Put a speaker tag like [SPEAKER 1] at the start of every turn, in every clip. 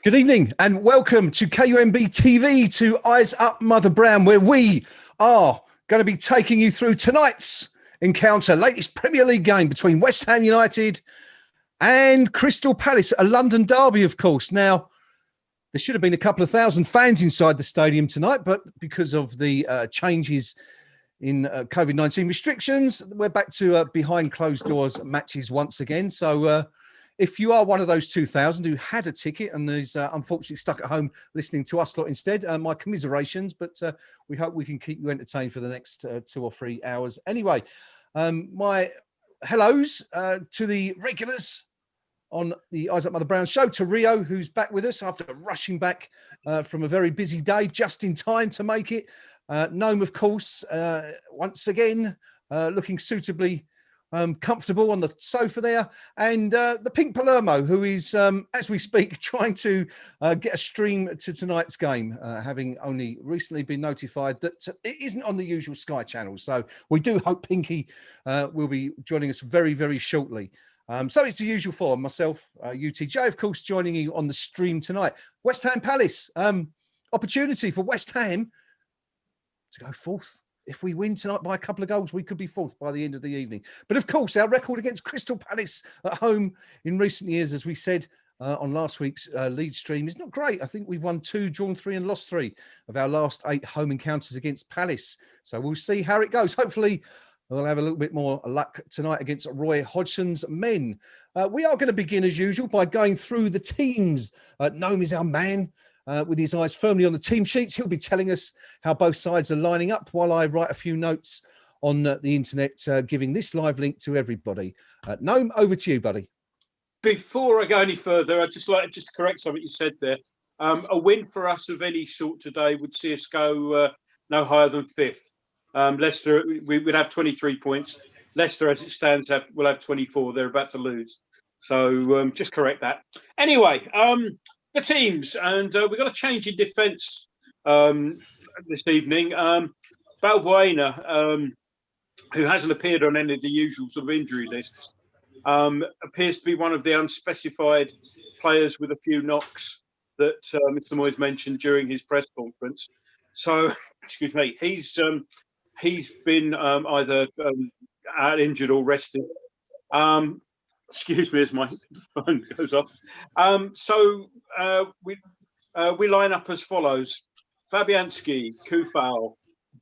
[SPEAKER 1] Good evening and welcome to KUMB TV to Eyes Up Mother Brown, where we are going to be taking you through tonight's encounter, latest Premier League game between West Ham United and Crystal Palace, a London derby, of course. Now, there should have been a couple of thousand fans inside the stadium tonight, but because of the changes in COVID-19 restrictions, we're back to behind closed doors matches once again. So, if you are one of those 2,000 who had a ticket and is unfortunately stuck at home listening to us lot instead, my commiserations, but we hope we can keep you entertained for the next 2 or 3 hours. Anyway, my hellos to the regulars on the Eyes Up Mother Brown show, to Rio, who's back with us after rushing back from a very busy day, just in time to make it. Gnome, of course, once again, looking suitably comfortable on the sofa there, and the pink Palermo, who is, as we speak, trying to get a stream to tonight's game, having only recently been notified that it isn't on the usual Sky channel. So we do hope Pinky will be joining us very, very shortly. So it's the usual form. Myself, UTJ, of course, joining you on the stream tonight. West Ham Palace, opportunity for West Ham to go fourth. If we win tonight by a couple of goals, we could be fourth by the end of the evening. But of course, our record against Crystal Palace at home in recent years, as we said on last week's Leeds stream, is not great. I think we've won 2, drawn 3 and lost 3 of our last 8 home encounters against Palace. So we'll see how it goes. Hopefully, we'll have a little bit more luck tonight against Roy Hodgson's men. We are going to begin, as usual, by going through the teams. Gnome is our man. With his eyes firmly on the team sheets. He'll be telling us how both sides are lining up while I write a few notes on the internet, giving this live link to everybody. Gnome, over to you, buddy.
[SPEAKER 2] Before I go any further, I'd just like to correct something you said there. A win for us of any sort today would see us go no higher than 5th. Leicester, we would have 23 points. Leicester, as it stands, will have 24. They're about to lose. So just correct that. Anyway, the teams, and we've got a change in defence this evening. Balbuena, who hasn't appeared on any of the usual sort of injury lists, appears to be one of the unspecified players with a few knocks that Mr. Moyes mentioned during his press conference. So, excuse me, he's been either out injured or rested. Excuse me as my phone goes off. We line up as follows: Fabianski, Kufal,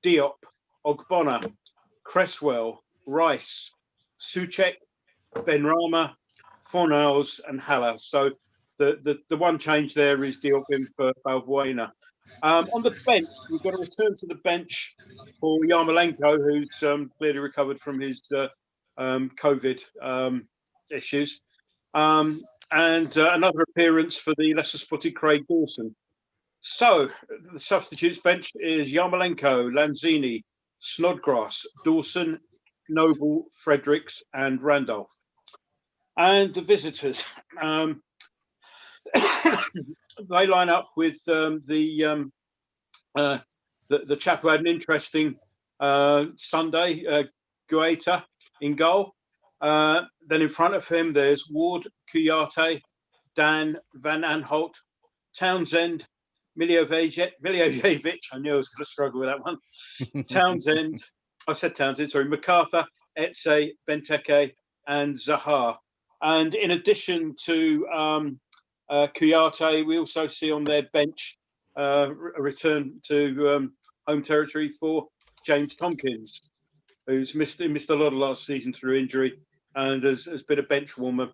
[SPEAKER 2] Diop, Ogbonna, Cresswell, Rice, Souček, Benrahma, Fornals, and Haller. So the one change there is Diop in for Balbuena. On the bench, we've got to return to the bench for Yarmolenko, who's clearly recovered from his COVID issues, and another appearance for the lesser spotted Craig Dawson. So the substitutes bench is Yarmolenko, Lanzini, Snodgrass, Dawson, Noble, Fredericks, and Randolph. And the visitors, they line up with the chap who had an interesting Sunday, Guaita in goal. Then in front of him, there's Ward, Kuyate, Dan, Van Aanholt, Townsend, Miljojevic. I knew I was going to struggle with that one. Townsend, I said Townsend, sorry, MacArthur, Etse, Benteke, and Zahar. And in addition to Kuyate, we also see on their bench a return to home territory for James Tompkins, who's missed a lot of last season through injury and has been a bench warmer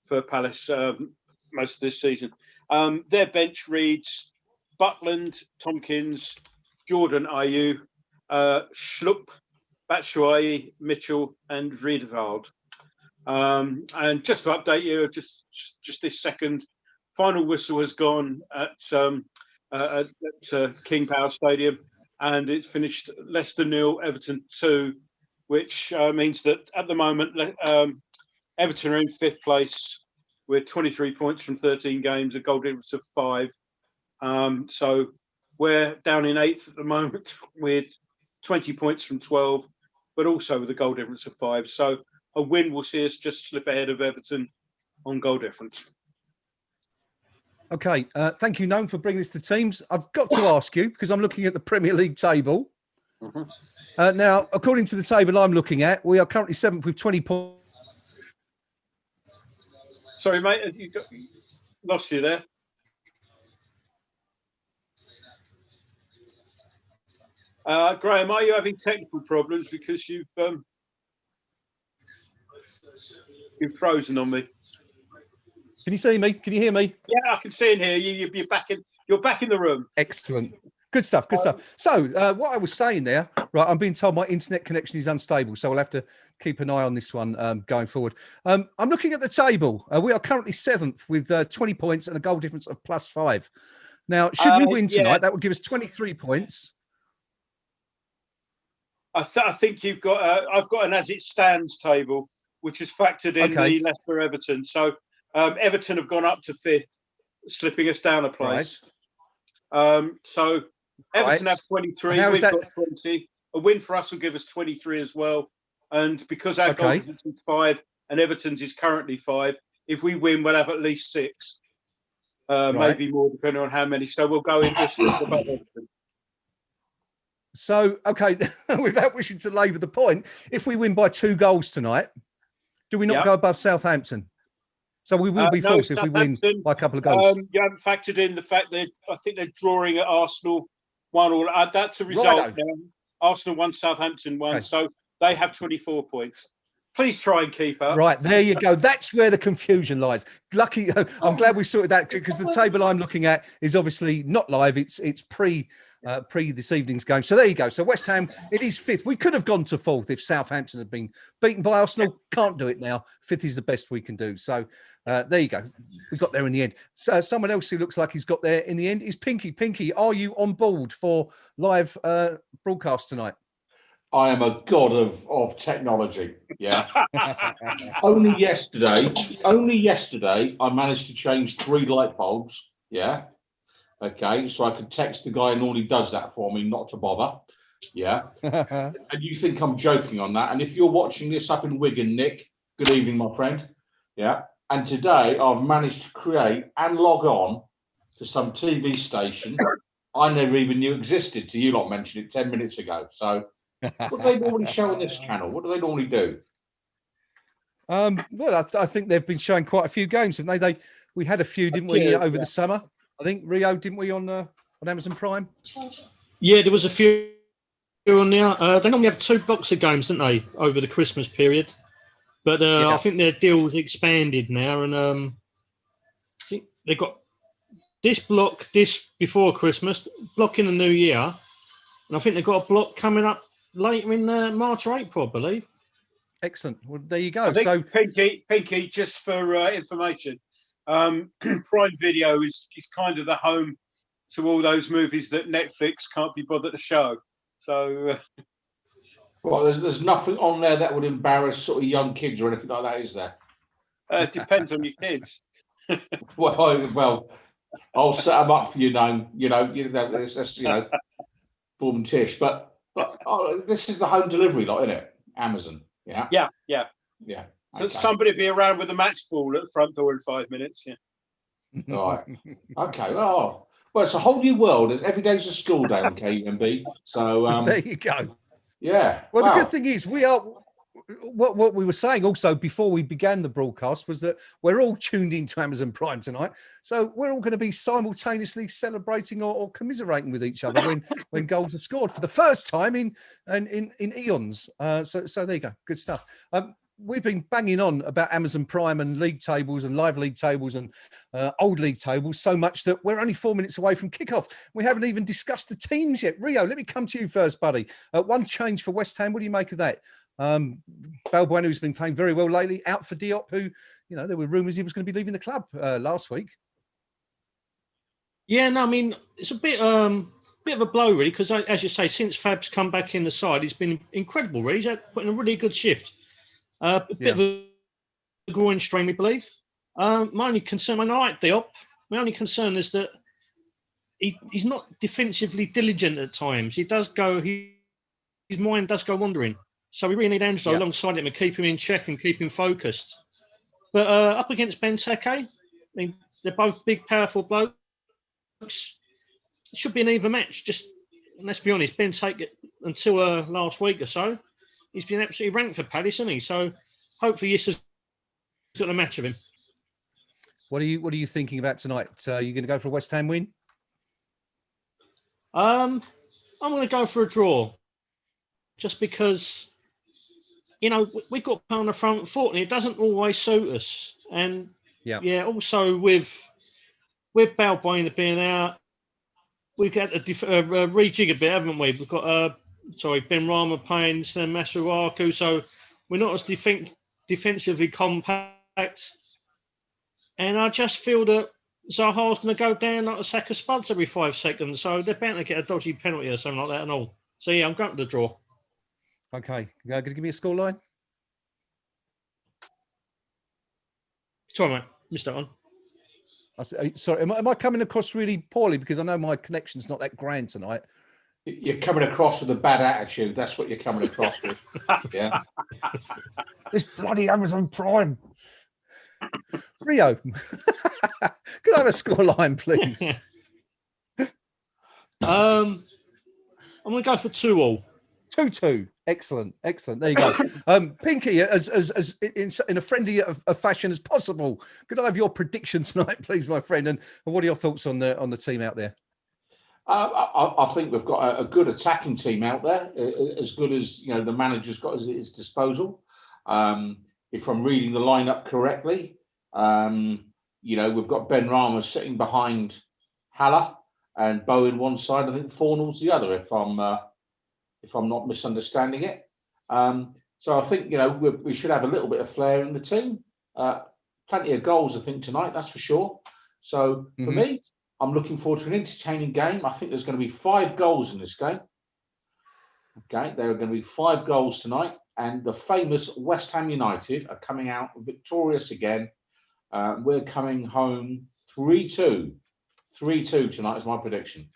[SPEAKER 2] for Palace most of this season. Their bench reads Butland, Tompkins, Jordan Ayew, Schlupp, Batshuayi, Mitchell, and Riedewald. And just to update you, just this second, final whistle has gone at King Power Stadium, and it's finished Leicester 0, Everton 2, which means that at the moment Everton are in 5th place with 23 points from 13 games, a goal difference of 5. So we're down in 8th at the moment with 20 points from 12, but also with a goal difference of 5. So a win will see us just slip ahead of Everton on goal difference.
[SPEAKER 1] Okay, thank you, Gnome, for bringing this to teams. I've got to ask you, because I'm looking at the Premier League table. Now, according to the table I'm looking at, we are currently 7th with 20 points.
[SPEAKER 2] Sorry, mate, lost you there. Graham, are you having technical problems because you've frozen on me?
[SPEAKER 1] Can you see me? Can you hear me?
[SPEAKER 2] Yeah, I can see and hear you. You're back in the room.
[SPEAKER 1] Excellent. Good stuff. Good stuff. So what I was saying there, right, I'm being told my internet connection is unstable, so I'll have to keep an eye on this one going forward. I'm looking at the table. We are currently 7th with 20 points and a goal difference of +5. Now, should we win tonight, that would give us 23 points.
[SPEAKER 2] I think you've got. I've got an as it stands table, which has factored in the Leicester Everton. So Everton have gone up to 5th, slipping us down a place. Right. So Everton have 23. We've got 20. A win for us will give us 23 as well. And because our goal difference is 5 and Everton's is currently 5, if we win, we'll have at least 6, maybe more, depending on how many. So we'll go in distance above Everton.
[SPEAKER 1] So, okay, without wishing to labour the point, if we win by 2 goals tonight, do we not go above Southampton? So we will be fourth if we win by a couple of goals.
[SPEAKER 2] You haven't factored in the fact that I think they're drawing at Arsenal 1-1. That's a result. Arsenal 1, Southampton 1. So they have 24 points. Please try and keep up.
[SPEAKER 1] Right, there you go. That's where the confusion lies. Lucky, I'm glad we sorted that, because the table I'm looking at is obviously not live. It's pre this evening's game. So there you go. So West Ham, it is 5th. We could have gone to 4th if Southampton had been beaten by Arsenal. Can't do it now. 5th is the best we can do. So there you go. We got there in the end. So someone else who looks like he's got there in the end is Pinky. Pinky, are you on board for live broadcast tonight?
[SPEAKER 3] I am a god of technology. Yeah. only yesterday, I managed to change 3 light bulbs. Yeah. Okay, so I could text the guy who normally does that for me not to bother. Yeah. And you think I'm joking on that. And if you're watching this up in Wigan, Nick, good evening, my friend. Yeah. And today I've managed to create and log on to some TV station I never even knew existed till you lot mentioned it 10 minutes ago. So what do they normally show on this channel? What do they normally do?
[SPEAKER 1] Well, I think they've been showing quite a few games, haven't they? We had a few, didn't we, over the summer? I think Rio, didn't we, on Amazon Prime?
[SPEAKER 4] Yeah, there was a few on there. They normally have 2 blocks of games, don't they, over the Christmas period? But I think their deal's expanded now, and I think they've got this block before Christmas, block in the new year, and I think they've got a block coming up later in March or April, I believe.
[SPEAKER 1] Excellent. Well, there you go.
[SPEAKER 2] So Pinky, just for information, Prime Video is kind of the home to all those movies that Netflix can't be bothered to show. So,
[SPEAKER 3] well, there's nothing on there that would embarrass sort of young kids or anything like that, is there?
[SPEAKER 2] It depends on your kids.
[SPEAKER 3] well, I'll set them up for you, that's form and tish. But this is the home delivery lot, isn't it? Amazon. Yeah.
[SPEAKER 2] So somebody be around with a match ball at the front door in 5 minutes. Yeah.
[SPEAKER 3] All right. Okay. Well, it's a whole new world. Every day's a school day on KUMB. So
[SPEAKER 1] there you go.
[SPEAKER 3] Yeah.
[SPEAKER 1] Well, the good thing is we are. What we were saying also before we began the broadcast was that we're all tuned into Amazon Prime tonight, so we're all going to be simultaneously celebrating or commiserating with each other when goals are scored for the first time in eons. So there you go, good stuff. We've been banging on about Amazon Prime and league tables and live league tables and old league tables so much that we're only 4 minutes away from kickoff. We haven't even discussed the teams yet. Rio, let me come to you first, buddy. One change for West Ham. What do you make of that? Balbuena, who's been playing very well lately, out for Diop, who, there were rumours he was going to be leaving the club last week.
[SPEAKER 4] Yeah, no, I mean, it's a bit of a blow, really, because as you say, since Fab's come back in the side, he's been incredible, really. He's put in a really good shift. A bit of a groin strain, we believe. My only concern, when I like Diop, my only concern is that he's not defensively diligent at times. His mind does go wandering. So we really need Angelo alongside him and keep him in check and keep him focused. But up against Benteke, mean, they're both big, powerful blokes. It should be an even match. Just let's be honest, Benteke until last week or so, he's been absolutely ranked for Palace, hasn't he? So hopefully this has got a match of him.
[SPEAKER 1] What are you thinking about tonight? Are you going to go for a West Ham win?
[SPEAKER 4] I'm going to go for a draw, just because, you know, we've got on the front foot, and it doesn't always suit us. And yeah, also with Balbuena being out, we've got to rejig a bit, haven't we? We've got Ben Rama playing Stan Masuaku, so we're not as defensively compact. And I just feel that Zaha's going to go down like a sack of spuds every 5 seconds. So they're bound to get a dodgy penalty or something like that and all. So, yeah, I'm going to the draw.
[SPEAKER 1] Okay. Going to give me a scoreline?
[SPEAKER 4] Sorry, mate. Missed that one.
[SPEAKER 1] Sorry, am I coming across really poorly? Because I know my connection's not that grand tonight.
[SPEAKER 3] You're coming across with a bad attitude. That's what you're coming across with. Yeah.
[SPEAKER 1] This bloody Amazon Prime. Rio, could I have a scoreline, please?
[SPEAKER 4] I'm going to go for 2-2.
[SPEAKER 1] 2-2. Excellent. There you go. Pinky, as in a friendly fashion as possible, could I have your prediction tonight, please, my friend? And what are your thoughts on the team out there?
[SPEAKER 3] I think we've got a good attacking team out there, as good as the manager's got at his disposal. If I'm reading the lineup correctly, we've got Ben Rama sitting behind Haller and Bowen one side. I think Fornall's the other, if I'm not misunderstanding it. So I think we should have a little bit of flair in the team. Plenty of goals, I think, tonight. That's for sure. So for me, I'm looking forward to an entertaining game. I think there's going to be 5 goals in this game. Okay, there are going to be 5 goals tonight. And the famous West Ham United are coming out victorious again. We're coming home 3-2. 3-2 tonight is my prediction.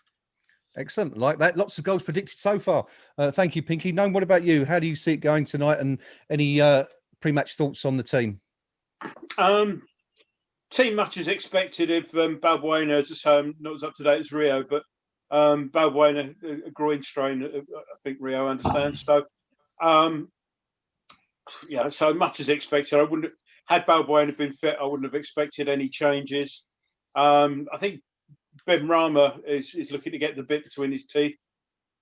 [SPEAKER 1] Excellent. Like that. Lots of goals predicted so far. Thank you, Pinky. Gnome, what about you? How do you see it going tonight? And any pre-match thoughts on the team?
[SPEAKER 2] Team much as expected if Balbuena, as I say, not as up to date as Rio, but Balbuena, a groin strain, I think Rio understands. So, so much as expected. I wouldn't had Balbuena been fit, I wouldn't have expected any changes. I think Ben Rama is looking to get the bit between his teeth.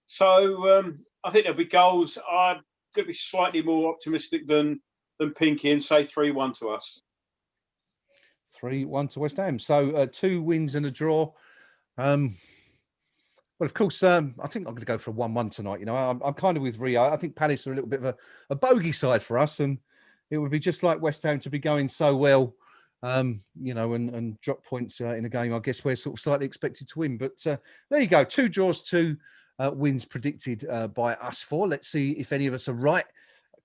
[SPEAKER 2] So I think there'll be goals. I'm going to be slightly more optimistic than Pinky and say 3-1 to us.
[SPEAKER 1] 3-1 to West Ham. So 2 wins and a draw. Well, of course, I think I'm going to go for a 1-1 tonight. I'm kind of with Rio. I think Palace are a little bit of a bogey side for us, and it would be just like West Ham to be going so well, and drop points in a game. I guess we're sort of slightly expected to win. But there you go. 2 draws, 2 wins predicted by us 4. Let's see if any of us are right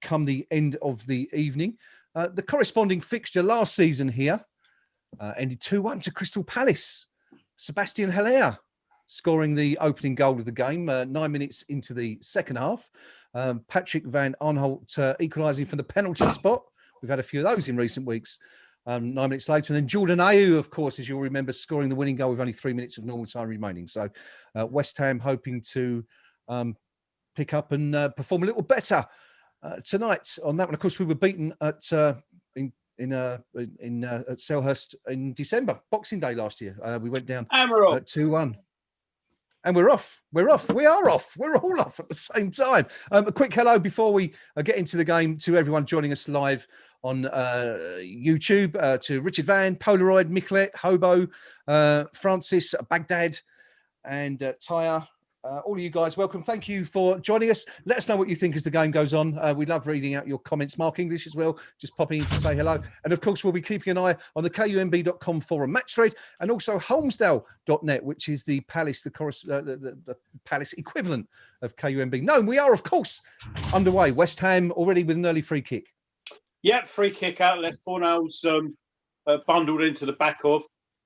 [SPEAKER 1] come the end of the evening. The corresponding fixture last season here ended 2-1 to Crystal Palace. Sebastian Haller scoring the opening goal of the game 9 minutes into the second half. Patrick Van Aanholt equalising from the penalty spot. We've had a few of those in recent weeks. 9 minutes later, and then Jordan Ayew, of course, as you'll remember, scoring the winning goal with only 3 minutes of normal time remaining. So West Ham hoping to pick up and perform a little better tonight on that one. Of course, we were beaten at Selhurst in December, Boxing Day last year. We went down 2-1. And we're off. We are off. We're all off at the same time. A quick hello before we get into the game to everyone joining us live on YouTube, to Richard Van, Polaroid, Michelet, Hobo, Francis, Baghdad, and Tyre. All of you guys, welcome. Thank you for joining us. Let us know what you think as the game goes on. We love reading out your comments. Mark English as well, just popping in to say hello. And of course, we'll be keeping an eye on the KUMB.com forum match thread, and also Holmesdale.net, which is the Palace, the Palace equivalent of KUMB. No, we are, of course, underway. West Ham already with an early free kick.
[SPEAKER 2] Yep, free kick out left. Fornals bundled into the back of.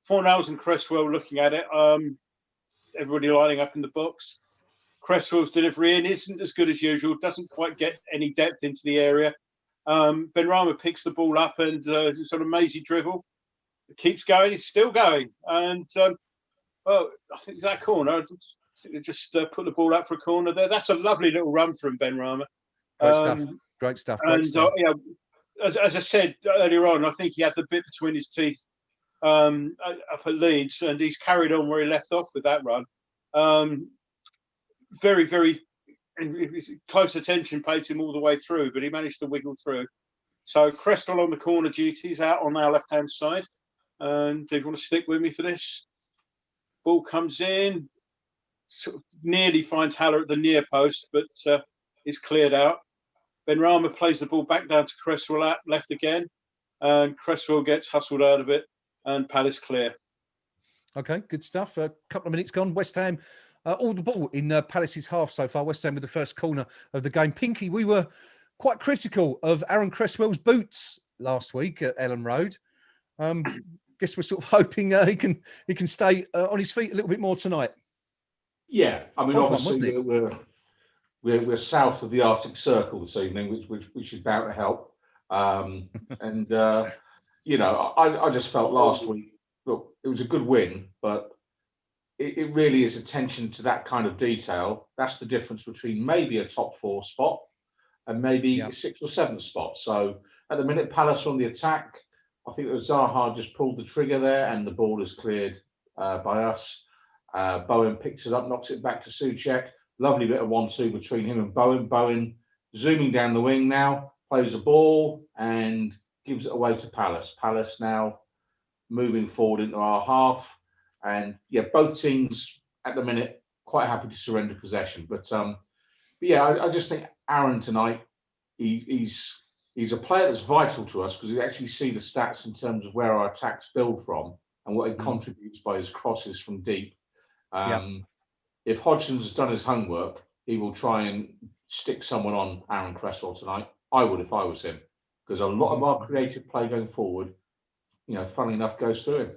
[SPEAKER 2] Fornals and Cresswell looking at it. Everybody lining up in the box. Cresswell's delivery in isn't as good as usual. Doesn't quite get any depth into the area. Ben Rama picks the ball up and sort of mazy dribble. keeps going. It's still going. And well, I think it's that corner. I think they just put the ball out for a corner there. That's a lovely little run from Ben Rama.
[SPEAKER 1] Great stuff. Great stuff. Great
[SPEAKER 2] And
[SPEAKER 1] stuff.
[SPEAKER 2] yeah, as I said earlier on, I think he had the bit between his teeth up at Leeds, and he's carried on where he left off with that run. Very, very close attention paid him all the way through, but he managed to wiggle through. So Cresswell on the corner duties out on our left-hand side. And do you want to stick with me for this? Ball comes in, sort of nearly finds Haller at the near post, but is cleared out. Benrahma plays the ball back down to Cresswell at left again, and Cresswell gets hustled out of it, and Palace clear.
[SPEAKER 1] Okay, good stuff. A couple of minutes gone. West Ham, all the ball in Palace's half so far. West Ham with the first corner of the game. Pinky, we were quite critical of Aaron Cresswell's boots last week at Ellen Road. Guess we're sort of hoping he can stay on his feet a little bit more tonight.
[SPEAKER 3] Yeah, I mean,
[SPEAKER 1] Odd one,
[SPEAKER 3] obviously we're south of the Arctic Circle this evening, which is bound to help. You know, I just felt last week, look, it was a good win, but it really is attention to that kind of detail. That's the difference between maybe a top 4 spot and maybe a 6th or 7th spot. So at the minute, Palace on the attack. I think that Zaha just pulled the trigger there, and the ball is cleared by us. Bowen picks it up, knocks it back to Souček. Lovely bit of 1-2 between him and Bowen. Bowen zooming down the wing now, plays a ball and gives it away to Palace. Palace now moving forward into our half. And yeah, both teams at the minute quite happy to surrender possession. But yeah, I just think Aaron tonight, he's a player that's vital to us, because we actually see the stats in terms of where our attacks build from and what he contributes by his crosses from deep. If Hodgson's has done his homework, he will try and stick someone on Aaron Cresswell tonight. I would if I was him, because a lot of our creative play going forward, you know, funnily enough, goes through him.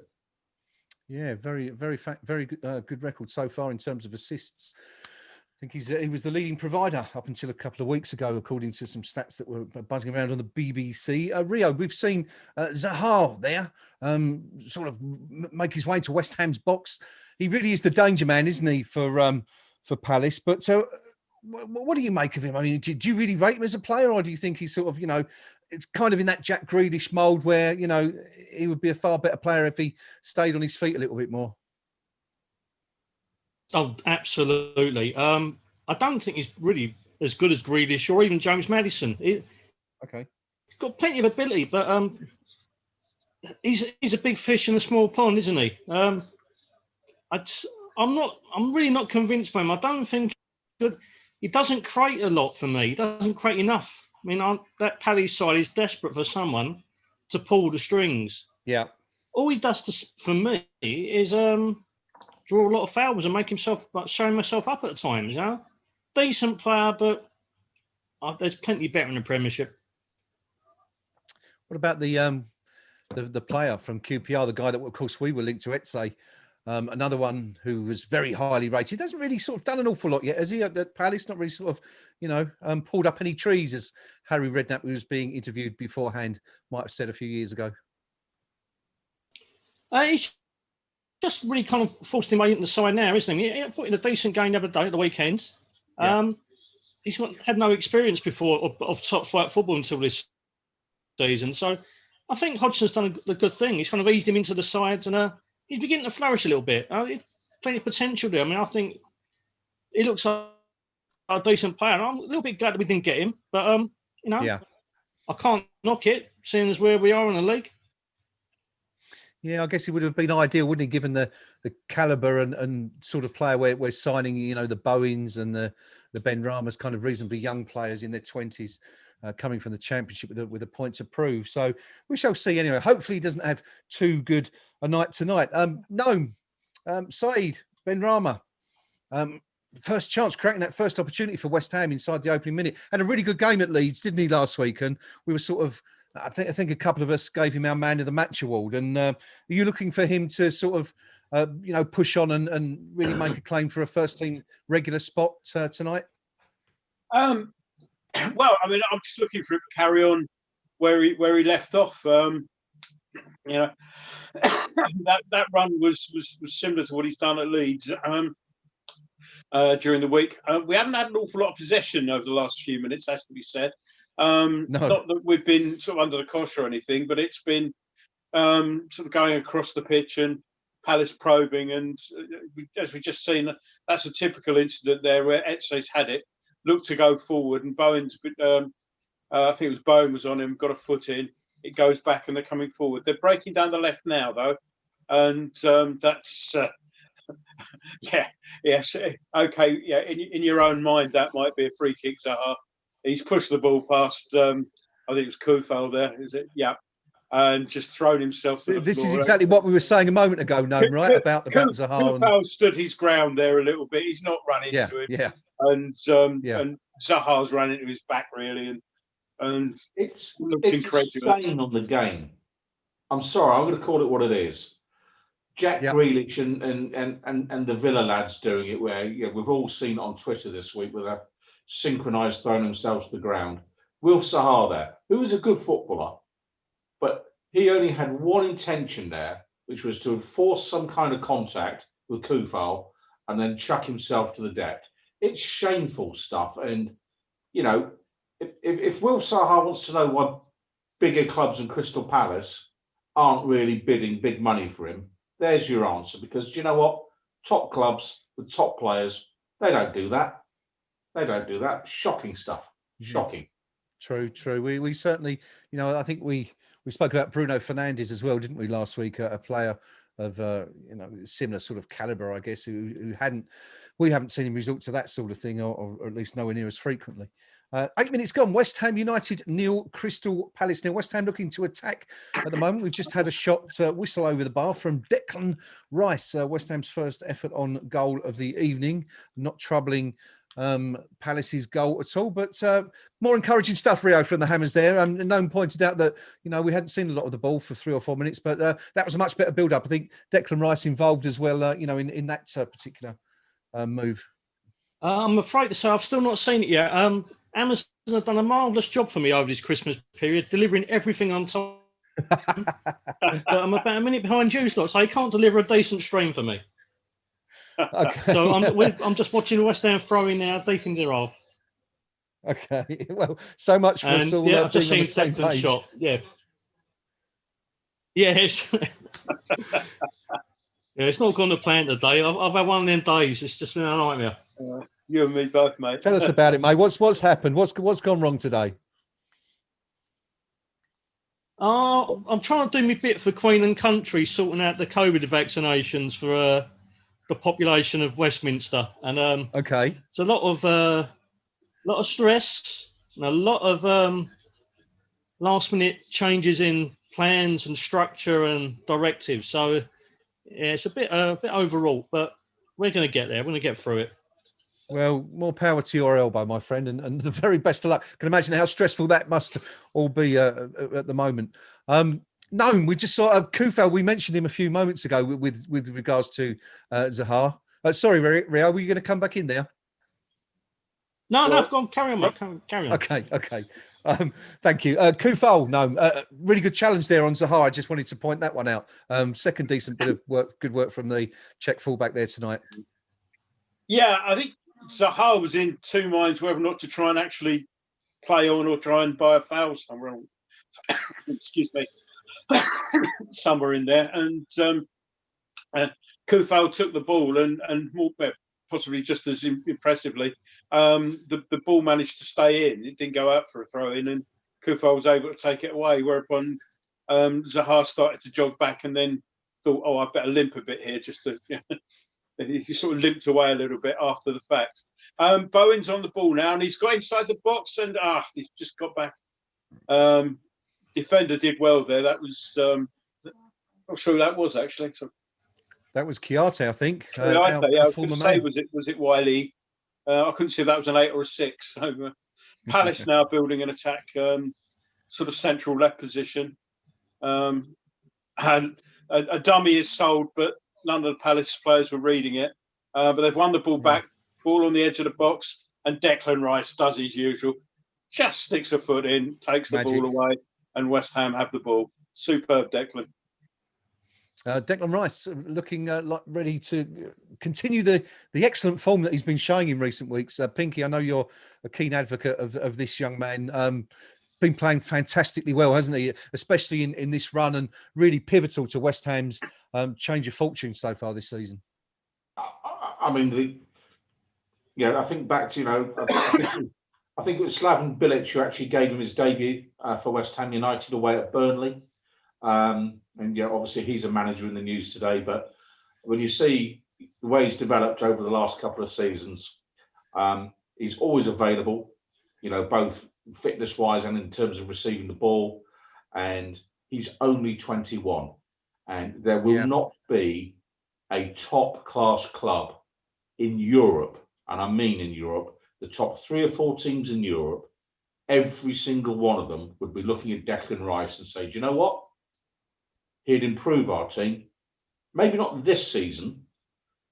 [SPEAKER 1] Yeah, very good record so far in terms of assists. I think he was the leading provider up until a couple of weeks ago, according to some stats that were buzzing around on the BBC. Rio, we've seen Zaha there sort of make his way to West Ham's box. He really is the danger man, isn't he, for Palace? But what do you make of him? I mean, do you really rate him as a player, or do you think he's sort of, you know, it's kind of in that Jack Grealish mould where, you know, he would be a far better player if he stayed on his feet a little bit more?
[SPEAKER 4] Oh, absolutely. I don't think he's really as good as Grealish or even James Maddison.
[SPEAKER 1] Okay.
[SPEAKER 4] He's got plenty of ability, but he's a big fish in a small pond, isn't he? I'm really not convinced by him. I don't think he doesn't create a lot for me. He doesn't create enough. I mean, that Palace side is desperate for someone to pull the strings.
[SPEAKER 1] Yeah.
[SPEAKER 4] All he does for me is draw a lot of fouls and make himself, like, showing himself up at times. You know, decent player, but there's plenty better in the Premiership.
[SPEAKER 1] What about the player from QPR, the guy that, of course, we were linked to, Etse, another one who was very highly rated. Hasn't really sort of done an awful lot yet, has he? At Palace, not really sort of, you know, pulled up any trees, as Harry Redknapp, who was being interviewed beforehand, might have said a few years ago.
[SPEAKER 4] He's just really kind of forced him into the side now, isn't he? He put in a decent game the other day at the weekend. Yeah. He's had no experience before of top flight football until this season. So I think Hodgson's done a good thing. He's kind of eased him into the sides, and he's beginning to flourish a little bit. Plenty of potential there. I mean, I think he looks like a decent player. I'm a little bit glad that we didn't get him, but you know, I can't knock it, seeing as where we are in the league.
[SPEAKER 1] Yeah, I guess it would have been ideal, wouldn't it, given the calibre and sort of player we're signing, you know, the Bowens and the Benrahmas, kind of reasonably young players in their 20s, coming from the Championship with a point to prove. So we shall see anyway. Hopefully he doesn't have too good a night tonight. Gnome, Saeed Benrahma, first chance, creating that first opportunity for West Ham inside the opening minute. Had a really good game at Leeds, didn't he, last week? And we were sort of, I think a couple of us gave him our Man of the Match award. And are you looking for him to sort of, you know, push on and really make a claim for a first team regular spot tonight?
[SPEAKER 2] Well, I mean, I'm just looking for him to carry on where he left off. You know, that run was similar to what he's done at Leeds during the week. We haven't had an awful lot of possession over the last few minutes, has to be said.
[SPEAKER 1] No.
[SPEAKER 2] Not that we've been sort of under the cosh or anything, but it's been sort of going across the pitch and Palace probing. And as we've just seen, that's a typical incident there where Etse's had it, looked to go forward, and Bowen's, I think it was Bowen was on him, got a foot in. It goes back and they're coming forward. They're breaking down the left now, though. And that's, yes, okay, yeah, in your own mind, that might be a free kick, Zaha. He's pushed the ball past, I think it was Kufal there, is it? Yeah. And just thrown himself to the
[SPEAKER 1] This
[SPEAKER 2] floor.
[SPEAKER 1] is exactly what we were saying a moment ago, Gnome, right? About Zaha.
[SPEAKER 2] Kufal stood his ground there a little bit. He's not run into him.
[SPEAKER 1] Yeah.
[SPEAKER 2] And Zaha's ran into his back, really. And
[SPEAKER 3] it's
[SPEAKER 2] incredible.
[SPEAKER 3] A stain on the game. I'm sorry, I'm going to call it what it is. Jack Grealish and the Villa lads doing it, where we've all seen it on Twitter this week with a synchronised throwing themselves to the ground. Will Zaha there, who was a good footballer, but he only had one intention there, which was to force some kind of contact with Kufal and then chuck himself to the depth. It's shameful stuff. And, if Will Zaha wants to know why bigger clubs than Crystal Palace aren't really bidding big money for him, there's your answer. Because do you know what? Top clubs with top players, they don't do that. They don't do that. Shocking stuff. Shocking.
[SPEAKER 1] True. We certainly, I think we spoke about Bruno Fernandes as well, didn't we, last week? A player of similar sort of caliber, I guess, we haven't seen him resort to that sort of thing, or at least nowhere near as frequently. 8 minutes gone. West Ham United 0, Crystal Palace 0. West Ham looking to attack at the moment. We've just had a shot whistle over the bar from Declan Rice, West Ham's first effort on goal of the evening, not troubling Palace's goal at all, but more encouraging stuff, Rio, from the Hammers there. Gnome pointed out that we hadn't seen a lot of the ball for 3 or 4 minutes, but that was a much better build-up. I think Declan Rice involved as well, in that particular move.
[SPEAKER 4] I'm afraid to say I've still not seen it yet. Amazon have done a marvellous job for me over this Christmas period, delivering everything on time. But I'm about a minute behind you lot, so they can't deliver a decent stream for me.
[SPEAKER 1] Okay.
[SPEAKER 4] So I'm just watching West Ham throwing now, deep in their half.
[SPEAKER 1] Okay. Well, so much for us all.
[SPEAKER 4] I've just seen Declan's shot. Yeah. Yes. It's not gone to plan today. I've had one of them days. It's just been a nightmare.
[SPEAKER 2] You and me both, mate.
[SPEAKER 1] Tell us about it, mate. What's happened? What's gone wrong today?
[SPEAKER 4] I'm trying to do my bit for Queen and Country, sorting out the COVID vaccinations for the population of Westminster, and
[SPEAKER 1] okay,
[SPEAKER 4] it's a lot of stress and a lot of last minute changes in plans and structure and directives. So it's a bit overwrought, but we're going to get there. We're going to get through it.
[SPEAKER 1] Well, more power to your elbow, my friend, and the very best of luck. I can imagine how stressful that must all be at the moment. Gnome, we just saw Kufal. We mentioned him a few moments ago with regards to Zaha. Sorry, Rio, were you going to come back in there?
[SPEAKER 4] No, I've gone. Carry on, mate. Carry on.
[SPEAKER 1] Okay. Thank you. Kufal, Gnome, really good challenge there on Zaha. I just wanted to point that one out. Second decent bit of work, good work from the Czech fullback there tonight.
[SPEAKER 2] Yeah, I think Zaha was in two minds whether or not to try and actually play on or try and buy a foul somewhere. Excuse me. Somewhere in there. And Kufal took the ball and more, possibly just as impressively, the ball managed to stay in. It didn't go out for a throw in, and Kufal was able to take it away, whereupon Zaha started to jog back and then thought, I better limp a bit here, just to... He sort of limped away a little bit after the fact. Bowen's on the ball now, and he's got inside the box, and he's just got back. Defender did well there. That was not sure who that was actually. So,
[SPEAKER 1] that was Chiarte, I think.
[SPEAKER 2] I was going to say, was it Wiley? I couldn't see if that was an 8 or a 6. So, Palace now building an attack, sort of central left position, and a dummy is sold, but none of the Palace players were reading it. But they've won the ball back, ball on the edge of the box, and Declan Rice does his usual. Just sticks a foot in, takes the ball away, and West Ham have the ball. Superb, Declan.
[SPEAKER 1] Declan Rice looking like ready to continue the excellent form that he's been showing in recent weeks. Pinky, I know you're a keen advocate of this young man. Been playing fantastically well, hasn't he? Especially in this run, and really pivotal to West Ham's change of fortune so far this season.
[SPEAKER 3] I mean, I think back to I think it was Slaven Bilic who actually gave him his debut for West Ham United away at Burnley. And obviously he's a manager in the news today. But when you see the way he's developed over the last couple of seasons, he's always available, both fitness-wise and in terms of receiving the ball. And he's only 21. And there will not be a top-class club in Europe, and I mean in Europe, the top 3 or 4 teams in Europe, every single one of them would be looking at Declan Rice and say, do you know what? He'd improve our team. Maybe not this season,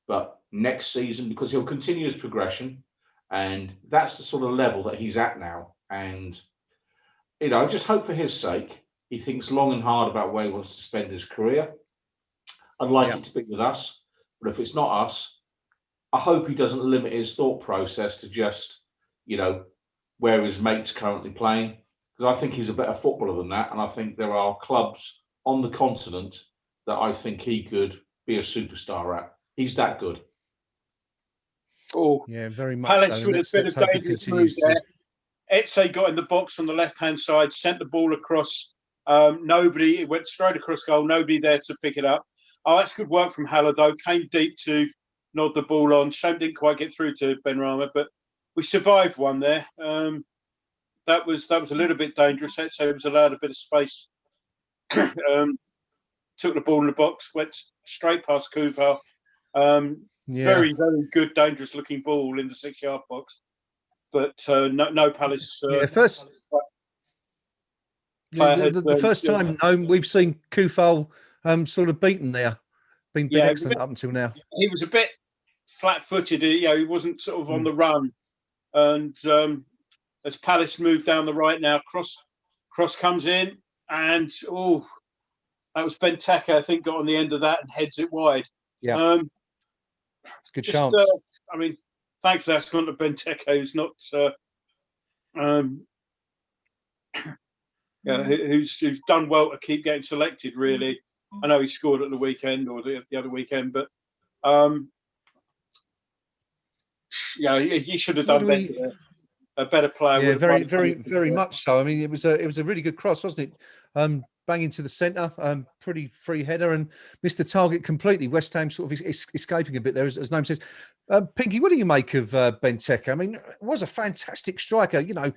[SPEAKER 3] but next season, because he'll continue his progression. And that's the sort of level that he's at now. And, I just hope for his sake, he thinks long and hard about where he wants to spend his career. I'd like it to be with us, but if it's not us, I hope he doesn't limit his thought process to just, where his mate's currently playing, because I think he's a better footballer than that. And I think there are clubs on the continent that I think he could be a superstar at. He's that good.
[SPEAKER 2] Oh,
[SPEAKER 1] yeah, very much.
[SPEAKER 2] Palace
[SPEAKER 1] So.
[SPEAKER 2] with a bit of dangerous move there. Etse got in the box on the left-hand side, sent the ball across. It went straight across goal. Nobody there to pick it up. Oh, that's good work from Haller, though. Came deep to nod the ball on. Shame didn't quite get through to Benrahma, but we survived one there. That was a little bit dangerous. Etse was allowed a bit of space. Took the ball in the box, went straight past Kuval. Very, very good, dangerous-looking ball in the 6-yard box. But no Palace.
[SPEAKER 1] The first time we've seen Kuval sort of beaten there. Been excellent up until now.
[SPEAKER 2] He was a bit flat-footed. He wasn't sort of on the run. And as Palace moved down the right now, cross comes in, and that was Benteke, I think, got on the end of that and heads it wide.
[SPEAKER 1] Yeah, it's a good chance.
[SPEAKER 2] Thankfully that's gone to Benteke, who's not who's done well to keep getting selected. Really, I know he scored at the weekend or the other weekend, but he should have done better. A better player.
[SPEAKER 1] Yeah, very much so. I mean, it was a really good cross, wasn't it? Bang into the centre, pretty free header, and missed the target completely. West Ham sort of escaping a bit there, as Gnome says. Pinky, what do you make of Benteke? I mean, was a fantastic striker. Looked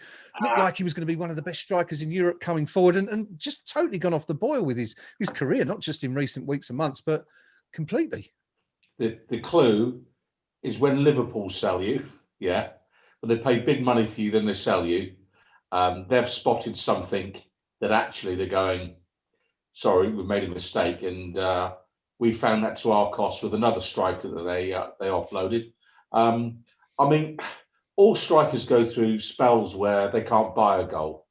[SPEAKER 1] like he was going to be one of the best strikers in Europe coming forward, and just totally gone off the boil with his career, not just in recent weeks and months, but completely.
[SPEAKER 3] The clue is when Liverpool sell you, when they pay big money for you, then they sell you. They've spotted something that actually they're going, sorry, we've made a mistake, and we found that to our cost with another striker that they offloaded. I mean, all strikers go through spells where they can't buy a goal,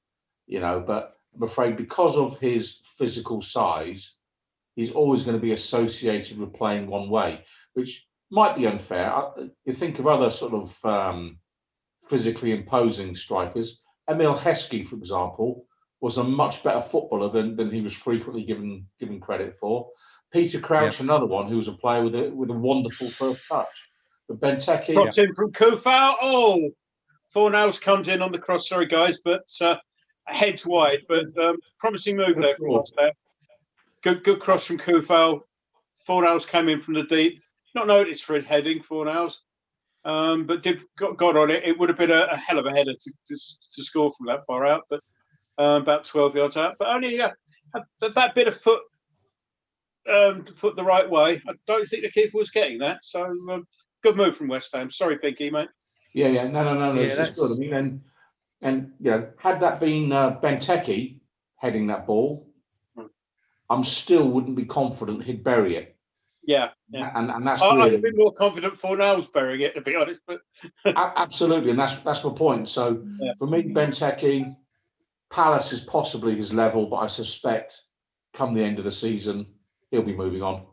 [SPEAKER 3] but I'm afraid because of his physical size, he's always going to be associated with playing one way, which might be unfair. You think of other sort of physically imposing strikers. Emil Heskey, for example, was a much better footballer than he was frequently given credit for. Peter Crouch, another one who was a player with a wonderful first touch. But Benteke
[SPEAKER 2] cross in from Kuval. Fornals comes in on the cross. Sorry, guys, but heads wide. But promising move there from us there. Good cross from Kuval. Fornals came in from the deep. Not noticed for his heading, Fornals. But got on it. It would have been a hell of a header to score from that far out, but about 12 yards out. But only that bit of foot the right way. I don't think the keeper was getting that. So good move from West Ham. Sorry, Pinky, mate.
[SPEAKER 3] Yeah. No. It's good. I mean, and had that been Benteke heading that ball, I'm still wouldn't be confident he'd bury it.
[SPEAKER 2] Yeah.
[SPEAKER 3] And that's
[SPEAKER 2] I'd be more confident Fornals burying it, to be honest. But
[SPEAKER 3] absolutely, and that's my point. So for me, Benteke, Palace is possibly his level, but I suspect come the end of the season, he'll be moving on.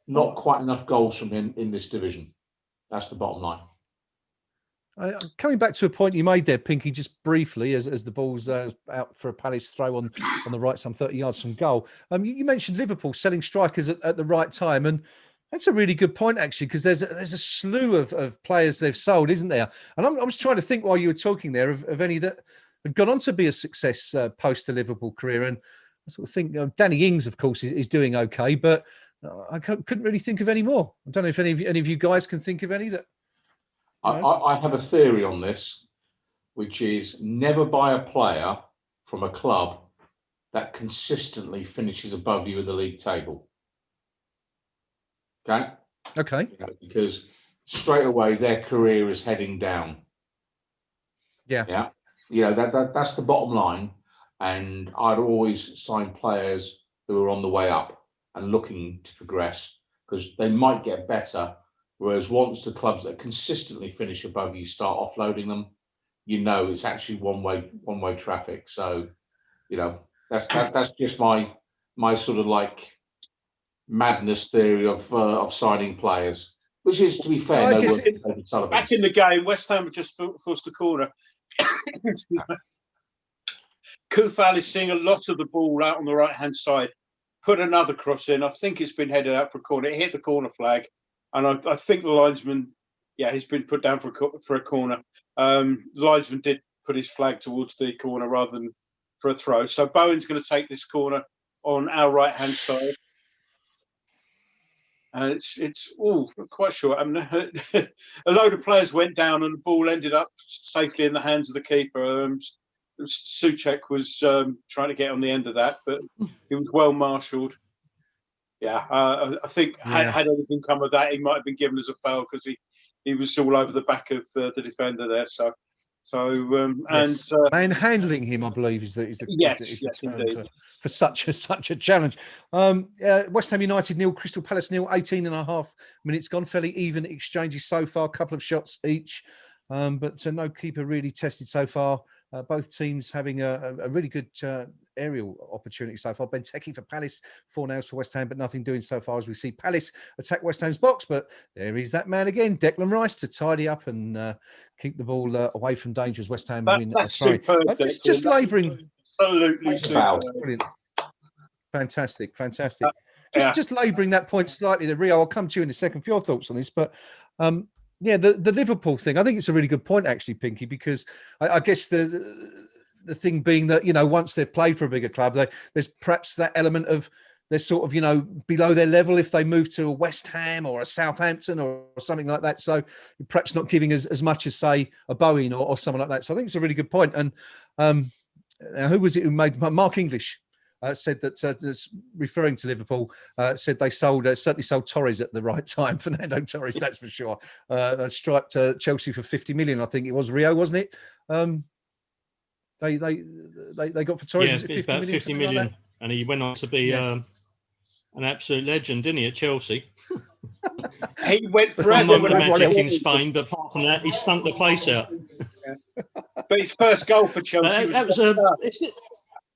[SPEAKER 3] Not quite enough goals from him in this division. That's the bottom line.
[SPEAKER 1] Coming back to a point you made there, Pinky, just briefly, as the ball's out for a Palace throw on the right, some 30 yards from goal. You mentioned Liverpool selling strikers at the right time, and that's a really good point, actually, because there's a slew of players they've sold, isn't there? And I was trying to think while you were talking there of any that have gone on to be a success post the Liverpool career. And I sort of think Danny Ings, of course, is doing okay, but I couldn't really think of any more. I don't know if any of you guys can think of any that.
[SPEAKER 3] I have a theory on this, which is never buy a player from a club that consistently finishes above you in the league table. Okay?
[SPEAKER 1] Okay.
[SPEAKER 3] Because straight away their career is heading down.
[SPEAKER 1] Yeah.
[SPEAKER 3] That's the bottom line. And I'd always sign players who are on the way up and looking to progress, because they might get better. Whereas once the clubs that consistently finish above you start offloading them, it's actually one way traffic. So, that's just my sort of like madness theory of signing players, which is, to be fair,
[SPEAKER 2] back in the game, West Ham had just forced the corner. Kufal is seeing a lot of the ball out on the right hand side. Put another cross in. I think it's been headed out for a corner. It hit the corner flag. And I think the linesman, he's been put down for a corner. The linesman did put his flag towards the corner rather than for a throw. So Bowen's going to take this corner on our right-hand side. And it's quite short. I mean, a load of players went down and the ball ended up safely in the hands of the keeper. Souček was trying to get on the end of that, but he was well marshalled. I think had anything come of that, he might have been given as a foul because he was all over the back of the defender there.
[SPEAKER 1] Manhandling him, I believe, is the term for such a challenge. West Ham United 0, Crystal Palace 0, 18.5 minutes gone, fairly even exchanges so far, a couple of shots each, but no keeper really tested so far. Both teams having a really good aerial opportunity so far. Benteke for Palace, 4 nails for West Ham, but nothing doing so far as we see Palace attack West Ham's box. But there is that man again, Declan Rice, to tidy up and keep the ball away from danger as West Ham win.
[SPEAKER 2] That's superb.
[SPEAKER 1] Just labouring.
[SPEAKER 2] Absolutely superb.
[SPEAKER 1] Brilliant. Fantastic. Just labouring that point slightly there, Rio. I'll come to you in a second for your thoughts on this, but the Liverpool thing, I think it's a really good point, actually, Pinky, because I guess the thing being that, once they've played for a bigger club, there's perhaps that element of they're sort of, below their level if they move to a West Ham or a Southampton or something like that. So perhaps not giving as much as, say, a Bowen or someone like that. So I think it's a really good point. And who was it who made Mark English? Said that, referring to Liverpool, said they certainly sold Torres at the right time. Fernando Torres, that's for sure. Striped Chelsea for 50 million, I think it was, Rio, wasn't it? They got for Torres, was it 50
[SPEAKER 4] about
[SPEAKER 1] million,
[SPEAKER 4] 50 million,
[SPEAKER 1] like
[SPEAKER 4] and he went on to be an absolute legend, didn't he, at Chelsea?
[SPEAKER 2] He went forever.
[SPEAKER 4] Not the magic in Spain, but apart from that, he stunk the place out.
[SPEAKER 2] But his first goal for Chelsea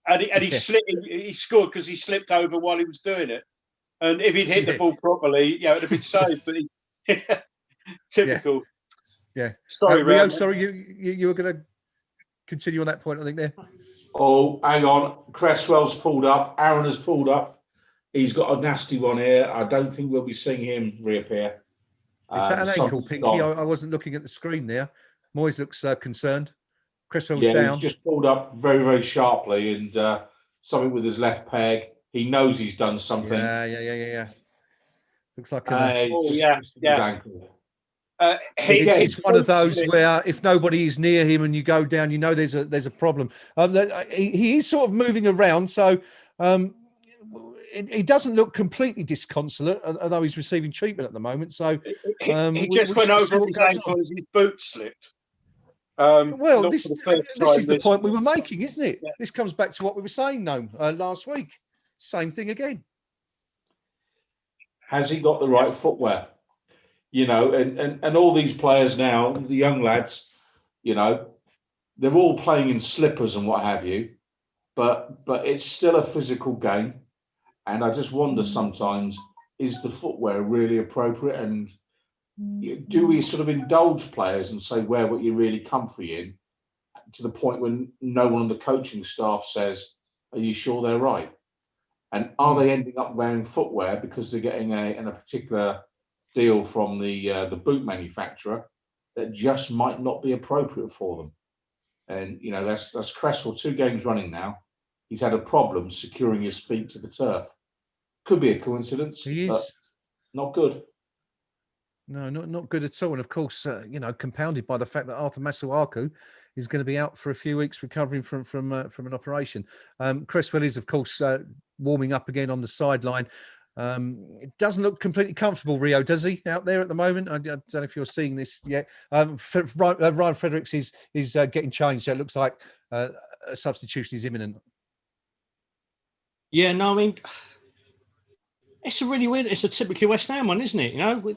[SPEAKER 2] and he slipped. He scored because he slipped over while he was doing it. And if he'd hit the ball properly, it would have been saved. But typical.
[SPEAKER 1] Yeah.
[SPEAKER 2] Sorry,
[SPEAKER 1] Rio. Sorry, you were going to continue on that point, I think, there.
[SPEAKER 3] Oh, hang on. Cresswell's pulled up. Aaron has pulled up. He's got a nasty one here. I don't think we'll be seeing him reappear.
[SPEAKER 1] Is that an ankle, Pinky? I wasn't looking at the screen there. Moyes looks concerned. Cresswell's down.
[SPEAKER 3] He's just pulled up very, very sharply and something with his left peg. He knows he's done something.
[SPEAKER 1] Yeah. Looks like
[SPEAKER 3] ankle.
[SPEAKER 1] It's one of those where if nobody is near him and you go down, there's a problem. He is sort of moving around, so he doesn't look completely disconsolate, although he's receiving treatment at the moment. So
[SPEAKER 2] he just went over his ankle as his boot slipped.
[SPEAKER 1] This is the point we were making, isn't it? Yeah. This comes back to what we were saying, Gnome, last week. Same thing again.
[SPEAKER 3] Has he got the right footwear? And all these players now, the young lads, they're all playing in slippers and what have you, but it's still a physical game. And I just wonder sometimes, is the footwear really appropriate? And do we sort of indulge players and say, wear what you're really comfy in, to the point when no one on the coaching staff says, are you sure they're right? And are they ending up wearing footwear because they're getting a particular deal from the boot manufacturer that just might not be appropriate for them? And you know, that's Cresswell, 2 games running now. He's had a problem securing his feet to the turf. Could be a coincidence, but not good.
[SPEAKER 1] No, not good at all. And of course, you know, compounded by the fact that Arthur Masuaku is going to be out for a few weeks recovering from an operation. Cresswell is, of course, warming up again on the sideline. It doesn't look completely comfortable, Rio, does he, out there at the moment? I don't know if you're seeing this yet. Ryan Fredericks is getting changed, so it looks like a substitution is imminent.
[SPEAKER 4] Yeah, no, I mean, it's a really weird. It's a typically West Ham one, isn't it? You know,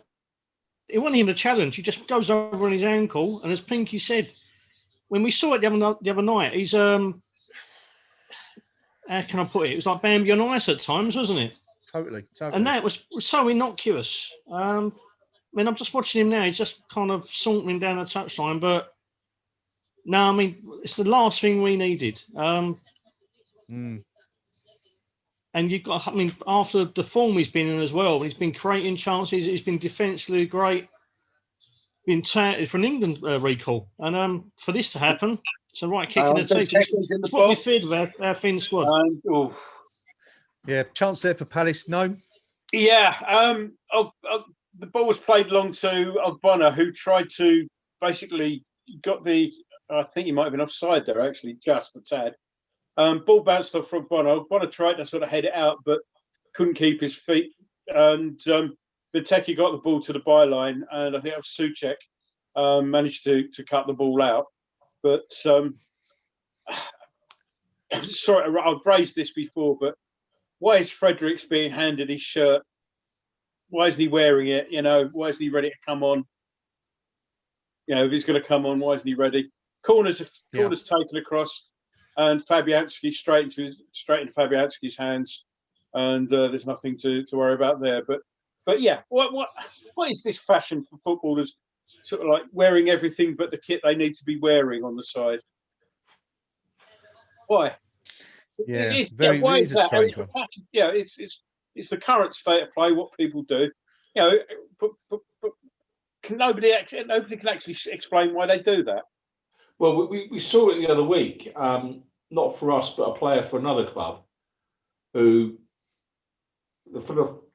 [SPEAKER 4] it wasn't even a challenge. He just goes over on his ankle, and as Pinky said, when we saw it the other night, he's how can I put it? It was like Bambi on ice at times, wasn't it?
[SPEAKER 1] Totally.
[SPEAKER 4] And that was so innocuous. I mean, I'm just watching him now. He's just kind of sauntering down the touchline, but no, I mean, it's the last thing we needed. And you've got, I mean, after the form he's been in as well, he's been creating chances. He's been defensively great. Been touted for an England recall, and for this to happen, it's a right kick in the teeth. It's what we feared with our thin squad.
[SPEAKER 1] Yeah, chance there for Palace. No.
[SPEAKER 2] Yeah, the ball was played long to Ogbonna, who tried to basically got the. I think he might have been offside there, actually, just a tad. Ball bounced off from Ogbonna. Ogbonna tried to sort of head it out, but couldn't keep his feet. And Benteke got the ball to the byline, and I think it was Souček managed to cut the ball out. But sorry, I've raised this before, but why is Fredericks being handed his shirt? Why isn't he wearing it? You know, why isn't he ready to come on? You know, if he's going to come on, why isn't he ready? Corners taken across, and Fabianski straight into Fabianski's hands, and there's nothing to worry about there. But yeah, what is this fashion for footballers? Sort of like wearing everything but the kit they need to be wearing on the side. Why?
[SPEAKER 1] Yeah,
[SPEAKER 2] it is
[SPEAKER 1] a strange one.
[SPEAKER 2] Yeah, it's the current state of play. What people do, you know, but nobody can actually explain why they do that.
[SPEAKER 3] Well, we saw it the other week. Not for us, but a player for another club, who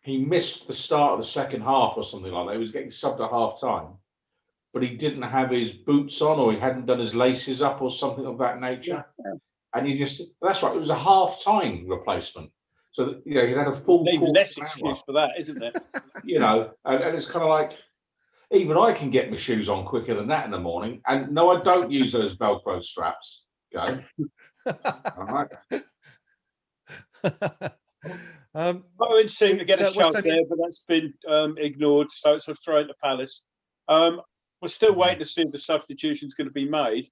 [SPEAKER 3] he missed the start of the second half or something like that. He was getting subbed at half time, but he didn't have his boots on, or he hadn't done his laces up, or something of that nature. Yeah. And that's right. It was a half-time replacement, so you know he had a full.
[SPEAKER 2] Even less excuse for that, isn't there?
[SPEAKER 3] You know, and it's kind of like, even I can get my shoes on quicker than that in the morning. And no, I don't use those Velcro straps. Okay. All right.
[SPEAKER 2] Bowen seemed to get a shot there, but that's been ignored. So it's a throw into Palace. We're still waiting to see if the substitution's going to be made.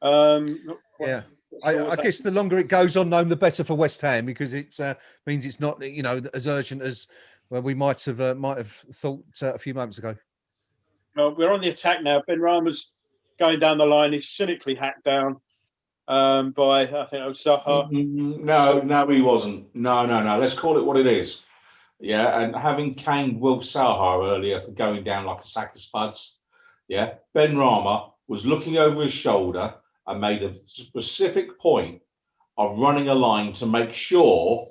[SPEAKER 1] Yeah. I guess the longer it goes on, the better for West Ham, because it means it's not, you know, as urgent as we might have thought a few moments ago.
[SPEAKER 2] Well, we're on the attack now. Ben Rama's going down the line. He's cynically hacked down by, I think it was Zaha.
[SPEAKER 3] No, he wasn't. No. Let's call it what it is. Yeah, and having caned Wilf Zaha earlier for going down like a sack of spuds. Yeah, Ben Rama was looking over his shoulder and made a specific point of running a line to make sure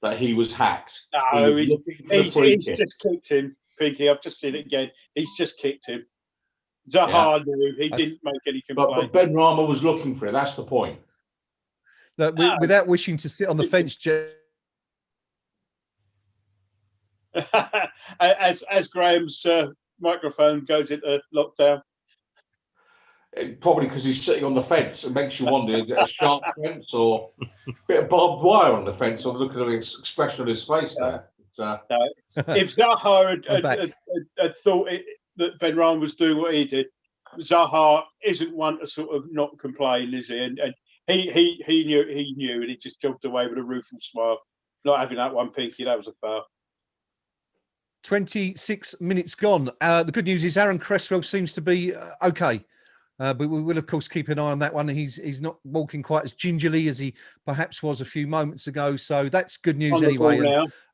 [SPEAKER 3] that he was hacked.
[SPEAKER 2] No, he's just kicked him, Pinky. I've just seen it again. He's just kicked him. Zaha knew. He didn't make any complaint.
[SPEAKER 3] But Ben Rama was looking for it. That's the point.
[SPEAKER 1] Look, without wishing to sit on the fence,
[SPEAKER 2] as Graham's microphone goes into lockdown.
[SPEAKER 3] Probably because he's sitting on the fence. It makes you wonder, is it a sharp fence or a bit of barbed wire on the fence, or look at the expression of his face there.
[SPEAKER 2] No. If Zaha had thought that Ben Rama was doing what he did, Zaha isn't one to sort of not complain, is he? And he knew, and he just jogged away with a rueful smile. Not having that one, Pinky. That was a foul.
[SPEAKER 1] 26 minutes gone. The good news is Aaron Cresswell seems to be okay. But we will, of course, keep an eye on that one. He's not walking quite as gingerly as he perhaps was a few moments ago. So that's good news anyway.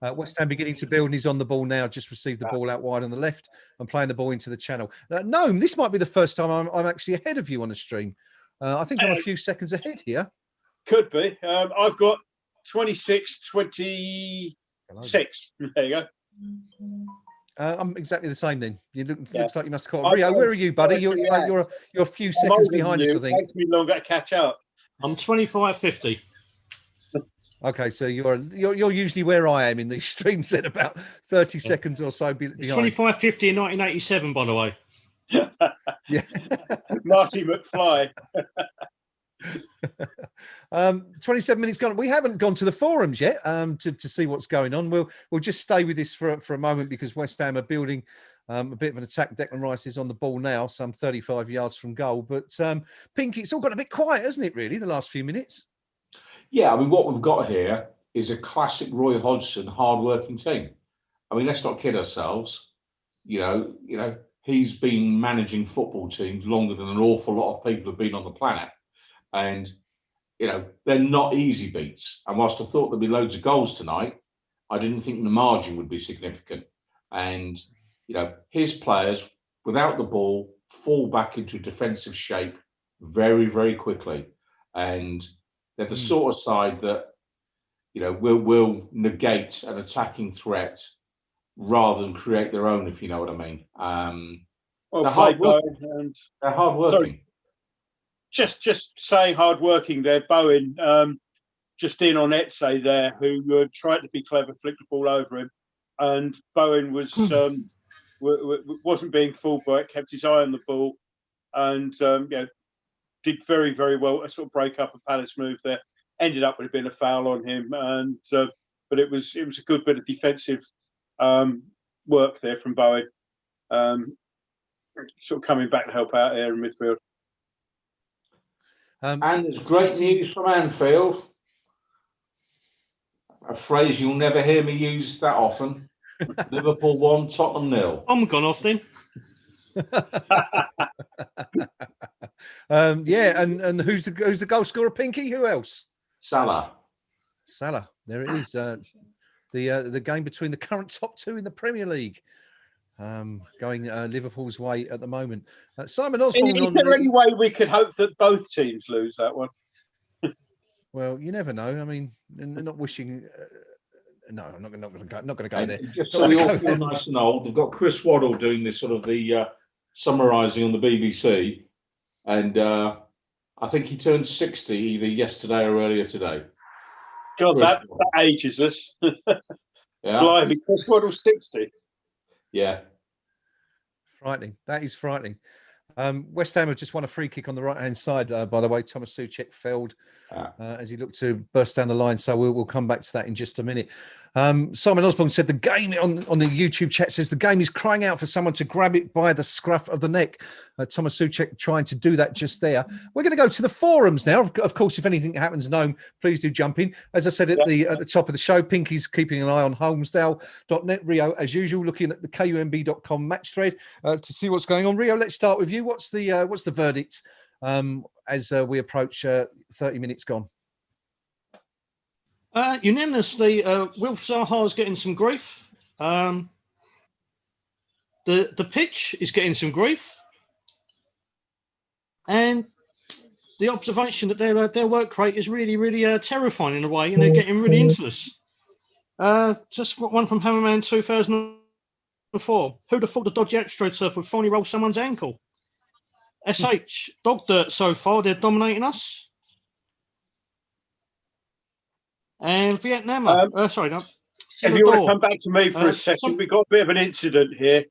[SPEAKER 1] And, West Ham beginning to build, and he's on the ball now. Just received the ball out wide on the left and playing the ball into the channel. Gnome, this might be the first time I'm actually ahead of you on the stream. I think I'm a few seconds ahead here.
[SPEAKER 2] Could be. I've got 26, 26. There you go.
[SPEAKER 1] I'm exactly the same then. You looks like you must have caught Rio. Where are you, buddy? You're a few seconds behind us, I think.
[SPEAKER 2] It takes me longer to catch up.
[SPEAKER 4] I'm 25.50.
[SPEAKER 1] Okay, so you're usually where I am in these streams at about 30 seconds or so behind.
[SPEAKER 4] 25.50 in 1987, by the way.
[SPEAKER 1] Yeah.
[SPEAKER 2] Marty McFly.
[SPEAKER 1] 27 minutes gone. We haven't gone to the forums yet to see what's going on. We'll just stay with this for a moment because West Ham are building a bit of an attack. Declan Rice is on the ball now, some 35 yards from goal. But Pinky, it's all got a bit quiet, hasn't it, really, the last few minutes?
[SPEAKER 3] Yeah, I mean, what we've got here is a classic Roy Hodgson hard-working team. I mean, let's not kid ourselves. You know, he's been managing football teams longer than an awful lot of people have been on the planet. And, you know, they're not easy beats. And whilst I thought there'd be loads of goals tonight, I didn't think the margin would be significant. And, you know, his players, without the ball, fall back into defensive shape very, very quickly. And they're the sort of side that, you know, will negate an attacking threat rather than create their own, if you know what I mean. They're hard working. They're hard working.
[SPEAKER 2] Sorry. Just saying hard working there, Bowen, just in on Etse there, who tried to be clever, flicked the ball over him, and Bowen wasn't being fooled by it, kept his eye on the ball, and did very, very well. A sort of break up a Palace move there, ended up with it being a foul on him, and but it was a good bit of defensive work there from Bowen, sort of coming back to help out here in midfield.
[SPEAKER 3] And it's great news from Anfield. A phrase you'll never hear me use that often. Liverpool 1, Tottenham 0.
[SPEAKER 4] I'm gone off then.
[SPEAKER 1] And who's the goal scorer, Pinky? Who else?
[SPEAKER 3] Salah.
[SPEAKER 1] There it is. The game between the current top two in the Premier League. Going Liverpool's way at the moment. Simon Osborne.
[SPEAKER 2] Is there any way we could hope that both teams lose that one?
[SPEAKER 1] Well, you never know. I mean, not wishing. No, I'm not going to go there.
[SPEAKER 3] Just so we all feel nice and old, they've got Chris Waddle doing this sort of the summarising on the BBC, and I think he turned 60 either yesterday or earlier today.
[SPEAKER 2] God, that ages us.
[SPEAKER 3] Yeah,
[SPEAKER 2] Blimey, Chris Waddle's 60.
[SPEAKER 3] Yeah.
[SPEAKER 1] Frightening. That is frightening. West Ham have just won a free kick on the right-hand side, by the way. Thomas Souček failed as he looked to burst down the line. So we'll come back to that in just a minute. Simon Osborne said the game on the YouTube chat says the game is crying out for someone to grab it by the scruff of the neck. Thomas Souček trying to do that just there. We're going to go to the forums now. Of course, if anything happens, Gnome, please do jump in. As I said at the top of the show, Pinky's keeping an eye on Holmesdale.net. Rio, as usual, looking at the KUMB.com match thread to see what's going on. Rio, let's start with you. What's the verdict as we approach 30 minutes gone?
[SPEAKER 4] Unanimously, Wilf Zaha's getting some grief. The pitch is getting some grief, and the observation that their work rate is really, really terrifying in a way, and they're getting really into us. Just one from Hammerman 2004. Who'd have thought the dodgy AstroTurf would finally roll someone's ankle? SH, dog dirt so far, they're dominating us. And Vietnam, sorry, no.
[SPEAKER 2] If you want to come back to me for a second, we've got a bit of an incident here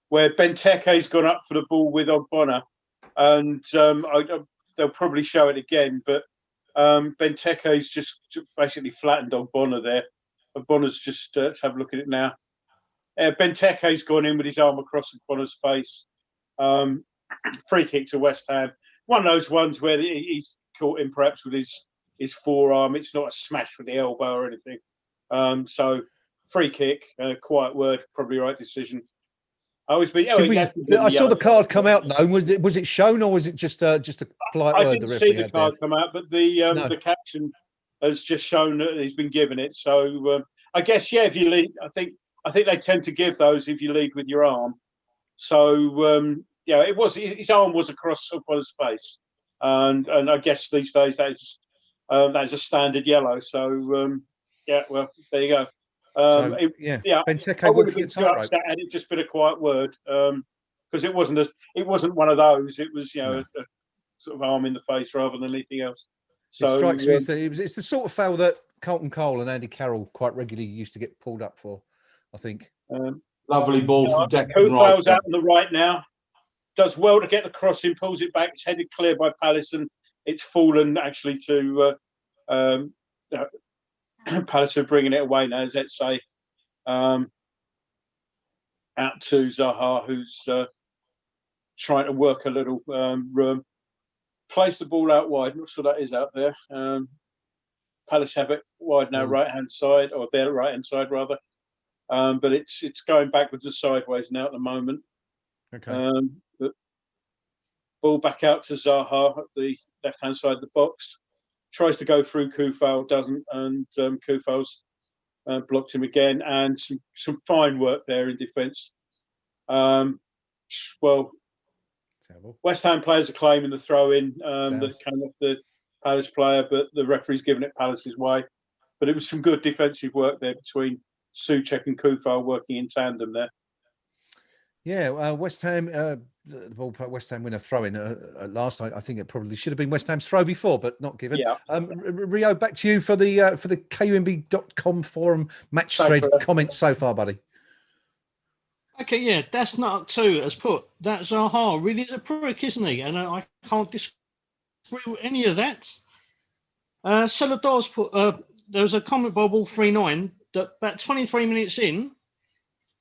[SPEAKER 2] where Benteke's gone up for the ball with Ogbonna, and they'll probably show it again, but Benteke's just basically flattened Ogbonna there. Ogbonna's just, let's have a look at it now. Benteke's gone in with his arm across Ogbonna's face. Free kick to West Ham. One of those ones where he's caught him perhaps with his forearm. It's not a smash with the elbow or anything. So free kick, quiet word, probably right decision. I always be.
[SPEAKER 1] I saw the card come out. No, was it shown or was it just a polite word?
[SPEAKER 2] I didn't see the card come out, but the caption has just shown that he's been given it. So I guess if you lead, I think they tend to give those if you lead with your arm. So it was his arm was across someone's face, and I guess these days that is a standard yellow. So well there you go.
[SPEAKER 1] Benteke
[SPEAKER 2] I would have
[SPEAKER 1] walking
[SPEAKER 2] been
[SPEAKER 1] a
[SPEAKER 2] too
[SPEAKER 1] tightrope.
[SPEAKER 2] upset had it just been a quiet word, because it wasn't one of those. It was a sort of arm in the face rather than anything else. So
[SPEAKER 1] it strikes me as it's the sort of foul that Carlton Cole and Andy Carroll quite regularly used to get pulled up for, I think.
[SPEAKER 3] Lovely ball from Declan
[SPEAKER 2] Koufal's
[SPEAKER 3] Rice.
[SPEAKER 2] out on the right now. Does well to get the crossing, pulls it back. It's headed clear by Palace, and it's fallen actually to Palace are bringing it away now, let's say. Out to Zaha, who's trying to work a little room. Plays the ball out wide. Not sure that is out there. Palace have it wide now, right-hand side, or their right-hand side rather. But it's going backwards and sideways now at the moment.
[SPEAKER 1] Okay.
[SPEAKER 2] But ball back out to Zaha at the left-hand side of the box. Tries to go through Koufal, doesn't, and Koufal's blocked him again. And some fine work there in defence. West Ham players are claiming the throw-in that came off the Palace player, but the referee's given it Palace's way. But it was some good defensive work there between Souček and Koufal working in tandem there.
[SPEAKER 1] Yeah, West Ham, West Ham win a throw-in last night. I think it probably should have been West Ham's throw before, but not given.
[SPEAKER 2] Yeah.
[SPEAKER 1] Rio, back to you for the KUMB.com forum match thread comments so far, buddy.
[SPEAKER 4] Okay, yeah, that's not two as put. That Zaha really is a prick, isn't he? And I can't disagree with any of that. Celador's put there was a comment by Wolf39 that about 23 minutes in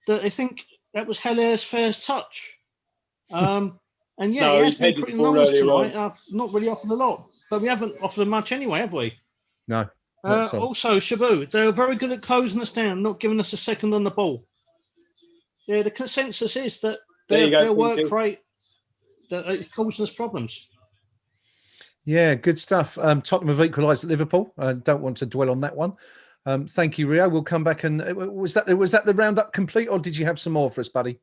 [SPEAKER 4] that I think that was Heller's first touch. And he has been pretty anonymous tonight. Not really offered a lot, but we haven't offered much anyway, have we?
[SPEAKER 1] No.
[SPEAKER 4] Also, Shabu, they were very good at closing us down, not giving us a second on the ball. Yeah, the consensus is that their work rate that it's causing us problems.
[SPEAKER 1] Yeah, good stuff. Tottenham have equalised at Liverpool. Don't want to dwell on that one. Thank you, Rio. We'll come back and was that the roundup complete, or did you have some more for us, buddy?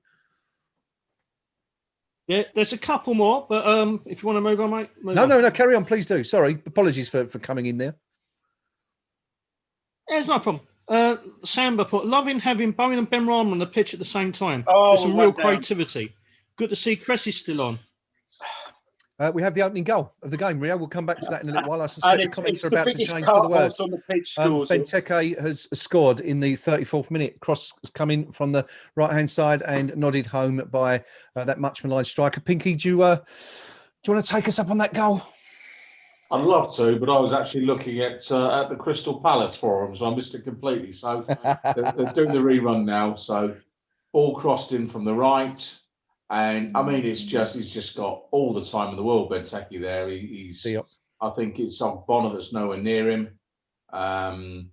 [SPEAKER 4] Yeah, there's a couple more, but if you want to move on, mate.
[SPEAKER 1] No, carry on, please do. Sorry, apologies for coming in there.
[SPEAKER 4] Yeah, it's no problem. Samba put, loving having Bowen and Ben Rama on the pitch at the same time.
[SPEAKER 2] Oh,
[SPEAKER 4] there's some real creativity. Good to see Cressy's still on.
[SPEAKER 1] We have the opening goal of the game, Rio. We'll come back to that in a little while. I suspect the comments are about to change for the worse. Benteke has scored in the 34th minute. Cross has come in from the right-hand side and nodded home by that much-maligned striker. Pinky, do you want to take us up on that goal?
[SPEAKER 3] I'd love to, but I was actually looking at the Crystal Palace forum, so I missed it completely. So they're doing the rerun now. So ball crossed in from the right. And I mean, he's just got all the time in the world, Benteke there. I think it's Bonner that's nowhere near him. And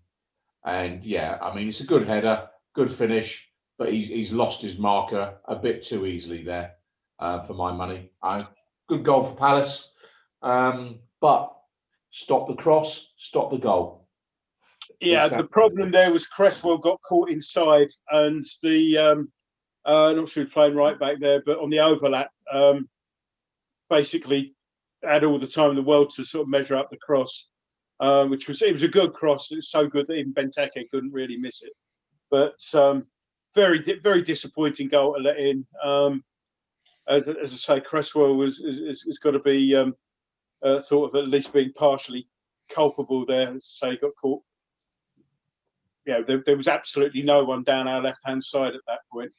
[SPEAKER 3] yeah, I mean, it's a good header, good finish, but he's lost his marker a bit too easily there, for my money. Good goal for Palace, but stop the cross, stop the goal.
[SPEAKER 2] Yeah, the problem there was Cresswell got caught inside, and the not sure he's playing right back there, but on the overlap, basically had all the time in the world to sort of measure up the cross, which was a good cross. It was so good that even Benteke couldn't really miss it. But very disappointing goal to let in. As I say, Cresswell has got to be thought of at least being partially culpable there. As I say, he got caught. Yeah, there was absolutely no one down our left-hand side at that point.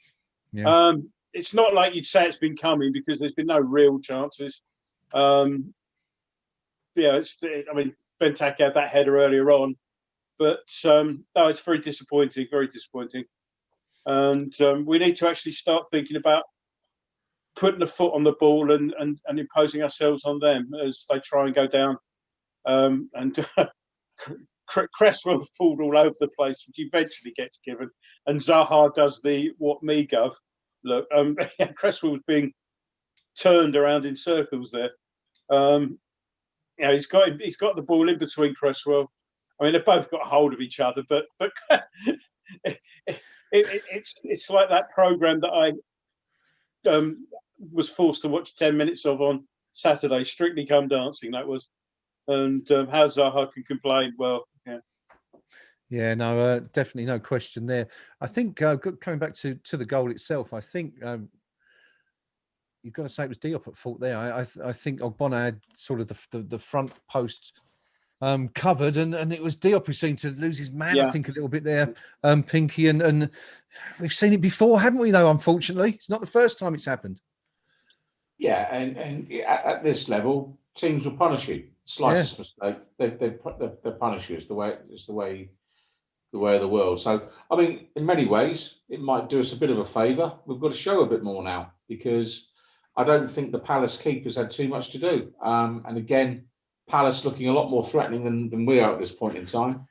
[SPEAKER 2] Yeah. It's not like you'd say it's been coming because there's been no real chances. I mean, Benteke had that header earlier on, but no, it's very disappointing, and we need to actually start thinking about putting a foot on the ball and imposing ourselves on them as they try and go down. And Cresswell pulled all over the place, which eventually gets given, and Zaha does the what me gov. Look, Cresswell was being turned around in circles there. He's got the ball in between Cresswell. I mean, they've both got hold of each other, but it's like that program that I was forced to watch 10 minutes of on Saturday, Strictly Come Dancing. That was, and how Zaha can complain. Well, yeah.
[SPEAKER 1] Yeah, no, definitely no question there. I think coming back to the goal itself, I think you've got to say it was Diop at fault there. I think Ogbonna had sort of the front post covered, and it was Diop who seemed to lose his man.
[SPEAKER 2] Yeah.
[SPEAKER 1] I think a little bit there, Pinky, and we've seen it before, haven't we? Though, unfortunately, it's not the first time it's happened.
[SPEAKER 3] Yeah, and at this level, teams will punish you. Slightest mistake, they punish you. It's the way of the world. So, I mean, in many ways, it might do us a bit of a favour. We've got to show a bit more now, because I don't think the Palace keepers had too much to do. And again, Palace looking a lot more threatening than we are at this point in time.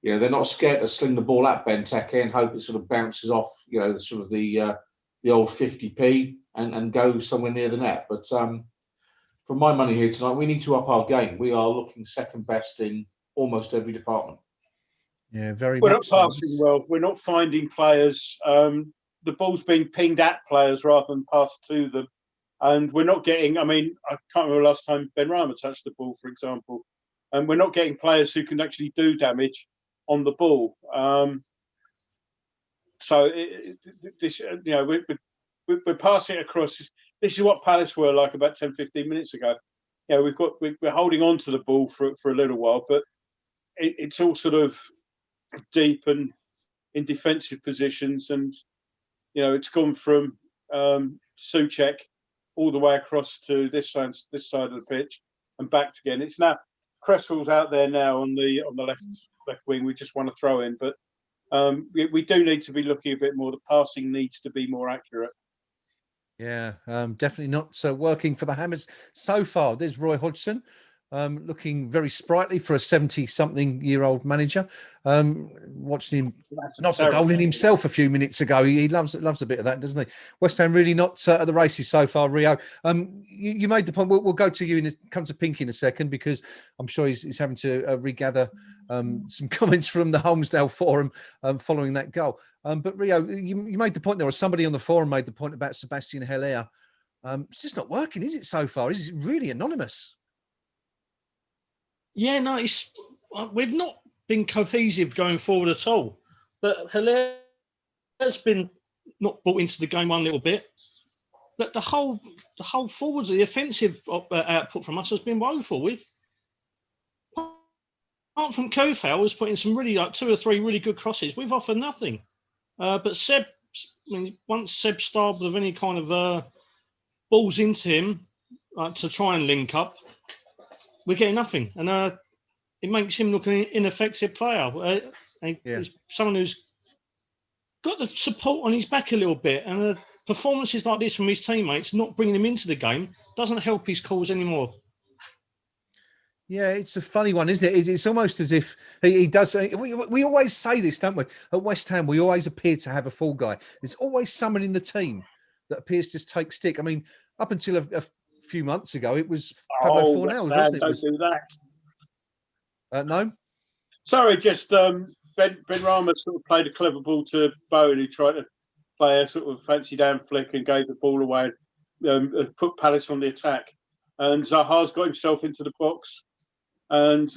[SPEAKER 3] You know, they're not scared to sling the ball at Benteke and hope it sort of bounces off, you know, sort of the old 50p and go somewhere near the net. But for my money here tonight, we need to up our game. We are looking second best in almost every department.
[SPEAKER 1] Yeah, very
[SPEAKER 2] We're not
[SPEAKER 1] much so.
[SPEAKER 2] passing well. We're not finding players. The ball's being pinged at players rather than passed to them. And we're not getting, I mean, I can't remember last time Ben Rama touched the ball, for example. And we're not getting players who can actually do damage on the ball. We're passing it across. This is what Palace were like about 10, 15 minutes ago. Yeah, we're holding on to the ball for a little while, but it's all sort of deep and in defensive positions, and it's gone from Souček all the way across to this side of the pitch and back again. It's now Cresswell's out there now on the left wing. We just want to throw in, but we do need to be looking a bit more. The passing needs to be more accurate.
[SPEAKER 1] Yeah, definitely not working for the Hammers so far. There's Roy Hodgson, looking very sprightly for a 70-something-year-old manager. Watching him knock the goal in himself a few minutes ago. He loves a bit of that, doesn't he? West Ham really not at the races so far, Rio. You made the point. We'll go to you come to Pink in a second, because I'm sure he's having to regather some comments from the Holmesdale forum following that goal. But Rio, you made the point there, or somebody on the forum made the point about Sebastian Haller. It's just not working, is it, so far? Is it really anonymous?
[SPEAKER 4] Yeah, no, we've not been cohesive going forward at all. But Haller has been not brought into the game one little bit. But the whole forwards, the offensive output from us has been woeful. Apart from Kofal was putting some really, like 2 or 3 really good crosses, we've offered nothing. But Seb, once Seb started with any kind of balls into him to try and link up, we're getting nothing. And it makes him look an ineffective player. He's someone who's got the support on his back a little bit. And performances like this from his teammates, not bringing him into the game, doesn't help his cause anymore.
[SPEAKER 1] Yeah, it's a funny one, isn't it? It's almost as if he does. We always say this, don't we? At West Ham, we always appear to have a fall guy. There's always someone in the team that appears to take stick. I mean, up until a few months ago, it was Pablo Fornells, wasn't it?
[SPEAKER 2] Don't do that.
[SPEAKER 1] No?
[SPEAKER 2] Sorry, just Ben Rama sort of played a clever ball to Bowen, who tried to play a sort of fancy down flick and gave the ball away and put Palace on the attack. And Zaha's got himself into the box, and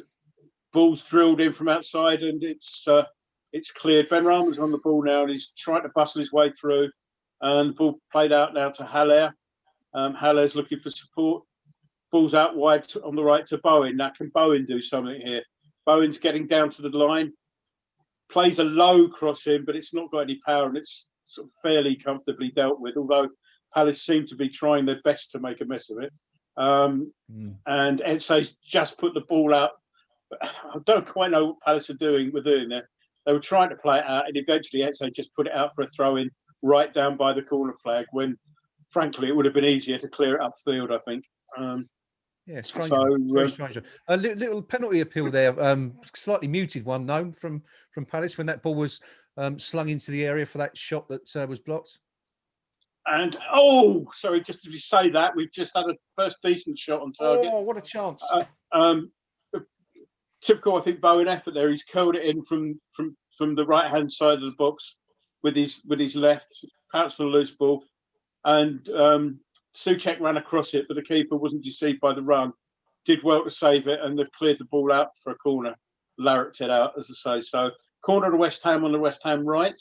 [SPEAKER 2] ball's drilled in from outside, and it's cleared. Ben Rama's on the ball now, and he's trying to bustle his way through. And the ball played out now to Haller. Haller's looking for support. Ball's out wide on the right to Bowen. Now, can Bowen do something here? Bowen's getting down to the line. Plays a low cross in, but it's not got any power, and it's sort of fairly comfortably dealt with, although Palace seem to be trying their best to make a mess of it. And Etse's just put the ball out. I don't quite know what Palace are doing. There. They were trying to play it out, and eventually Etse just put it out for a throw-in right down by the corner flag, when, frankly, it would have been easier to clear it upfield, I think.
[SPEAKER 1] Yeah, strange.
[SPEAKER 2] So
[SPEAKER 1] Very strange. A little penalty appeal there, slightly muted one, known from Palace when that ball was slung into the area for that shot that was blocked.
[SPEAKER 2] and sorry, just to say that we've just had a first decent shot on target.
[SPEAKER 1] Oh, what a chance!
[SPEAKER 2] Typical, I think, Bowen effort there. He's curled it in from the right hand side of the box with his left, pounced for the loose ball, and Souček ran across it, but the keeper wasn't deceived by the run. Did well to save it, and they've cleared the ball out for a corner. Larricked it out, as I say. So corner to West Ham on the West Ham right.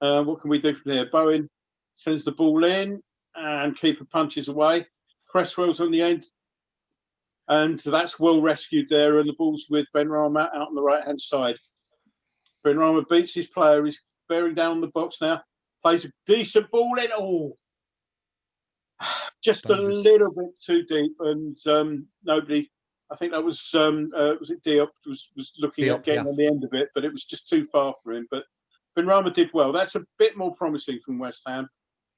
[SPEAKER 2] What can we do from here? Bowen sends the ball in, and keeper punches away. Cresswell's on the end, and that's well rescued there. And the ball's with Benrahma out on the right hand side. Benrahma beats his player. He's bearing down the box now. Plays a decent ball in. Just dangerous. A little bit too deep, and nobody. I think that was it Diop was looking at getting on the end of it, but it was just too far for him. But Benrahma did well. That's a bit more promising from West Ham,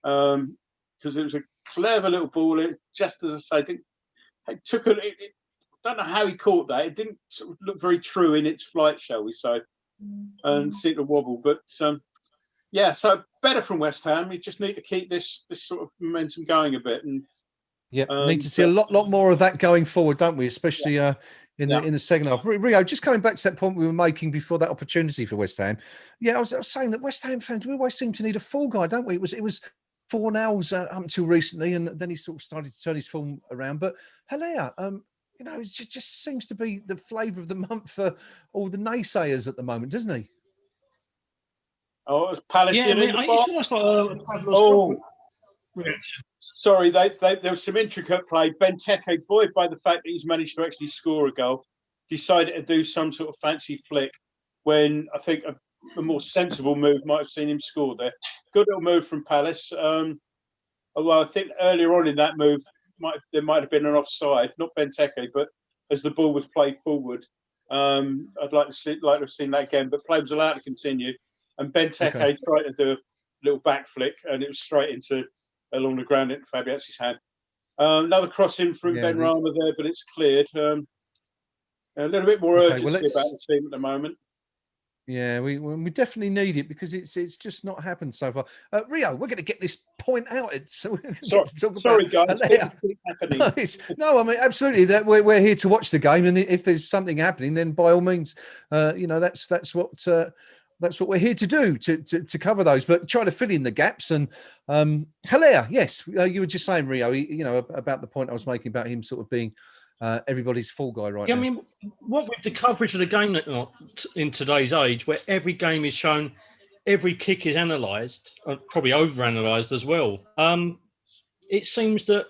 [SPEAKER 2] because it was a clever little ball. It just, as I say, it took I don't know how he caught that. It didn't sort of look very true in its flight, shall we say, and seemed to wobble. But yeah, so better from West Ham. We just need to keep this sort of momentum going a bit, and
[SPEAKER 1] need to see a lot more of that going forward, don't we? Especially in the second half. Rio, just coming back to that point we were making before that opportunity for West Ham. Yeah, I was saying that West Ham fans, we always seem to need a fall guy, don't we? It was 4-0 up until recently, and then he sort of started to turn his form around. But Haller, it just seems to be the flavour of the month for all the naysayers at the moment, doesn't he?
[SPEAKER 2] Oh, it's Palace.
[SPEAKER 4] Yeah, it's almost like a Pavlov's reaction.
[SPEAKER 2] Sorry, there was some intricate play. Benteke, buoyed by the fact that he's managed to actually score a goal, decided to do some sort of fancy flick when I think a more sensible move might have seen him score there. Good little move from Palace. Although I think earlier on in that move, there might have been an offside, not Benteke, but as the ball was played forward. I'd like to have seen that again, but play was allowed to continue. And Benteke tried to do a little back flick, and it was straight along the ground into Fabianski's hand. Another cross in from Benrahma there, but it's cleared. A little bit more urgency about the team at the moment. Yeah,
[SPEAKER 1] we definitely need it because it's just not happened so far. Rio, we're going to get this point out.
[SPEAKER 2] Sorry, guys.
[SPEAKER 1] Happening. No, I mean absolutely. That we're here to watch the game, and if there's something happening, then by all means, that's what we're here to do, to cover those, but try to fill in the gaps. And Haller, yes, you were just saying, Rio, about the point I was making about him sort of being everybody's fall guy right now.
[SPEAKER 4] I mean, what with the coverage of the game in today's age, where every game is shown, every kick is analysed, probably over-analysed as well, it seems that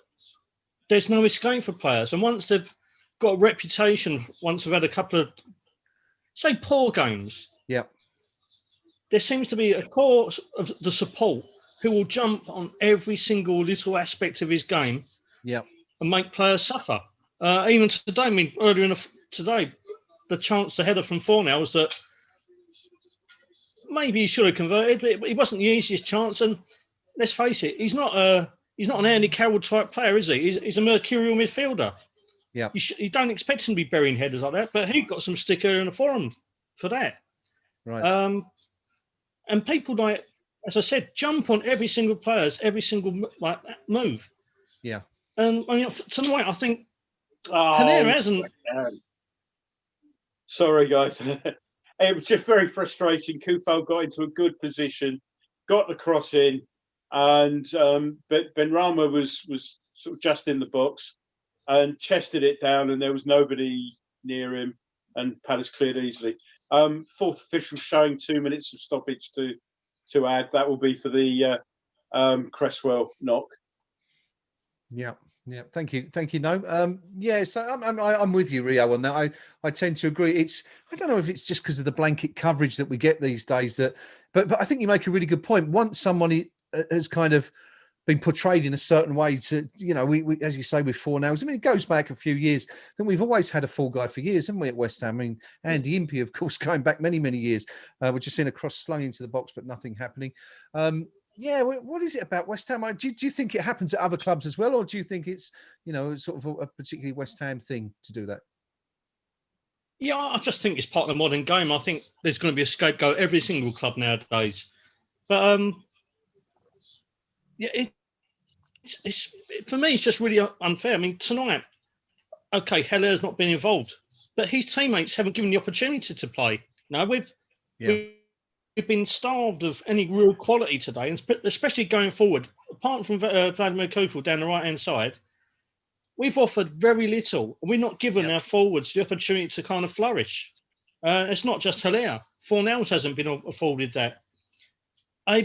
[SPEAKER 4] there's no escape for players. And once they've got a reputation, once they've had a couple of, say, poor games, there seems to be a core of the support who will jump on every single little aspect of his game and make players suffer. Even today, I mean, earlier today, the header from 4-0 was that maybe he should have converted, but it wasn't the easiest chance. And let's face it, he's not an Andy Carroll type player, is he? He's a mercurial midfielder.
[SPEAKER 1] Yeah,
[SPEAKER 4] you don't expect him to be burying headers like that, but he got some sticker in the forum for that.
[SPEAKER 1] Right.
[SPEAKER 4] And people, like, as I said, jump on every single move.
[SPEAKER 1] Yeah.
[SPEAKER 4] And I mean, tonight, I think Haller hasn't.
[SPEAKER 2] Sorry, guys. It was just very frustrating. Kufal got into a good position, got the cross in, and Benrahma was sort of just in the box and chested it down, and there was nobody near him, and Palace cleared easily. Fourth official showing 2 minutes of stoppage to add. That will be for the Cresswell knock.
[SPEAKER 1] Yeah. Thank you, No. So I'm with you, Rio, on that. I tend to agree. I don't know if it's just because of the blanket coverage that we get these days but I think you make a really good point. Once someone has kind of been portrayed in a certain way to, we as you say, with 4-0. I mean, it goes back a few years. Then we've always had a fall guy for years, haven't we, at West Ham? I mean, Andy Impey, of course, going back many, many years. We've just seen a cross slung into the box, but nothing happening. Yeah, what is it about West Ham? Do you think it happens at other clubs as well, or do you think it's, sort of a particularly West Ham thing to do that?
[SPEAKER 4] Yeah, I just think it's part of the modern game. I think there's going to be a scapegoat every single club nowadays. But yeah, it's for me, it's just really unfair. I mean, tonight, okay, Heller's not been involved, but his teammates haven't given the opportunity to play. No, we've been starved of any real quality today, and especially going forward. Apart from Vladimir Kufel down the right-hand side, we've offered very little. We're not given our forwards the opportunity to kind of flourish. It's not just Hilaire. Fornells hasn't been afforded that.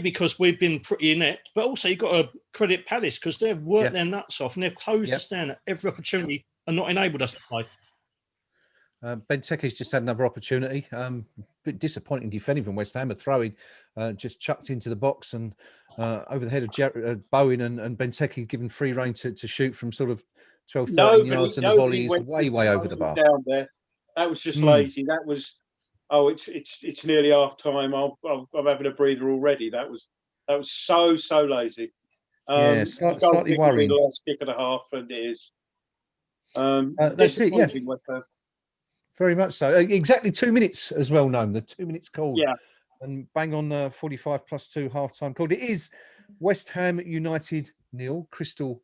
[SPEAKER 4] Because we've been pretty inept, but also you've got to credit Palace because they've worked their nuts off and they've closed us down at every opportunity and not enabled us to play.
[SPEAKER 1] Benteke's just had another opportunity. Bit disappointing defending from West Ham. A throw-in just chucked into the box and over the head of Bowen, and Benteke given free rein to shoot from sort of 12, 13 yards, and the volley is way over the bar.
[SPEAKER 2] Down there. That was just lazy. That was, it's nearly half time. I'm having a breather already. That was so lazy.
[SPEAKER 1] Slightly worrying.
[SPEAKER 2] The last kick and a half, and it is.
[SPEAKER 1] That's it. Yeah. Very much so. Exactly 2 minutes as well known. The 2 minutes called.
[SPEAKER 2] Yeah.
[SPEAKER 1] And bang on 45 plus 2 half-time called. It is West Ham United 0, Crystal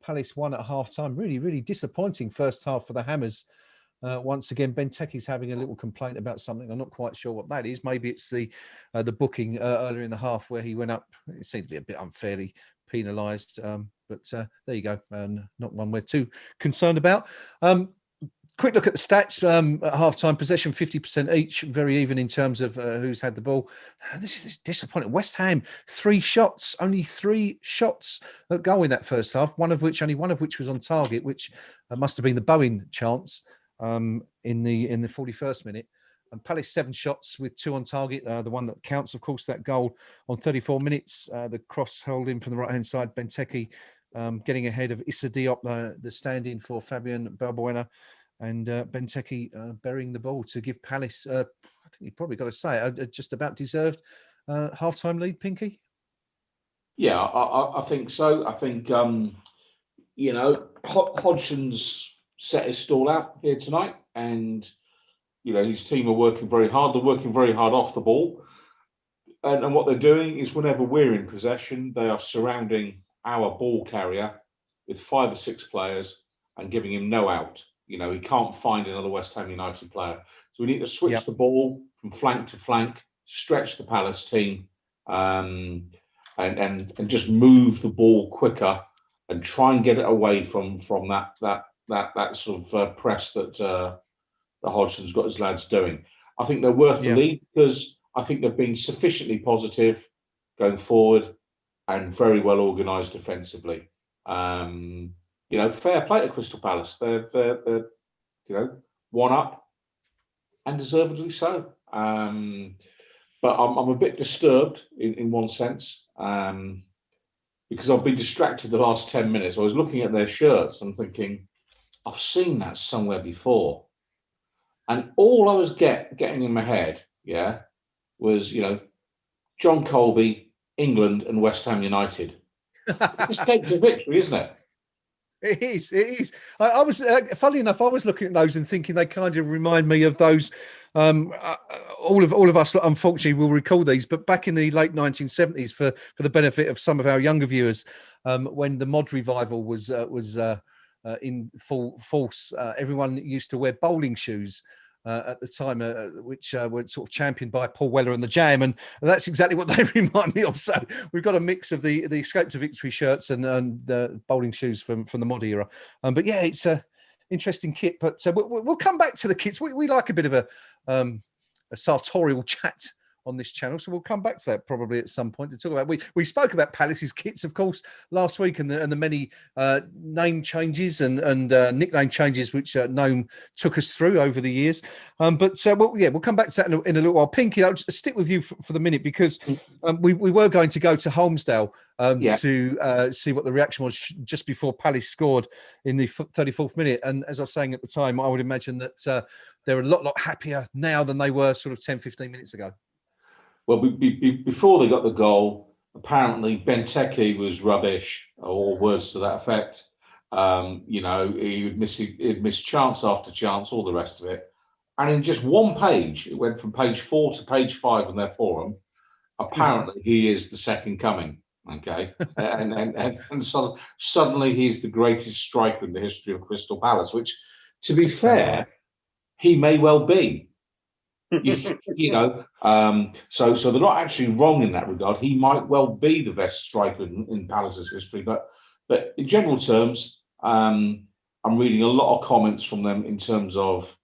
[SPEAKER 1] Palace 1 at half-time. Really, really disappointing first half for the Hammers. Once again, Benteke's having a little complaint about something. I'm not quite sure what that is. Maybe it's the booking earlier in the half where he went up. It seemed to be a bit unfairly penalised. But there you go. Not one we're too concerned about. Quick look at the stats at half-time. Possession 50% each, very even in terms of who's had the ball. This is disappointing. West Ham, 3 shots, only 3 shots at goal in that first half. Only one of which was on target, which must have been the Bowen chance in the 41st minute. And Palace 7 shots with 2 on target. The one that counts, of course, that goal on 34 minutes. The cross held in from the right-hand side. Benteke getting ahead of Issa Diop, the stand-in for Fabian Balbuena. And Benteke burying the ball to give Palace, I think you probably got to say, a just about deserved half-time lead, Pinky?
[SPEAKER 3] Yeah, I think so. I think, Hodgson's set his stall out here tonight, and, his team are working very hard. They're working very hard off the ball. And what they're doing is whenever we're in possession, they are surrounding our ball carrier with 5 or 6 players and giving him no out. He can't find another West Ham United player. So we need to switch the ball from flank to flank, stretch the Palace team, and just move the ball quicker and try and get it away from that sort of press that Hodgson's got his lads doing. I think they're worth the lead because I think they've been sufficiently positive going forward and very well organised defensively. Fair play to Crystal Palace. They're 1 up and deservedly so. But I'm a bit disturbed in one sense because I've been distracted the last 10 minutes. I was looking at their shirts and thinking, I've seen that somewhere before. And all I was getting in my head, was, John Colby, England and West Ham United. It's escape to victory, isn't it?
[SPEAKER 1] It is. I was, funnily enough, I was looking at those and thinking they kind of remind me of those. All of us, unfortunately, will recall these. But back in the late 1970s, for the benefit of some of our younger viewers, when the mod revival was in full force, everyone used to wear bowling shoes. At the time, which were sort of championed by Paul Weller and the Jam, and that's exactly what they remind me of. So we've got a mix of the Escape to Victory shirts and the bowling shoes from the mod era. But yeah, it's a interesting kit. But we'll come back to the kits. We like a bit of a sartorial chat on this channel, so we'll come back to that probably at some point to talk about. We spoke about Palace's kits, of course, last week, and the many name changes and nickname changes which Gnome took us through over the years. We'll come back to that in a little while. Pinky, I'll just stick with you for the minute because we were going to go to Holmesdale to see what the reaction was just before Palace scored in the 34th minute. And as I was saying at the time, I would imagine that they're a lot happier now than they were sort of 10, 15 minutes ago.
[SPEAKER 3] Well, before they got the goal, apparently Benteke was rubbish, or words to that effect. You know, he'd miss chance after chance, all the rest of it. And in just one page, it went from page 4 to page 5 on their forum. Apparently, he is the second coming. Okay, and so suddenly he's the greatest striker in the history of Crystal Palace. Which, to be fair, he may well be. You know, so they're not actually wrong in that regard. He might well be the best striker in Palace's history. But in general terms, I'm reading a lot of comments from them in terms of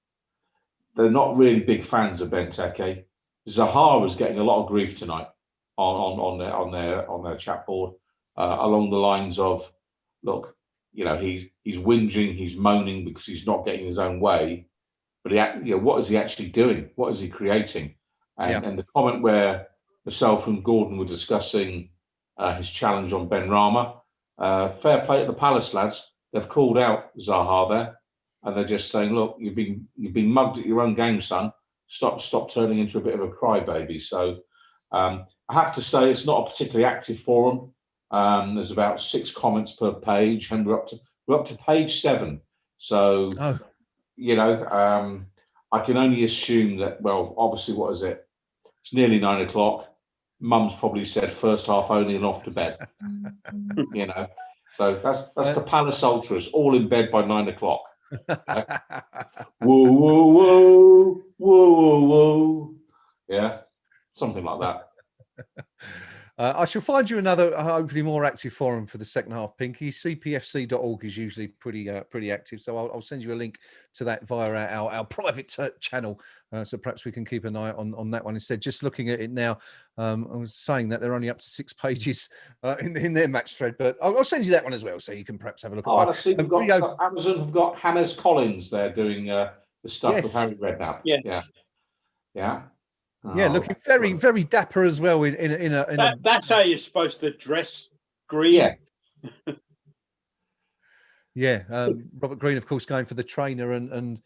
[SPEAKER 3] they're not really big fans of Benteke. Zaha was getting a lot of grief tonight on their chat board, along the lines of, look, you know, he's whinging, he's moaning because he's not getting his own way, but what is he actually doing? What is he creating? And the comment where myself and Gordon were discussing his challenge on Ben Rama, fair play to the Palace lads. They've called out Zaha there, and they're just saying, look, you've been mugged at your own game, son. Stop turning into a bit of a crybaby. So I have to say it's not a particularly active forum. There's about 6 comments per page, and we're up to page 7. So you know, I can only assume that. Well, obviously, what is it? It's nearly 9 o'clock. Mum's probably said first half only and off to bed. You know, so that's the Palace Ultras all in bed by 9 o'clock. Whoa, whoa, whoa, whoa, whoa, whoa. Yeah, something like that.
[SPEAKER 1] I shall find you another, hopefully more active forum for the second half, Pinky. cpfc.org is usually pretty active, so I'll send you a link to that via our private channel, so perhaps we can keep an eye on that one instead. Just looking at it now, I was saying that they're only up to 6 pages in their match thread, but I'll send you that one as well, so you can perhaps have a look at
[SPEAKER 3] I see we've got Amazon have got Hannes Collins there doing the stuff with Harry Redknapp. Yeah.
[SPEAKER 1] Yeah, looking very, very dapper as well.
[SPEAKER 2] That's how you're supposed to dress, Green.
[SPEAKER 1] Robert Green, of course, going for the trainer and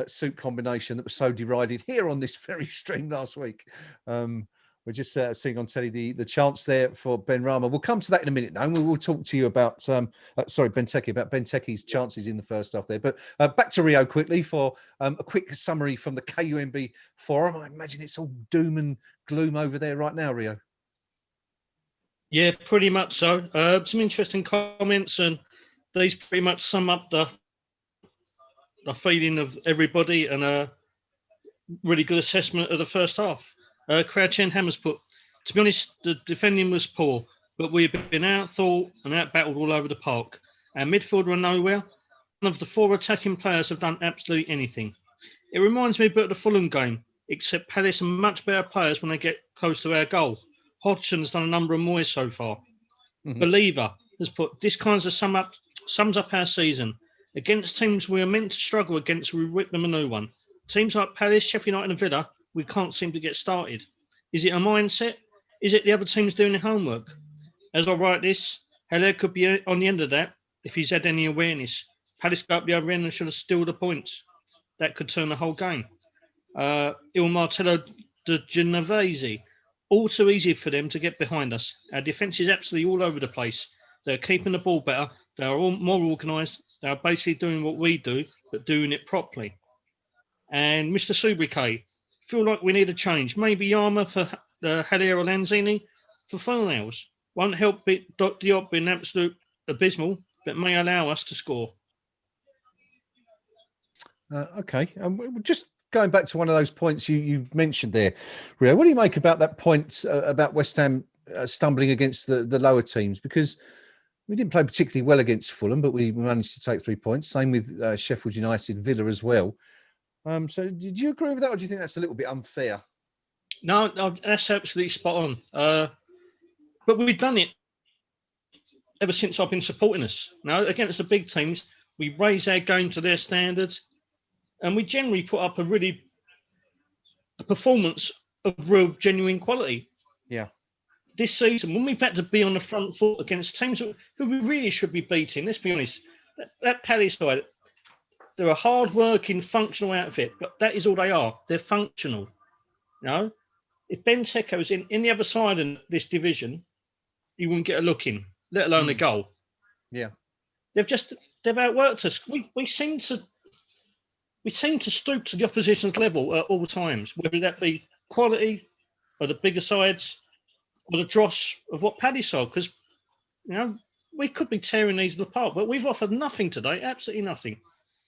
[SPEAKER 1] suit combination that was so derided here on this very stream last week. We're just seeing on telly the chance there for Ben Rama. We'll come to that in a minute now. And we'll talk to you about, Benteke, about Benteke's chances in the first half there. But back to Rio quickly for a quick summary from the KUMB forum. I imagine it's all doom and gloom over there right now, Rio.
[SPEAKER 4] Yeah, pretty much so. Some interesting comments, and these pretty much sum up the feeling of everybody and a really good assessment of the first half. Crouchen Hammers put, to be honest, the defending was poor, but we've been out-thought and out-battled all over the park. Our midfield were nowhere. None of the 4 attacking players have done absolutely anything. It reminds me a bit of the Fulham game, except Palace are much better players when they get close to our goal. Hodgson's done a number of moves so far. Believer has put, this kind of sums up our season. Against teams we are meant to struggle against, we rip them a new one. Teams like Palace, Sheffield United and Villa, we can't seem to get started. Is it a mindset? Is it the other teams doing their homework? As I write this, Heller could be on the end of that if he's had any awareness. Palace go up the other end and should have stealed the points. That could turn the whole game. Il Martello de Genovese. All too easy for them to get behind us. Our defence is absolutely all over the place. They're keeping the ball better. They are all more organised. They are basically doing what we do, but doing it properly. And Mr. Subrique, feel like we need a change. Maybe Yama for Haller or Lanzini for finals. Won't help Diop being absolute abysmal, but may allow us to score.
[SPEAKER 1] Okay. Just going back to one of those points you mentioned there, Rio, what do you make about that point about West Ham stumbling against the lower teams? Because we didn't play particularly well against Fulham, but we managed to take 3 points. Same with Sheffield United, Villa as well. So did you agree with that, or do you think that's a little bit unfair?
[SPEAKER 4] No, that's absolutely spot on. But we've done it ever since I've been supporting us. Now, against the big teams, we raise our game to their standards, and we generally put up a performance of real, genuine quality.
[SPEAKER 1] Yeah.
[SPEAKER 4] This season, when we've had to be on the front foot against teams who we really should be beating, let's be honest, that Palace side, they're a hard-working, functional outfit, but that is all they are. They're functional. You know, if Benteke was in the other side of this division, he wouldn't get a look in, let alone a goal.
[SPEAKER 1] Yeah.
[SPEAKER 4] They've outworked us. We seem to stoop to the opposition's level at all times, whether that be quality or the bigger sides or the dross of what Paddy saw. Because we could be tearing these apart, but we've offered nothing today, absolutely nothing.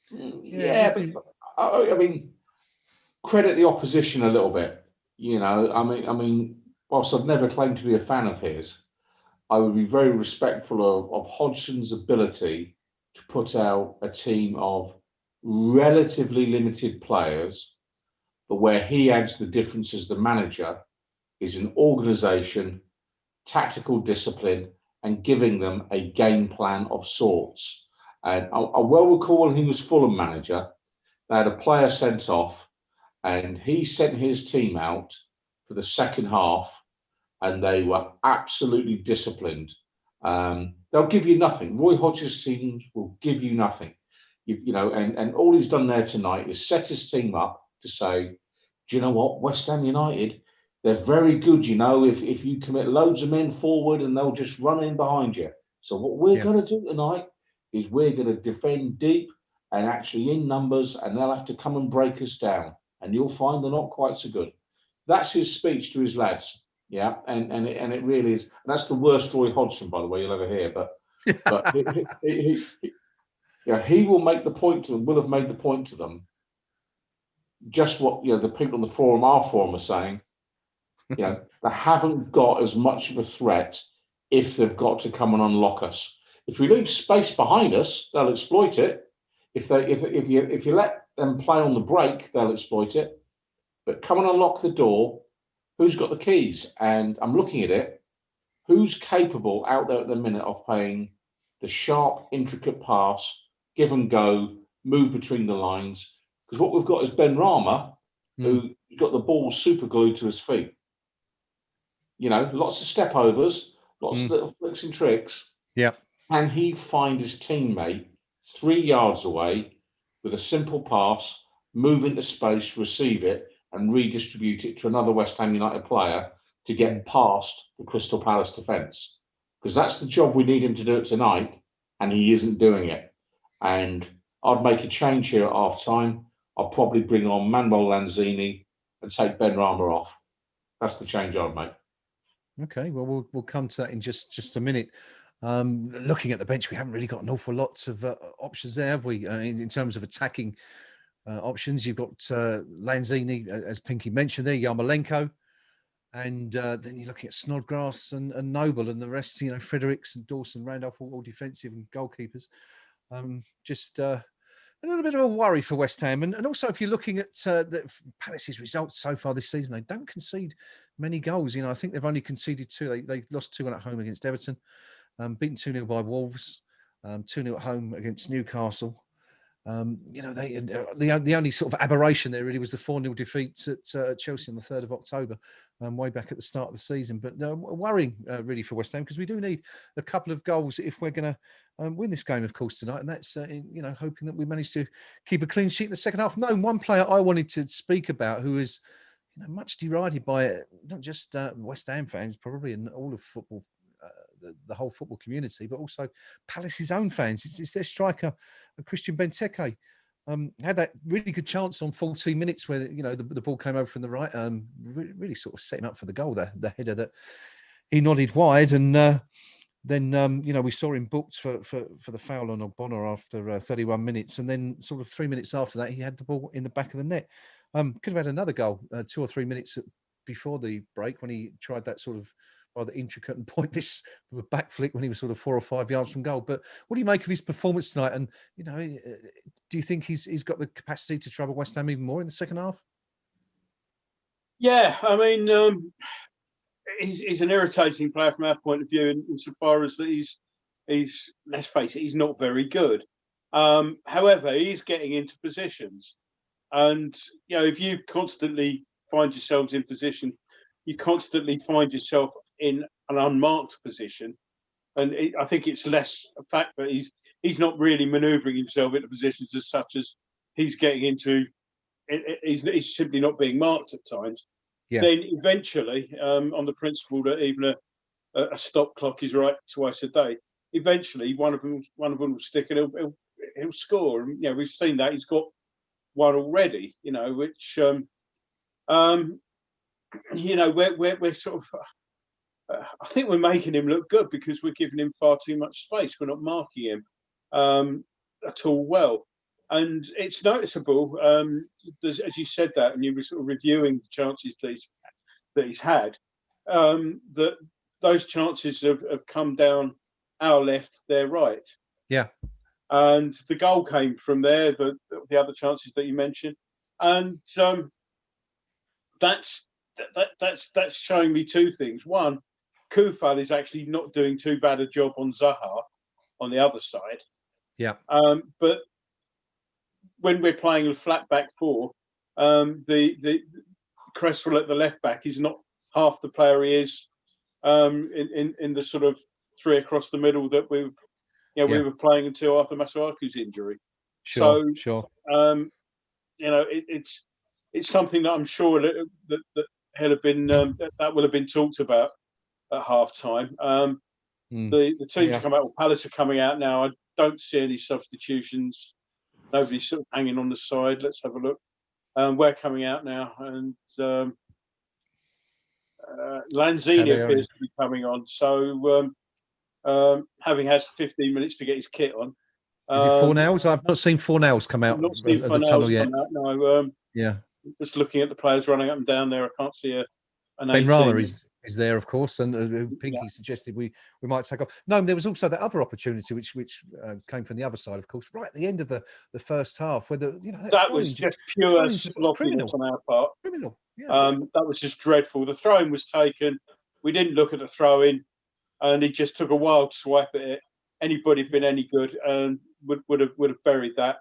[SPEAKER 3] Yeah, but I mean, credit the opposition a little bit. I mean, whilst I've never claimed to be a fan of his, I would be very respectful of Hodgson's ability to put out a team of relatively limited players, but where he adds the difference as the manager is an organisation, tactical discipline, and giving them a game plan of sorts. And I well recall when he was Fulham manager, they had a player sent off, and he sent his team out for the second half, and they were absolutely disciplined. They'll give you nothing. Roy Hodges' teams will give you nothing. And all he's done there tonight is set his team up to say, do you know what, West Ham United, they're very good, if you commit loads of men forward and they'll just run in behind you. So what we're going to do tonight is we're going to defend deep and actually in numbers, and they'll have to come and break us down. And you'll find they're not quite so good. That's his speech to his lads. Yeah, and it really is. And that's the worst Roy Hodgson, by the way, you'll ever hear. But he will make the point to them. Will have made the point to them. Just what the people on the forum, our forum, are saying. They haven't got as much of a threat if they've got to come and unlock us. If we leave space behind us, they'll exploit it. If you let them play on the break, they'll exploit it. But come and unlock the door. Who's got the keys? And I'm looking at it. Who's capable out there at the minute of playing the sharp, intricate pass, give and go, move between the lines? Because what we've got is Ben Rama, who got the ball super glued to his feet. Lots of step overs, lots of little flicks and tricks.
[SPEAKER 1] Yeah.
[SPEAKER 3] Can he find his teammate 3 yards away with a simple pass, move into space, receive it, and redistribute it to another West Ham United player to get past the Crystal Palace defence? Because that's the job we need him to do it tonight, and he isn't doing it. And I'd make a change here at half time. I'll probably bring on Manuel Lanzini and take Ben Rama off. That's the change I'd make.
[SPEAKER 1] Okay, well, we'll come to that in just a minute. Looking at the bench, we haven't really got an awful lot of options there, have we? In terms of attacking options, you've got Lanzini, as Pinky mentioned there, Yarmolenko, and then you're looking at Snodgrass and Noble, and the rest, Fredericks and Dawson, Randolph, all defensive and goalkeepers. Just a little bit of a worry for West Ham. And also, if you're looking at the Palace's results so far this season, they don't concede many goals. I think they've only conceded 2. They lost 2-1 at home against Everton, beaten 2-0 by Wolves, 2-0 at home against Newcastle. The only sort of aberration there really was the 4-0 defeat at Chelsea on the 3rd of October, way back at the start of the season. But worrying really for West Ham, because we do need a couple of goals if we're going to win this game, of course, tonight. And that's, hoping that we manage to keep a clean sheet in the second half. No, one player I wanted to speak about who is much derided by not just West Ham fans, probably in all of football, the whole football community, but also Palace's own fans. It's their striker, Christian Benteke. Had that really good chance on 14 minutes where the ball came over from the right, really sort of set him up for the goal. The header that he nodded wide, and then we saw him booked for the foul on Ogbonna after 31 minutes, and then sort of 3 minutes after that he had the ball in the back of the net. Could have had another goal 2 or 3 minutes before the break when he tried that sort of rather intricate and pointless back flick when he was sort of 4 or 5 yards from goal. But what do you make of his performance tonight? And do you think he's got the capacity to trouble West Ham even more in the second half?
[SPEAKER 2] Yeah, I mean, he's an irritating player from our point of view, insofar as that he's let's face it, he's not very good. However, he's getting into positions, and if you constantly find yourselves in position, you constantly find yourself in an unmarked position, and I think it's less a fact that he's not really manoeuvring himself into positions as such as he's getting into. He's simply not being marked at times. Yeah. Then eventually, on the principle that even a stop clock is right twice a day. Eventually, one of them will stick and he'll score. And we've seen that he's got one already. Which we're sort of. I think we're making him look good because we're giving him far too much space. We're not marking him at all well, and it's noticeable. As you said that, and you were sort of reviewing the chances that he's had, that those chances have come down our left, their right.
[SPEAKER 1] Yeah.
[SPEAKER 2] And the goal came from there. The other chances that you mentioned, and that's showing me two things. One, Kufal is actually not doing too bad a job on Zaha on the other side.
[SPEAKER 1] Yeah.
[SPEAKER 2] But when we're playing a flat back four, the Cresswell at the left back is not half the player he is in the sort of three across the middle that we were playing until after Masuaku's injury.
[SPEAKER 1] Sure.
[SPEAKER 2] It's something that I'm sure that had have been that will have been talked about at half time. The teams come out. Well, Palace are coming out now. I don't see any substitutions. Nobody's sort of hanging on the side. Let's have a look. We're coming out now, and Lanzini appears to be coming on. So having had 15 minutes to get his kit on.
[SPEAKER 1] Is it Fornells? I've not seen Fornells come out of the tunnel yet.
[SPEAKER 2] No. Just looking at the players running up and down there, I can't see an
[SPEAKER 1] Ben Rama is there, of course, and Pinky suggested we might take off. No, there was also that other opportunity which came from the other side, of course, right at the end of the first half, where
[SPEAKER 2] that was just pure sloppiness on our part.
[SPEAKER 1] Criminal. Yeah.
[SPEAKER 2] That was just dreadful. The throw-in was taken. We didn't look at the throw-in, and he just took a wild swipe at it. Anybody been any good and would have buried that.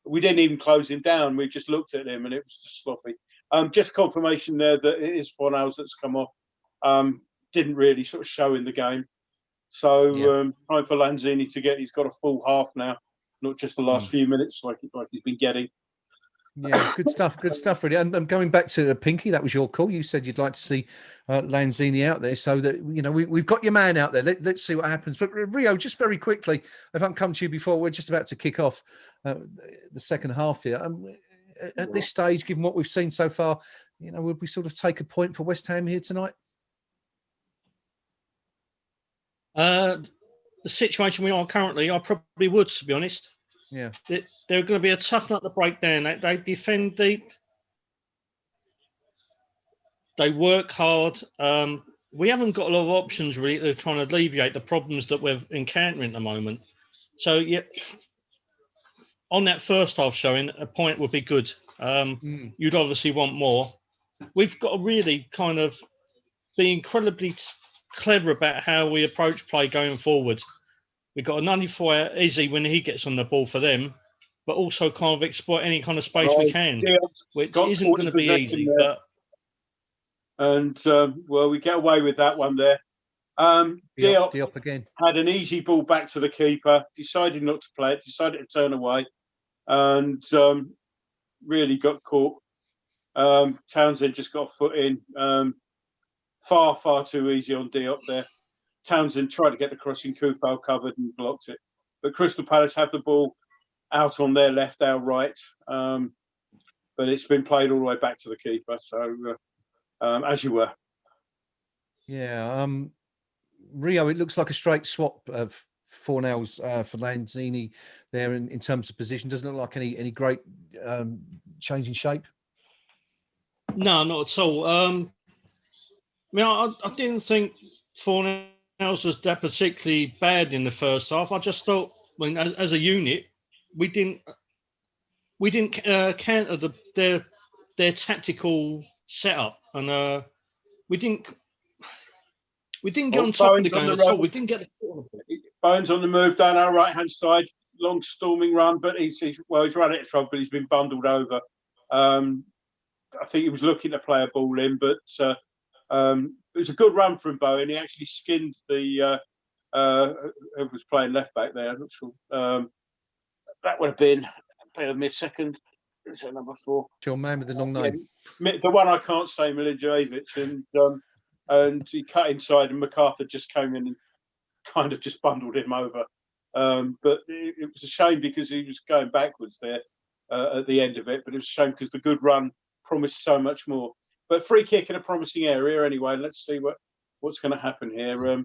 [SPEAKER 2] We didn't even close him down. We just looked at him, and it was just sloppy. Just confirmation there that it is Fornells that's come off. Didn't really sort of show in the game. So time for Lanzini to he's got a full half now, not just the last few minutes like he's been getting.
[SPEAKER 1] Yeah, good stuff, really. And going back to Pinky, that was your call. You said you'd like to see Lanzini out there, so that we've got your man out there. Let's see what happens. But Rio, just very quickly, if I haven't come to you before, we're just about to kick off the second half here. At this stage, given what we've seen so far, would we sort of take a point for West Ham here tonight?
[SPEAKER 4] The situation we are currently, I probably would, to be honest.
[SPEAKER 1] Yeah,
[SPEAKER 4] they're going to be a tough nut to break down. They defend deep. They work hard. We haven't got a lot of options really to try and alleviate the problems that we're encountering at the moment. So on that first half showing, a point would be good. You'd obviously want more. We've got to really kind of be incredibly clever about how we approach play going forward. We've got to nullify Izzy when he gets on the ball for them, but also kind of exploit any kind of space we can, which isn't going to be easy.
[SPEAKER 2] We get away with that one there.
[SPEAKER 1] Diop again
[SPEAKER 2] had an easy ball back to the keeper, decided not to play it, decided to turn away, and really got caught. Townsend just got a foot in. Far too easy on Diop there. Townsend tried to get the crossing, Kufal covered and blocked it. But Crystal Palace have the ball out on their left, our right. But it's been played all the way back to the keeper. So, as you were.
[SPEAKER 1] Yeah. Rio, it looks like a straight swap of Fornells for Lanzini there in terms of position. Doesn't look like any great change in shape.
[SPEAKER 4] No, not at all. I didn't think Fornells was that particularly bad in the first half. I just thought, as a unit, we didn't counter their tactical setup, and we didn't get on top of the game at all. We didn't get
[SPEAKER 2] Bones on the move down our right hand side, long storming run, but he's run it from, but he's been bundled over. I think he was looking to play a ball in, but it was a good run from Bowen. He actually skinned the who was playing left back there. I'm not sure. That would have been. Bear with me a second. Is that number 4?
[SPEAKER 1] Your man with the long name.
[SPEAKER 2] Yeah, the one I can't say, Milivojevic, and and he cut inside, and MacArthur just came in and kind of just bundled him over. But it was a shame because he was going backwards there at the end of it. But it was a shame because the good run promised so much more. But free kick in a promising area anyway. Let's see what's going to happen here.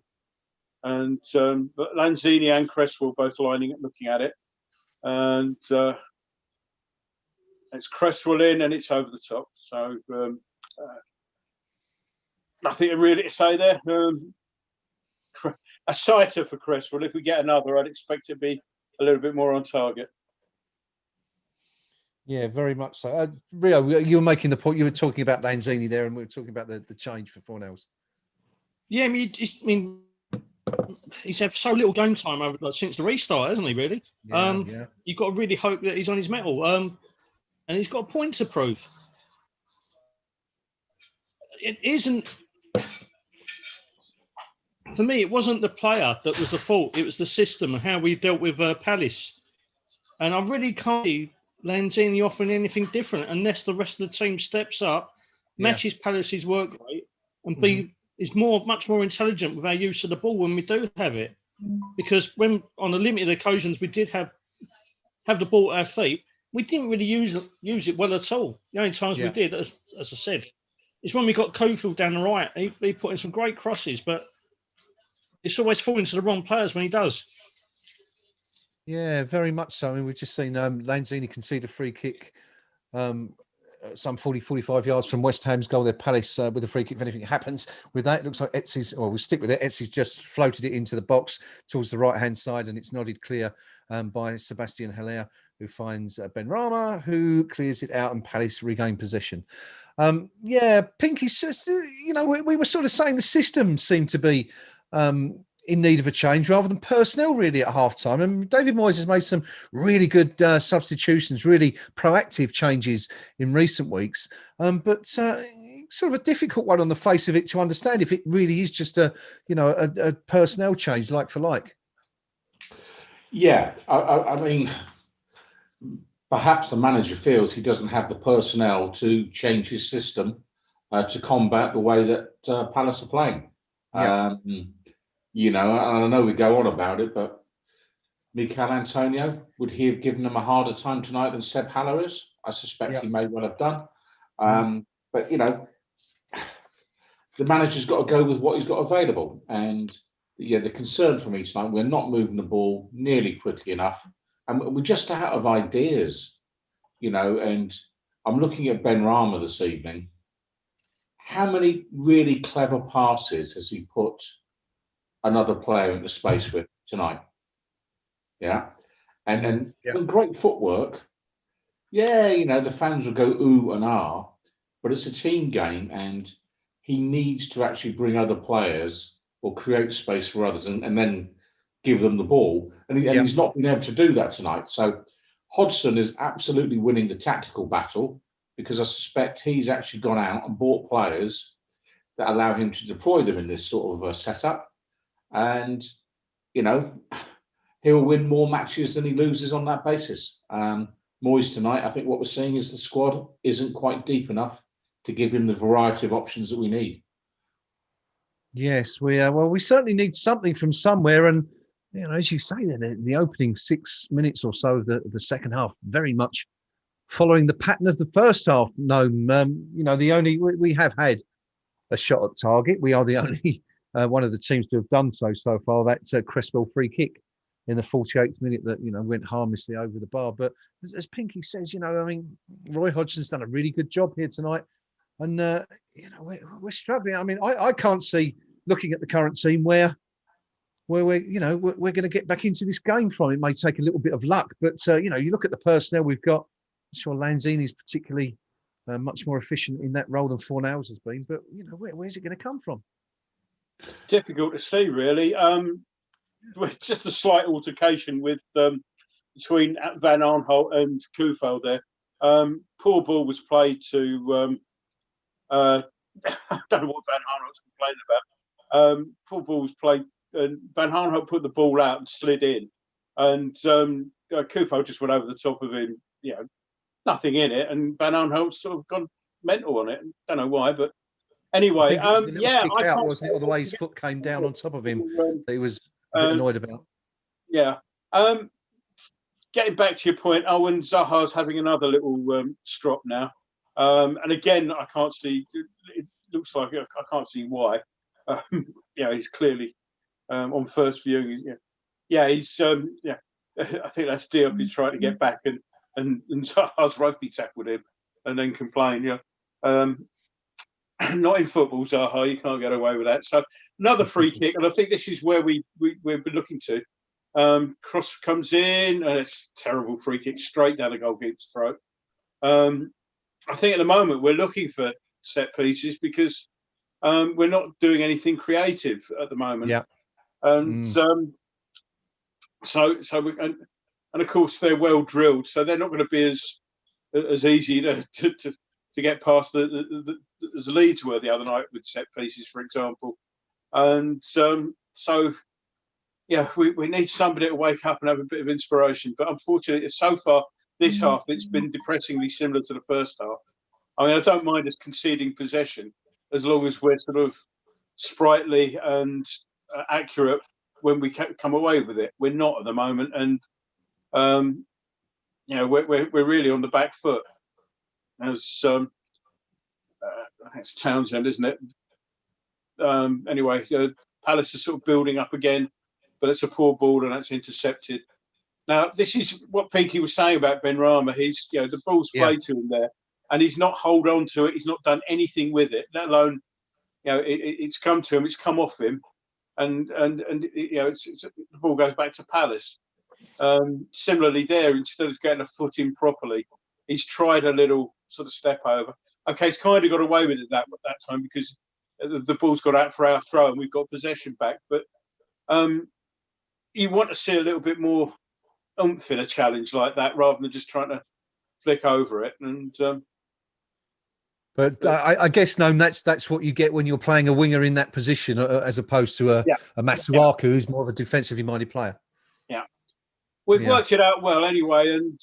[SPEAKER 2] But Lanzini and Cresswell both lining up, looking at it, and it's Cresswell in, and it's over the top. So nothing really to say there. A sighter for Cresswell. If we get another, I'd expect it to be a little bit more on target.
[SPEAKER 1] Yeah, very much so. Rio, you were making the point. You were talking about Lanzini there, and we were talking about the change for Fornells.
[SPEAKER 4] Yeah, I mean, he's had so little game time over since the restart, hasn't he? Really?
[SPEAKER 1] Yeah.
[SPEAKER 4] You've got to really hope that he's on his mettle. And he's got a point to prove. It isn't. For me, it wasn't the player that was the fault. It was the system and how we dealt with Palace. And I really can't see Lanzini offering anything different unless the rest of the team steps up, matches Palace's work rate, and is much more intelligent with our use of the ball when we do have it. Because when on the limited occasions we did have the ball at our feet, we didn't really use it well at all. The only times we did, as I said, is when we got Cofield down the right. He put in some great crosses, but it's always falling to the wrong players when he does.
[SPEAKER 1] Yeah, very much so. I mean, we've just seen Lanzini concede a free kick some 45 yards from West Ham's goal. Their Palace with a free kick. If anything happens with that, it looks like Etsy's, or we'll stick with it. Etsy's just floated it into the box towards the right-hand side, and it's nodded clear by Sebastian Haller, who finds Benrahma, who clears it out, and Palace regain possession. Pinky says, we were sort of saying the system seemed to be in need of a change rather than personnel really at half-time. And David Moyes has made some really good substitutions, really proactive changes in recent weeks. But sort of a difficult one on the face of it to understand if it really is just a personnel change like for like.
[SPEAKER 3] Yeah, I mean, perhaps the manager feels he doesn't have the personnel to change his system to combat the way that Palace are playing.
[SPEAKER 1] Yeah.
[SPEAKER 3] And I know we go on about it, but Mikel Antonio, would he have given them a harder time tonight than Seb Haller is? I suspect he may well have done. But, the manager's got to go with what he's got available. And, the concern for me tonight, we're not moving the ball nearly quickly enough. And we're just out of ideas, and I'm looking at Benrahma this evening. How many really clever passes has he put another player into space with tonight? And great footwork. The fans will go ooh and ah, but it's a team game, and he needs to actually bring other players or create space for others and then give them the ball. And he's not been able to do that tonight. So Hodgson is absolutely winning the tactical battle, because I suspect he's actually gone out and bought players that allow him to deploy them in this sort of setup. And, he'll win more matches than he loses on that basis. Moyes tonight, I think what we're seeing is the squad isn't quite deep enough to give him the variety of options that we need.
[SPEAKER 1] Yes, we certainly need something from somewhere. And, as you say, the opening 6 minutes or so of the second half, very much following the pattern of the first half. We have had a shot at target. We are the only one of the teams to have done so far. That Cresswell free kick in the 48th minute that went harmlessly over the bar. But as Pinky says, Roy Hodgson's done a really good job here tonight, and we're struggling. I mean, I can't see, looking at the current team, where we're going to get back into this game from. It may take a little bit of luck, but you look at the personnel we've got. I'm sure Lanzini's particularly much more efficient in that role than Fornells has been. But where's it going to come from?
[SPEAKER 2] Difficult to see, really. Just a slight altercation with between Van Arnholt and Kufel there. Poor ball was played to. I don't know what Van Arnholt's complaining about. Poor ball was played, and Van Arnholt put the ball out and slid in, and Kufel just went over the top of him. Nothing in it, and Van Arnholt sort of gone mental on it. Don't know why, but Anyway,
[SPEAKER 1] think it was the little
[SPEAKER 2] yeah,
[SPEAKER 1] kick
[SPEAKER 2] I
[SPEAKER 1] out,
[SPEAKER 2] can't
[SPEAKER 1] wasn't it? Or the way his foot came down on top of him that he was a bit annoyed about.
[SPEAKER 2] Yeah. Getting back to your point, Owen, Zaha's having another little strop now. And again, I can't see, it looks like I can't see why. He's clearly on first view. He's, I think that's Diop is trying to get back and Zaha's rugby tackled him and then complained. Not in football, Zaha, you can't get away with that. So another free kick, and I think this is where we've been looking to. Cross comes in, and it's a terrible free kick straight down the goalkeeper's throat. I think at the moment we're looking for set pieces because we're not doing anything creative at the moment.
[SPEAKER 1] Yeah.
[SPEAKER 2] And so and of course they're well drilled, so they're not going to be as easy to get past as Leeds were the other night with set pieces, for example. And we need somebody to wake up and have a bit of inspiration. But unfortunately, so far this half, it's been depressingly similar to the first half. I mean, I don't mind us conceding possession as long as we're sort of sprightly and accurate when we come away with it. We're not at the moment, and we're really on the back foot. As I think it's Townsend, isn't it? Anyway, Palace is sort of building up again, but it's a poor ball and that's intercepted. Now, this is what Pinky was saying about Benrahma. He's, the ball's played to him there, and he's not hold on to it. He's not done anything with it, let alone, it's come to him. It's come off him, and the ball goes back to Palace. Similarly, there, instead of getting a foot in properly, he's tried a little sort of step over. Okay, he's kind of got away with it that time because the ball's got out for our throw and we've got possession back. But you want to see a little bit more oomph in a challenge like that rather than just trying to flick over it. And
[SPEAKER 1] But I guess, Gnome, that's what you get when you're playing a winger in that position as opposed to a Masuaku, who's more of a defensively minded player.
[SPEAKER 2] Yeah. We've worked it out well anyway, and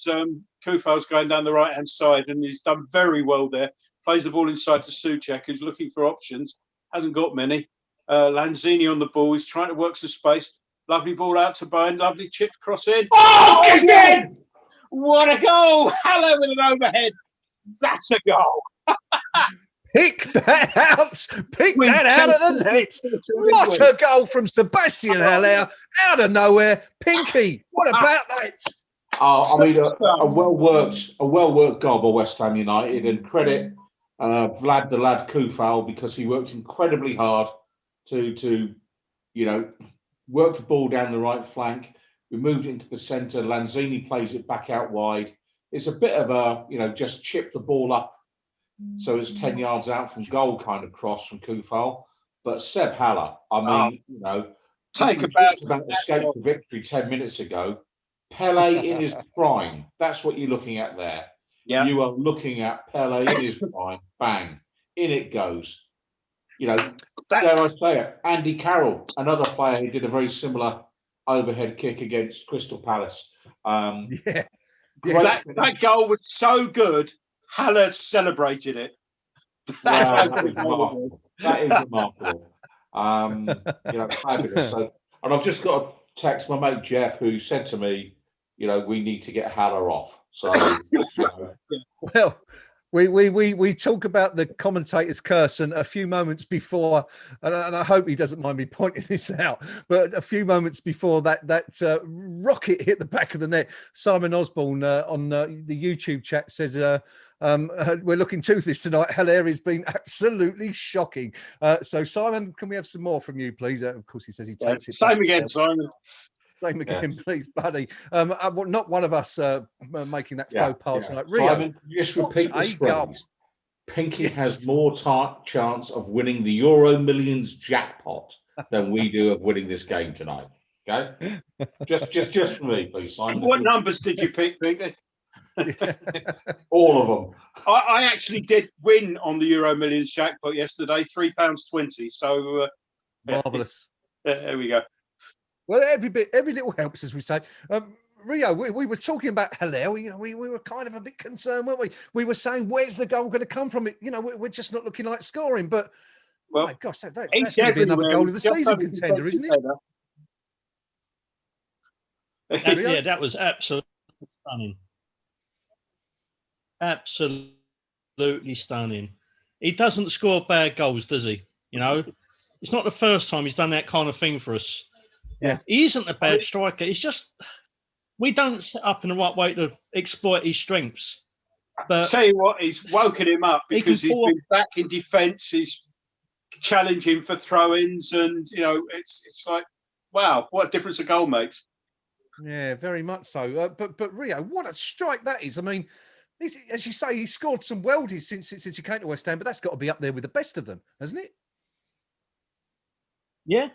[SPEAKER 2] Kufal's going down the right-hand side, and he's done very well there. Plays the ball inside to Souček, who's looking for options. Hasn't got many. Lanzini on the ball. He's trying to work some space. Lovely ball out to Bowen. Lovely chip cross in.
[SPEAKER 3] Oh, yes!
[SPEAKER 2] What a goal! Hello with an overhead. That's a goal.
[SPEAKER 1] Pick that out. Pick that out of the net. What a goal from Sebastian Haller out of nowhere. Pinky, what about that?
[SPEAKER 3] I mean, a well worked goal by West Ham United, and credit Vlad the lad Kufal because he worked incredibly hard to work the ball down the right flank. We moved it into the centre. Lanzini plays it back out wide. It's a bit of a just chip the ball up so it's 10 yards out from goal kind of cross from Kufal. But Seb Haller, I mean,
[SPEAKER 2] take about
[SPEAKER 3] escape to victory 10 minutes ago. Pele in his prime. That's what you're looking at there.
[SPEAKER 2] Yeah.
[SPEAKER 3] You are looking at Pele in his prime. Bang. In it goes. Dare I say it? Andy Carroll, another player who did a very similar overhead kick against Crystal Palace.
[SPEAKER 2] That goal was so good, Haller celebrated it.
[SPEAKER 3] That is remarkable. Fabulous. So, and I've just got a text my mate Jeff, who said to me, we need to get Haller off. So,
[SPEAKER 1] Well, we talk about the commentator's curse, and a few moments before, and I hope he doesn't mind me pointing this out, but a few moments before that rocket hit the back of the net, Simon Osborne on the YouTube chat says, we're looking toothless tonight. Haller has been absolutely shocking. So, Simon, can we have some more from you, please? Of course, he says he takes it.
[SPEAKER 2] Same again, Simon.
[SPEAKER 1] Same again, please, buddy. Not one of us making that faux pas tonight. Rio,
[SPEAKER 3] Simon, just repeat this phrase. Pinky has more chance of winning the Euro Millions jackpot than we do of winning this game tonight. Okay, just for me, please, Simon.
[SPEAKER 2] What numbers did you pick, Pinky?
[SPEAKER 3] All of them.
[SPEAKER 2] I actually did win on the Euro Millions jackpot yesterday, £3.20. So
[SPEAKER 1] marvelous.
[SPEAKER 2] There we go.
[SPEAKER 1] Well, every little helps, as we say. Rio, we were talking about Haller. We were kind of a bit concerned, weren't we? We were saying, where's the goal going to come from? We're just not looking like scoring. But
[SPEAKER 2] Well,
[SPEAKER 1] my gosh, that's
[SPEAKER 2] he's
[SPEAKER 1] going to be another
[SPEAKER 2] everywhere.
[SPEAKER 1] goal of the
[SPEAKER 2] He's just
[SPEAKER 1] season
[SPEAKER 2] had a
[SPEAKER 1] contender, isn't
[SPEAKER 2] defensive
[SPEAKER 1] it?
[SPEAKER 2] header.
[SPEAKER 1] Rio?
[SPEAKER 4] Yeah, that was absolutely stunning. Absolutely stunning. He doesn't score bad goals, does he? You know, it's not the first time he's done that kind of thing for us.
[SPEAKER 1] Yeah.
[SPEAKER 4] He isn't a bad striker. It's just we don't set up in the right way to exploit his strengths. But
[SPEAKER 2] Tell you what, he's woken him up
[SPEAKER 4] he
[SPEAKER 2] because
[SPEAKER 4] can
[SPEAKER 2] he's
[SPEAKER 4] pull
[SPEAKER 2] been back in defence. He's challenging for throw-ins, and you know, it's like, wow, what a difference a goal makes.
[SPEAKER 1] Yeah, very much so. But Rio, what a strike that is! I mean, as you say, he scored some worldies since he came to West Ham, but that's got to be up there with the best of them, hasn't it?
[SPEAKER 4] yeah,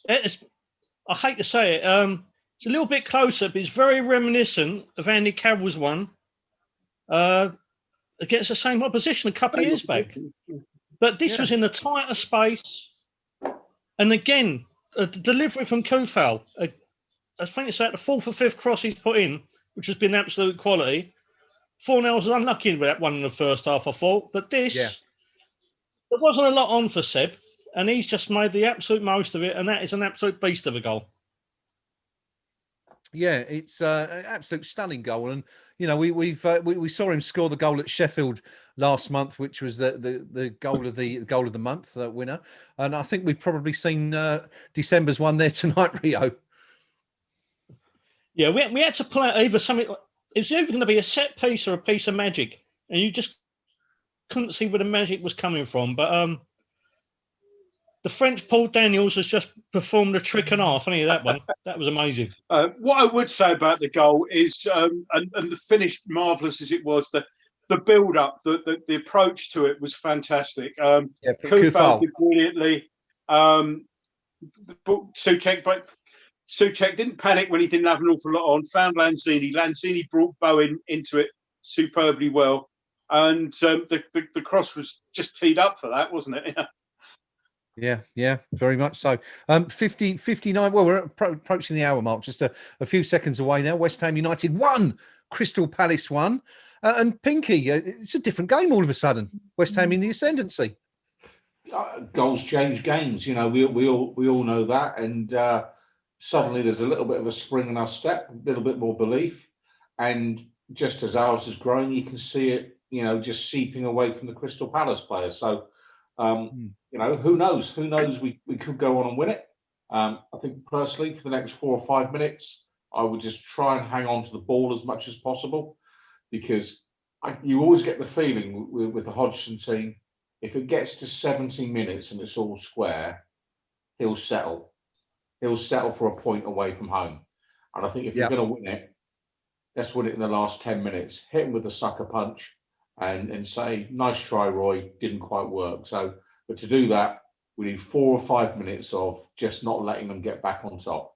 [SPEAKER 4] I hate to say it. It's a little bit closer, but it's very reminiscent of Andy Carroll's one against the same opposition a couple of years back. But this was in a tighter space. And again, the delivery from Kufal. I think it's like the fourth or fifth cross he's put in, which has been absolute quality. 4-0 was unlucky with that one in the first half, I thought. But this, there wasn't a lot on for Seb. And he's just made the absolute most of it. And that is an absolute beast of a goal.
[SPEAKER 1] Yeah, it's an absolute stunning goal, and you know we saw him score the goal at Sheffield last month, which was the goal of the month winner, and I think we've probably seen December's one there tonight, Rio.
[SPEAKER 4] Yeah, we had to play either something. It was either going to be a set piece or a piece of magic, and you just couldn't see where the magic was coming from. But the French Paul Daniels has just performed a trick and a half, hasn't he? That one, that was amazing.
[SPEAKER 2] What I would say about the goal is, and the finish, marvellous as it was, the build-up, the approach to it was fantastic. Kufal did brilliantly. Souček didn't panic when he didn't have an awful lot on. Found Lanzini. Lanzini brought Bowen into it superbly well, and the cross was just teed up for that, wasn't it?
[SPEAKER 1] Yeah, very much so. 59. Well, we're approaching the hour mark, just a few seconds away now. West Ham United 1, Crystal Palace 1. And Pinky, it's a different game all of a sudden. West Ham in the ascendancy.
[SPEAKER 3] Goals change games, you know. We all know that, and suddenly there's a little bit of a spring in our step, a little bit more belief, and just as ours is growing, you can see it, you know, just seeping away from the Crystal Palace players. So. You know, who knows? Who knows? We could go on and win it. I think personally, for the next 4 or 5 minutes, I would just try and hang on to the ball as much as possible, because you always get the feeling with the Hodgson team, if it gets to 70 minutes and it's all square, he'll settle. He'll settle for a point away from home. And I think if you're going to win it, let's win it in the last 10 minutes. Hit him with a sucker punch. And say, nice try, Roy, didn't quite work. So, but to do that, we need 4 or 5 minutes of just not letting them get back on top.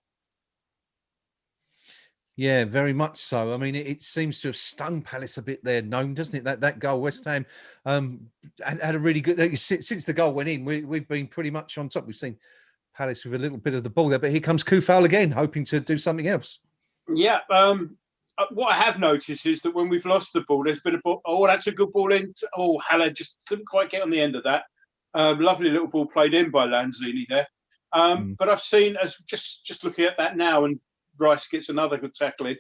[SPEAKER 1] Yeah, very much so. I mean, it seems to have stung Palace a bit there, Gnome, doesn't it? That goal, West Ham had a really good. Since the goal went in, we've been pretty much on top. We've seen Palace with a little bit of the ball there, but here comes Kufal again, hoping to do something else.
[SPEAKER 2] Yeah. What I have noticed is that when we've lost the ball, there's been a ball. Oh, that's a good ball in. Haller just couldn't quite get on the end of that. Lovely little ball played in by Lanzini there. But I've seen, as just looking at that now, and Rice gets another good tackle in,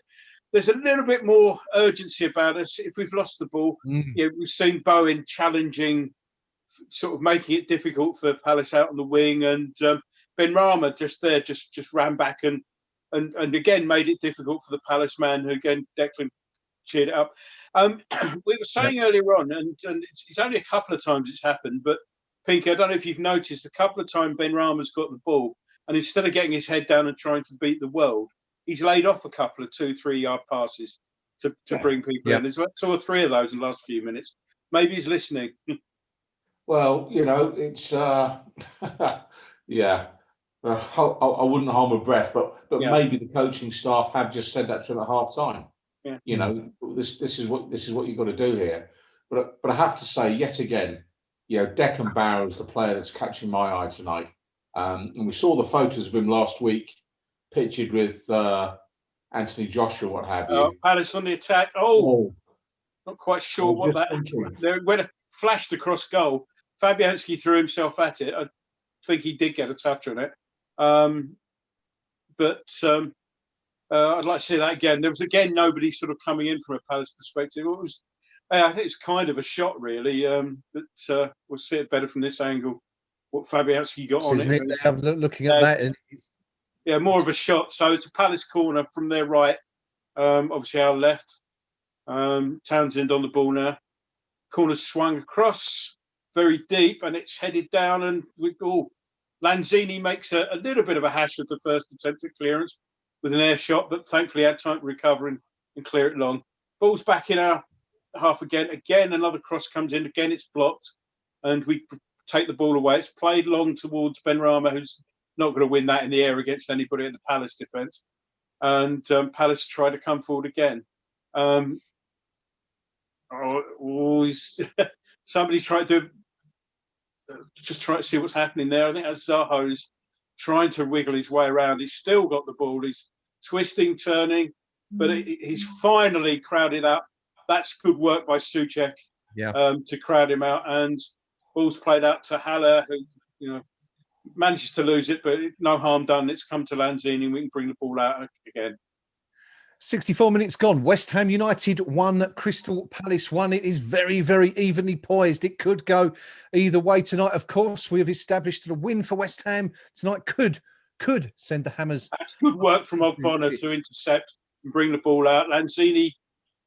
[SPEAKER 2] there's a little bit more urgency about us. If we've lost the ball, we've seen Bowen challenging, sort of making it difficult for Palace out on the wing, and Ben Rama just ran back and again made it difficult for the Palace man, who again Declan cheered it up. We were saying earlier on, and it's only a couple of times it's happened, but Pinky, I don't know if you've noticed, a couple of times Ben Rama's got the ball, and instead of getting his head down and trying to beat the world, he's laid off a couple of 2-3 yard passes to bring people in. There's like 2 or 3 of those in the last few minutes. Maybe he's listening.
[SPEAKER 3] Well, you know, it's yeah. I wouldn't hold my breath, but maybe the coaching staff have just said that to him at half time. Yeah. You know, this is what you've got to do here. But I have to say, yet again, you know, Declan Bauer is the player that's catching my eye tonight. And we saw the photos of him last week, pictured with Anthony Joshua, what have you.
[SPEAKER 2] Palace on the attack. Not quite sure what that. When it flashed across goal, Fabianski threw himself at it. I think he did get a touch on it. But I'd like to see that again. There was again nobody sort of coming in from a Palace perspective. It was, I think it's kind of a shot really. But we'll see it better from this angle. What Fabianski got on
[SPEAKER 1] Isn't
[SPEAKER 2] it.
[SPEAKER 1] it? I'm looking at that, and
[SPEAKER 2] yeah, more of a shot. So it's a Palace corner from their right. Obviously our left. Townsend on the ball now. Corner swung across, very deep, and it's headed down. And Lanzini makes a little bit of a hash of the first attempt at clearance with an air shot, but thankfully had time to recover and clear it long. Ball's back in our half again. Again, another cross comes in. Again, it's blocked, and we take the ball away. It's played long towards Benrahma, who's not going to win that in the air against anybody in the Palace defence. And Palace try to come forward again. Somebody's trying to just try to see what's happening there. I think that's Zaha's trying to wiggle his way around. He's still got the ball. He's twisting, turning, but he's finally crowded up. That's good work by Souček, to crowd him out. And ball's played out to Haller, who manages to lose it, but no harm done. It's come to Lanzini, and we can bring the ball out again.
[SPEAKER 1] 64 minutes gone. West Ham United 1, Crystal Palace 1. It is very, very evenly poised. It could go either way tonight. Of course, we have established that a win for West Ham tonight could send the Hammers.
[SPEAKER 2] That's good work from Ogbonna to intercept and bring the ball out. Lanzini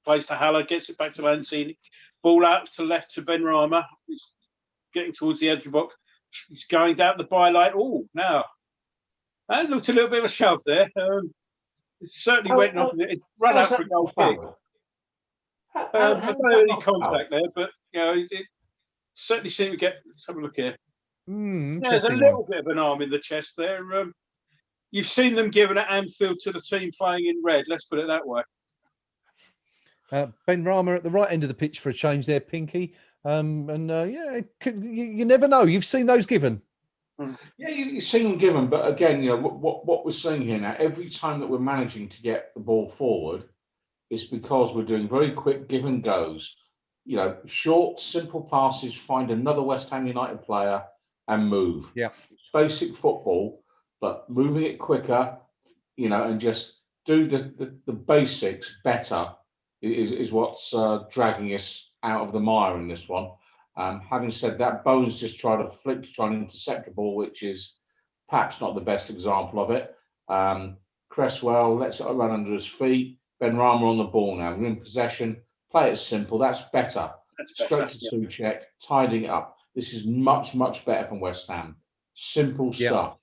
[SPEAKER 2] plays to Haller, gets it back to Lanzini. Ball out to left to Benrahma. He's getting towards the edge of the box. He's going down the byline. Oh, now that looked a little bit of a shove there. It certainly went off. It ran out for a goal kick. No any contact there, but it certainly seemed to get. Let's have a look here. There's a little bit of an arm in the chest there. You've seen them given at Anfield to the team playing in red. Let's put it that way.
[SPEAKER 1] Benrahma at the right end of the pitch for a change there, Pinky. You never know. You've seen those given.
[SPEAKER 3] Yeah, you've seen them given, but again, what we're seeing here now, every time that we're managing to get the ball forward, it's because we're doing very quick give and goes. Short, simple passes, find another West Ham United player and move.
[SPEAKER 1] Yeah.
[SPEAKER 3] It's basic football, but moving it quicker, and just do the basics better is what's dragging us out of the mire in this one. Having said that, Bones just tried to flick to try and intercept the ball, which is perhaps not the best example of it. Cresswell lets it run under his feet. Benrahma on the ball now. We're in possession. Play it simple. That's better. Straight to Souček, tidying it up. This is much, much better from West Ham. Simple stuff.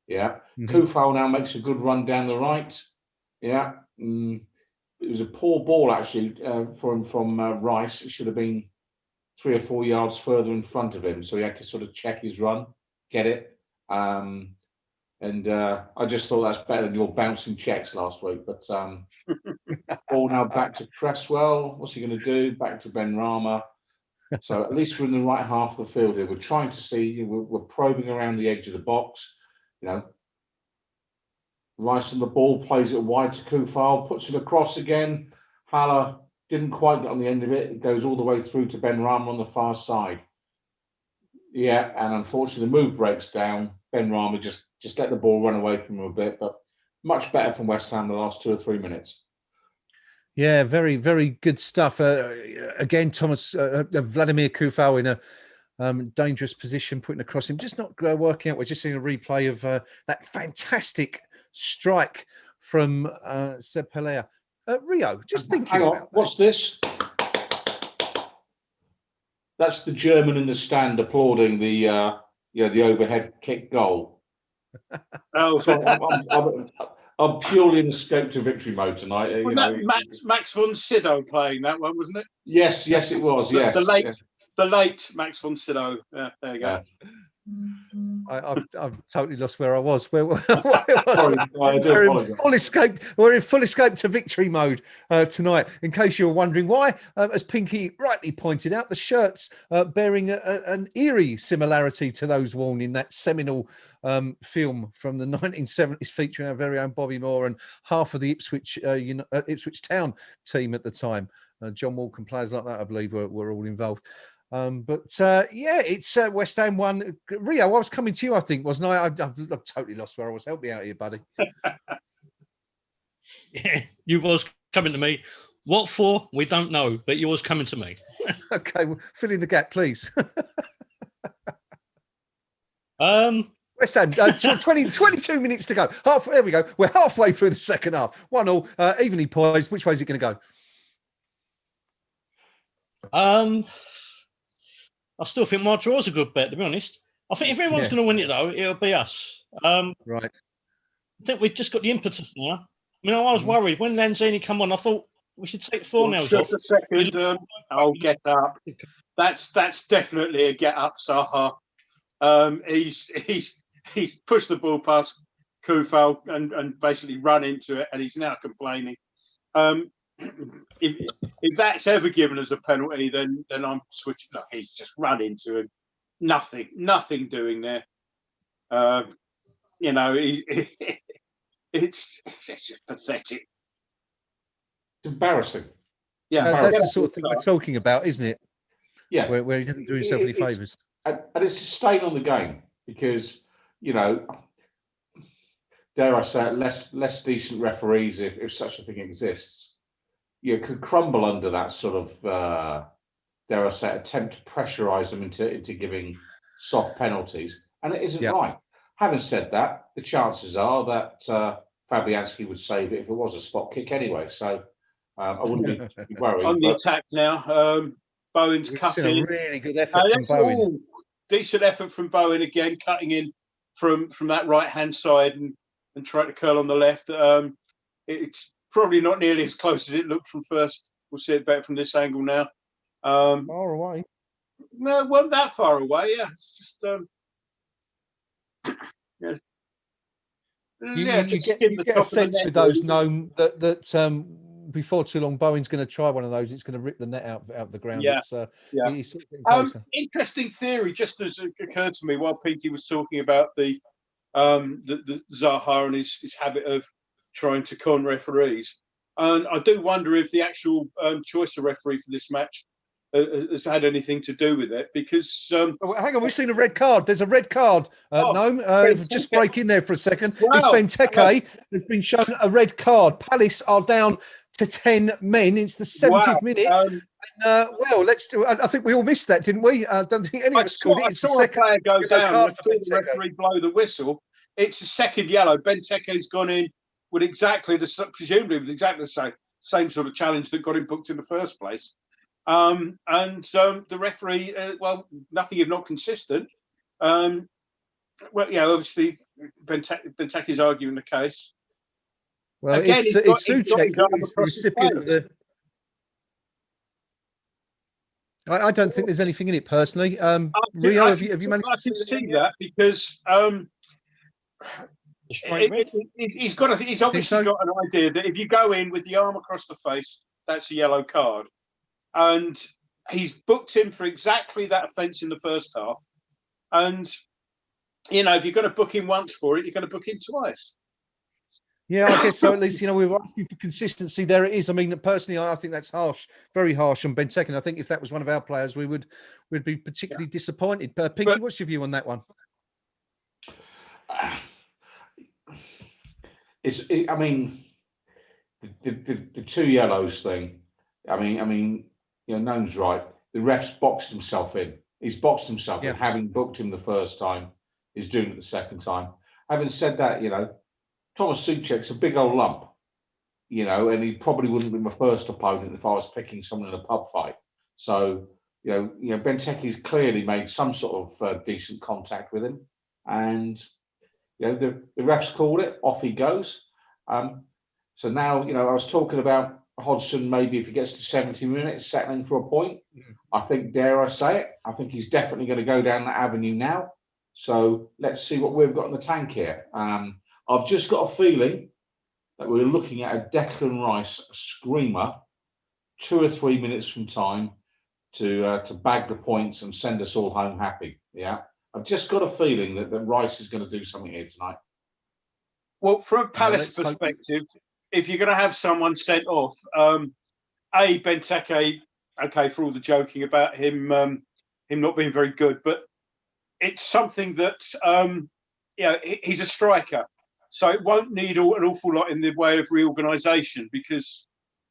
[SPEAKER 3] Yeah. Kufal now makes a good run down the right. Yeah. It was a poor ball, actually, from Rice. It should have been 3 or 4 yards further in front of him, so he had to sort of check his run, get it. I just thought that's better than your bouncing checks last week. But ball now back to Cresswell. What's he going to do? Back to Benrahma. So at least we're in the right half of the field here. We're trying to see. We're probing around the edge of the box. Rice on the ball, plays it wide to Kufal, puts it across again. Haller didn't quite get on the end of it. It goes all the way through to Benrahma on the far side. Yeah, and unfortunately the move breaks down. Benrahma just let the ball run away from him a bit, but much better from West Ham the last 2 or 3 minutes. Yeah,
[SPEAKER 1] very, very good stuff. Again, Thomas, Vladimir Kufal in a dangerous position, putting across him, just not working out. We're just seeing a replay of that fantastic strike from Seb Pelea. Rio, just thinking
[SPEAKER 3] hang on,
[SPEAKER 1] about
[SPEAKER 3] what's this? That's the German in the stand applauding the overhead kick goal. So I'm purely in escape to victory mode tonight.
[SPEAKER 2] Max von Sydow playing that one, wasn't it?
[SPEAKER 3] Yes, it was. Yes,
[SPEAKER 2] the late Max von Sydow. Yeah, there you go.
[SPEAKER 1] I've totally lost where I was. Where was
[SPEAKER 3] Sorry,
[SPEAKER 1] we're in full escape to victory mode tonight. In case you were wondering why, as Pinky rightly pointed out, the shirts bearing an eerie similarity to those worn in that seminal film from the 1970s featuring our very own Bobby Moore and half of the Ipswich Town team at the time. John Walker, players like that, I believe, were all involved. Yeah, it's West Ham 1. Rio, I was coming to you, I think, wasn't I? I've totally lost where I was. Help me out here, buddy.
[SPEAKER 4] Yeah, you was coming to me. What for? We don't know, but you was coming to me.
[SPEAKER 1] Okay, well, fill in the gap, please. West Ham, 22 minutes to go. There we go. We're halfway through the second half. 1-1, evenly poised. Which way is it going to go?
[SPEAKER 4] I still think my draw's a good bet, to be honest. I think if anyone's going to win it, though, it'll be us.
[SPEAKER 1] Right.
[SPEAKER 4] I think we've just got the impetus now. I mean, I was worried when Lanzini come on. I thought we should take 4-0
[SPEAKER 2] Just
[SPEAKER 4] off.
[SPEAKER 2] a second. I'll get up. That's definitely a get up, Zaha. He's pushed the ball past Kufal and basically run into it, and he's now complaining. If that's ever given as a penalty, then I'm switching. Look, he's just run into him. Nothing doing there. You know, it's just pathetic.
[SPEAKER 3] It's embarrassing.
[SPEAKER 2] Yeah,
[SPEAKER 1] that's the sort of thing we're talking about, isn't it?
[SPEAKER 3] Yeah,
[SPEAKER 1] where he doesn't do himself any favours.
[SPEAKER 3] And it's a stain on the game because, you know, dare I say it, less decent referees, if such a thing exists, you could crumble under that sort of, dare I say, attempt to pressurise them into giving soft penalties, and it isn't right. Having said that, the chances are that Fabianski would save it if it was a spot kick anyway. So I wouldn't be worried.
[SPEAKER 2] On the attack now, Bowen's cutting.
[SPEAKER 1] A really good effort from Bowen.
[SPEAKER 2] Decent effort from Bowen again, cutting in from that right hand side and trying to curl on the left. It's probably not nearly as close as it looked from first. We'll see it better from this angle now.
[SPEAKER 1] Far away.
[SPEAKER 2] No, it wasn't that far away. Yeah, it's just
[SPEAKER 1] you get a sense with those Gnome that before too long Bowen's going to try one of those. It's going to rip the net out the ground.
[SPEAKER 2] Yeah,
[SPEAKER 1] He's sort of getting closer.
[SPEAKER 2] Interesting theory, just as it occurred to me while Pinky was talking about the Zaha and his habit of trying to con referees. And I do wonder if the actual choice of referee for this match has had anything to do with it, because hang
[SPEAKER 1] on, we've seen a red card. There's a red card. Gnome, just break in there for a second. Wow. It's Benteke has been shown a red card. Palace are down to 10 men. It's the 70th minute. Well, let's do. I think we all missed that, didn't we? I don't think any of us scored it. It's the second
[SPEAKER 2] player goes down. I saw the referee blow the whistle. It's the second yellow. Benteke's gone in with presumably with exactly the same sort of challenge that got him booked in the first place. The referee, nothing if not consistent. Obviously Benteke is arguing the case.
[SPEAKER 1] Well, again, it's Souček who's the recipient of the. I don't think there's anything in it personally. Rio, have you managed to
[SPEAKER 2] see that? Because he's obviously got an idea that if you go in with the arm across the face, that's a yellow card. And he's booked him for exactly that offence in the first half. And, if you're going to book him once for it, you're going to book him twice.
[SPEAKER 1] Yeah, I guess so. At least, we're asking for consistency. There it is. I mean, personally, I think that's harsh, very harsh on Benteke. I think if that was one of our players, we'd be particularly disappointed. Pinky, what's your view on that one?
[SPEAKER 3] The two yellows thing. Gnome's right. The ref's boxed himself in. He's boxed himself in, having booked him the first time. He's doing it the second time. Having said that, Thomas Souček's a big old lump, and he probably wouldn't be my first opponent if I was picking someone in a pub fight. So, Benteke's clearly made some sort of decent contact with him, and the ref's called it. Off he goes. So now, I was talking about Hodgson, maybe if he gets to 70 minutes, settling for a point. I think, dare I say it, I think he's definitely going to go down that avenue now. So let's see what we've got in the tank here. I've just got a feeling that we're looking at a Declan Rice screamer 2 or 3 minutes from time to bag the points and send us all home happy. Yeah, I've just got a feeling that Rice is going to do something here tonight.
[SPEAKER 2] Well, from a Palace perspective, if you're going to have someone sent off, Benteke, okay, for all the joking about him him not being very good, but it's something that he's a striker, so it won't need an awful lot in the way of reorganisation, because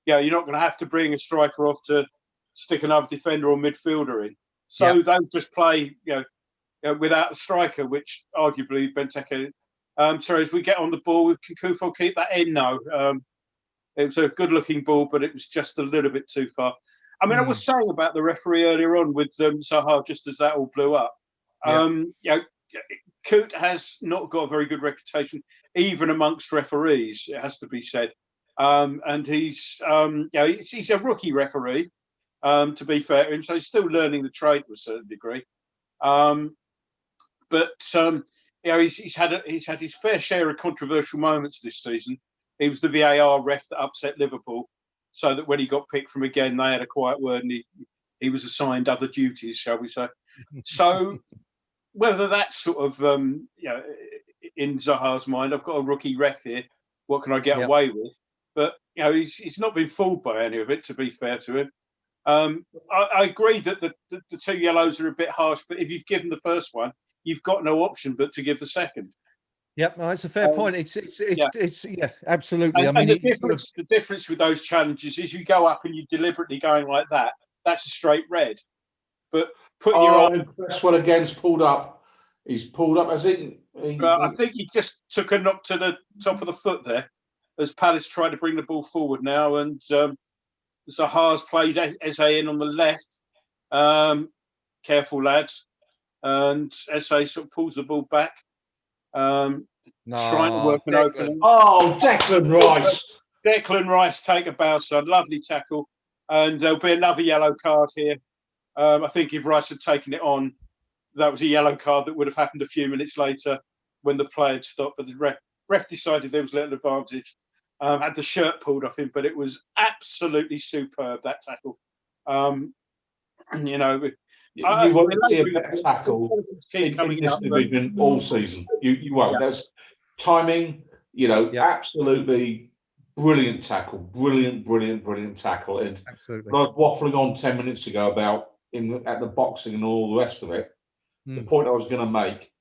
[SPEAKER 2] you're not going to have to bring a striker off to stick another defender or midfielder in. So they'll just play without a striker, which arguably Benteke. Sorry, as we get on the ball, can Kufo keep that in? No. It was a good-looking ball, but it was just a little bit too far. I mean, I was saying about the referee earlier on with Zaha, just as that all blew up. Coote has not got a very good reputation, even amongst referees, it has to be said. And he's a rookie referee, to be fair to him, so he's still learning the trade to a certain degree. He's had his fair share of controversial moments this season. He was the VAR ref that upset Liverpool, so that when he got picked from again, they had a quiet word, and he was assigned other duties, shall we say? So whether that's sort of in Zaha's mind, I've got a rookie ref here. What can I get away with? But he's not been fooled by any of it, to be fair to him. I agree that the two yellows are a bit harsh, but if you've given the first one, you've got no option but to give the second.
[SPEAKER 1] Yep, no, it's a fair point. It's absolutely.
[SPEAKER 2] And the difference with those challenges is you go up and you're deliberately going like that. That's a straight red. But putting your arm.
[SPEAKER 3] That's what again's pulled up. He's pulled up as in.
[SPEAKER 2] I think he just took a knock to the top of the foot there, as Palace tried to bring the ball forward now, and Zaha's played Eze in on the left. Careful, lads. And Eze sort of pulls the ball back. Trying to work an opening.
[SPEAKER 3] Oh, Declan Rice.
[SPEAKER 2] Declan Rice take a bow, son. Lovely tackle. And there'll be another yellow card here. I think if Rice had taken it on, that was a yellow card that would have happened a few minutes later when the play had stopped. But the ref decided there was little advantage. Had the shirt pulled off him, but it was absolutely superb, that tackle.
[SPEAKER 3] You want to see a better tackle in this division all season. You won't. There's timing, absolutely brilliant tackle. Brilliant tackle. And
[SPEAKER 1] absolutely.
[SPEAKER 3] I was waffling on 10 minutes ago about at the boxing and all the rest of it. The point I was going to make,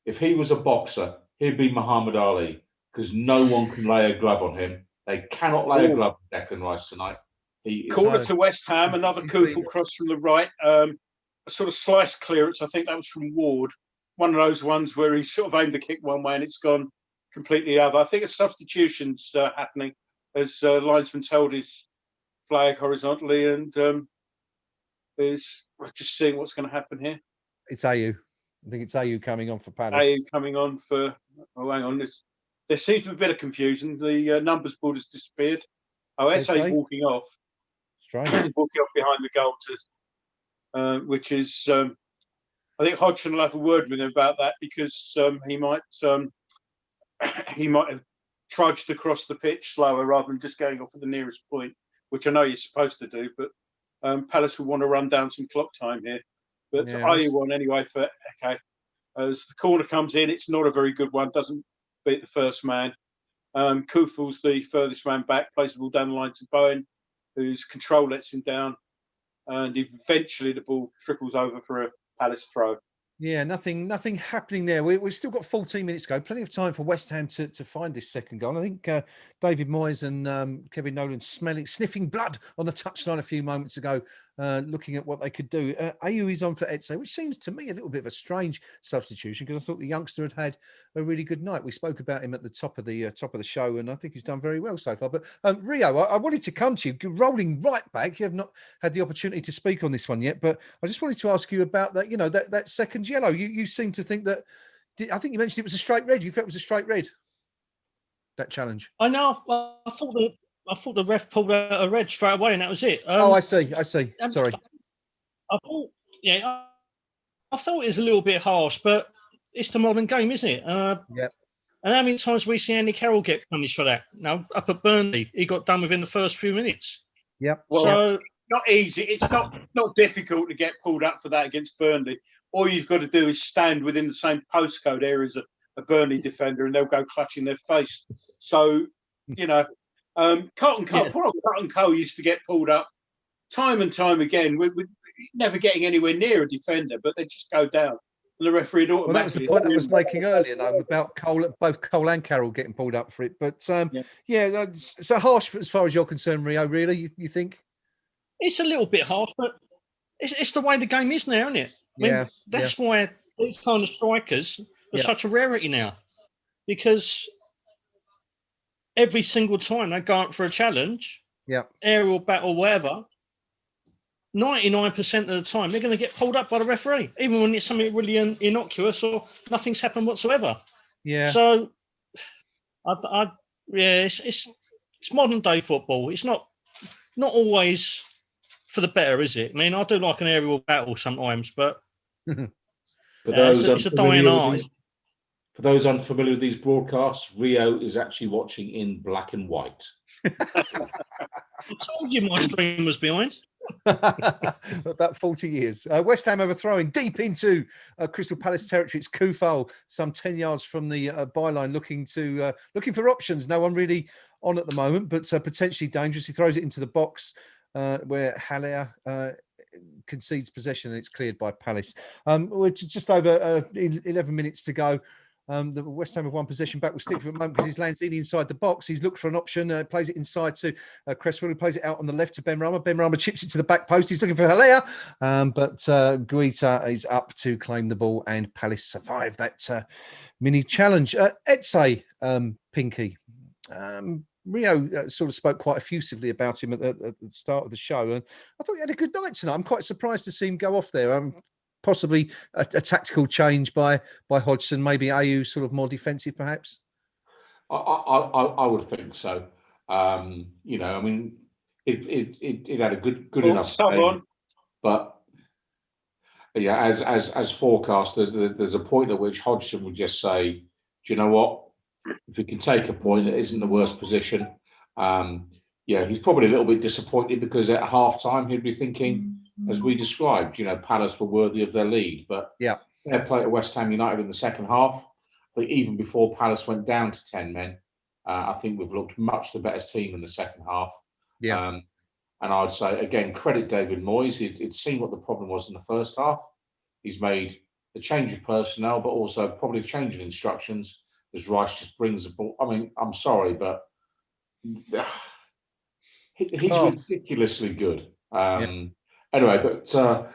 [SPEAKER 3] if he was a boxer, he'd be Muhammad Ali, because no one can lay a glove on him. They cannot lay a glove on Declan Rice tonight.
[SPEAKER 2] Corner to West Ham, another Kufel cross from the right. A sort of slice clearance, I think that was from Ward. One of those ones where he sort of aimed the kick one way and it's gone completely other. I think a substitution's happening as linesman's held his flag horizontally, and we're just seeing what's going to happen here.
[SPEAKER 1] It's Ayew. I think it's Ayew coming on for Palace.
[SPEAKER 2] Ayew coming on for. Oh, hang on. There seems to be a bit of confusion. The numbers board has disappeared. Oh, Ese's walking off.
[SPEAKER 1] Strange.
[SPEAKER 2] Walking off behind the goal which is, I think Hodgson will have a word with him about that, because he might have trudged across the pitch slower rather than just going off at the nearest point, which I know you're supposed to do, but Palace will want to run down some clock time here. But Ayew on anyway for Eke. As the corner comes in, it's not a very good one, doesn't beat the first man. Kufel's the furthest man back, plays the ball down the line to Bowen, whose control lets him down. And eventually the ball trickles over for a Palace throw.
[SPEAKER 1] Yeah, nothing happening there. We've still got 14 minutes to go. Plenty of time for West Ham to find this second goal. I think David Moyes and Kevin Nolan sniffing blood on the touchline a few moments ago, looking at what they could do. Ayew is on for Eze, which seems to me a little bit of a strange substitution, because I thought the youngster had a really good night. We spoke about him at the top of the show, and I think he's done very well so far. But Rio, I wanted to come to you, rolling right back. You have not had the opportunity to speak on this one yet, but I just wanted to ask you about that. That second yellow. You seem to think that. I think you mentioned it was a straight red. You felt it was a straight red. That challenge.
[SPEAKER 4] I know. I thought the ref pulled out a red straight away, and that was it.
[SPEAKER 1] I see. Sorry.
[SPEAKER 4] I thought it was a little bit harsh, but it's the modern game, isn't it?
[SPEAKER 1] Yeah.
[SPEAKER 4] And how many times we see Andy Carroll get punished for that? Now, up at Burnley, he got done within the first few minutes.
[SPEAKER 1] Yep.
[SPEAKER 2] Well, so not easy. It's not difficult to get pulled up for that against Burnley. All you've got to do is stand within the same postcode area as a Burnley defender, and they'll go clutching their face. So, Carlton Cole, poor old Carlton Cole used to get pulled up time and time again. never getting anywhere near a defender, but they just go down. And the referee
[SPEAKER 1] Well, that was the
[SPEAKER 2] automatically.
[SPEAKER 1] point I was making earlier, though, about both Cole and Carroll getting pulled up for it. But yeah, so harsh as far as you're concerned, Rio. Really, you think?
[SPEAKER 4] It's a little bit harsh, but it's the way the game is now, isn't it? I mean, that's why these kind of strikers are such a rarity now, because every single time they go up for a challenge, aerial battle, whatever, 99% of the time they're going to get pulled up by the referee, even when it's something really innocuous or nothing's happened whatsoever.
[SPEAKER 1] Yeah.
[SPEAKER 4] So, it's modern day football. It's not always for the better, is it? I mean, I do like an aerial battle sometimes, but it's a dying art.
[SPEAKER 3] For those unfamiliar with these broadcasts, Rio is actually watching in black and white.
[SPEAKER 4] I told you my stream was behind.
[SPEAKER 1] About 40 years. West Ham have a throw-in deep into Crystal Palace territory. It's Kufal, some 10 yards from the byline, looking for options. No one really on at the moment, but potentially dangerous. He throws it into the box where Haller concedes possession, and it's cleared by Palace. We're just over 11 minutes to go. The West Ham have won possession back with stick for a moment because he's Lanzini inside the box. He's looked for an option, plays it inside to Cresswell, who plays it out on the left to Ben Rama. Ben Rama chips it to the back post. He's looking for Haller, but Guita is up to claim the ball, and Palace survive that mini challenge. Etse, Pinky. Rio sort of spoke quite effusively about him at the start of the show, and I thought he had a good night tonight. I'm quite surprised to see him go off there. Possibly a tactical change by Hodgson, maybe AU sort of more defensive, perhaps.
[SPEAKER 3] I would think so. You know, I mean, it had a good enough game, but yeah, as forecast, there's a point at which Hodgson would just say, do you know what? If we can take a point, it isn't the worst position. Yeah, he's probably a little bit disappointed because at half time he'd be thinking, as we described, you know, Palace were worthy of their lead. But fair play to West Ham United in the second half. I think even before Palace went down to 10 men, I think we've looked much the better team in the second half. Yeah. And I'd say, again, credit David Moyes. He'd seen what the problem was in the first half. He's made a change of personnel, but also probably a change in instructions as Rice just brings the ball. I mean, I'm sorry, but he's ridiculously good. Anyway, but so,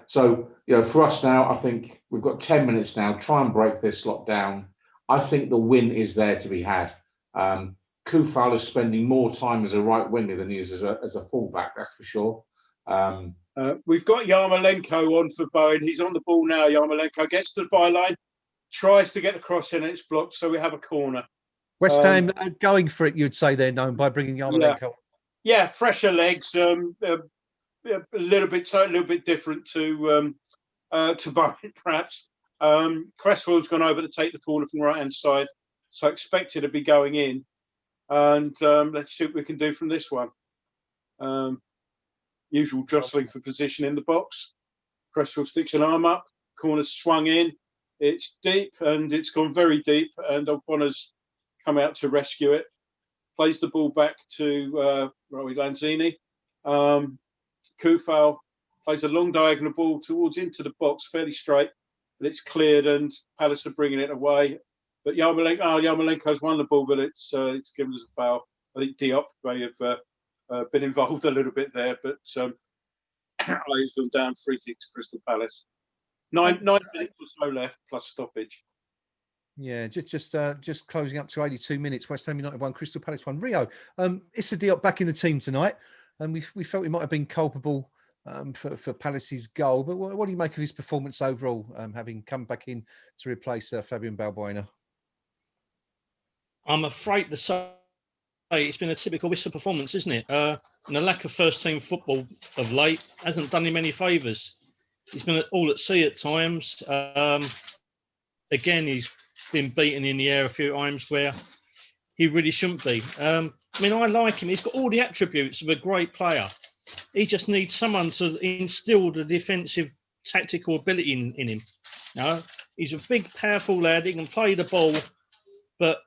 [SPEAKER 3] you know, for us now, I think we've got 10 minutes now. Try and break this lot down. I think the win is there to be had. Kufal is spending more time as a right winger than he is as a fullback, that's for sure.
[SPEAKER 2] We've got Yarmolenko on for Bowen. He's on the ball now. Yarmolenko gets to the byline, tries to get the cross in, and it's blocked, so we have a corner.
[SPEAKER 1] West Ham going for it, you'd say they're known by bringing Yarmolenko.
[SPEAKER 2] Yeah, fresher legs. A little bit different to Bowen, perhaps. Cresswell's gone over to take the corner from the right hand side, so expected to be going in. And let's see what we can do from this one. Usual jostling for position in the box. Cresswell sticks an arm up. Corner's swung in. It's deep, and it's gone very deep. And O'Connor's come out to rescue it. Plays the ball back to Lanzini. Kufal plays a long diagonal ball towards into the box, fairly straight, but it's cleared, and Palace are bringing it away. But Yarmolenko's won the ball, but it's given us a foul. I think Diop may have been involved a little bit there, but he's gone down. Free kick to Crystal Palace. 9 minutes or so left plus stoppage.
[SPEAKER 1] Yeah, just closing up to 82 minutes. West Ham United 1, Crystal Palace 1. Rio, Issa Diop back in the team tonight, and we felt he might have been culpable for Palace's goal. But what do you make of his performance overall, having come back in to replace Fabian Balbuena?
[SPEAKER 4] I'm afraid to say it's been a typical Wissa performance, isn't it? And the lack of first-team football of late hasn't done him any favours. He's been all at sea at times. Again, he's been beaten in the air a few times where he really shouldn't be. I mean, I like him. He's got all the attributes of a great player. He just needs someone to instill the defensive tactical ability in him. You know, he's a big, powerful lad. He can play the ball, but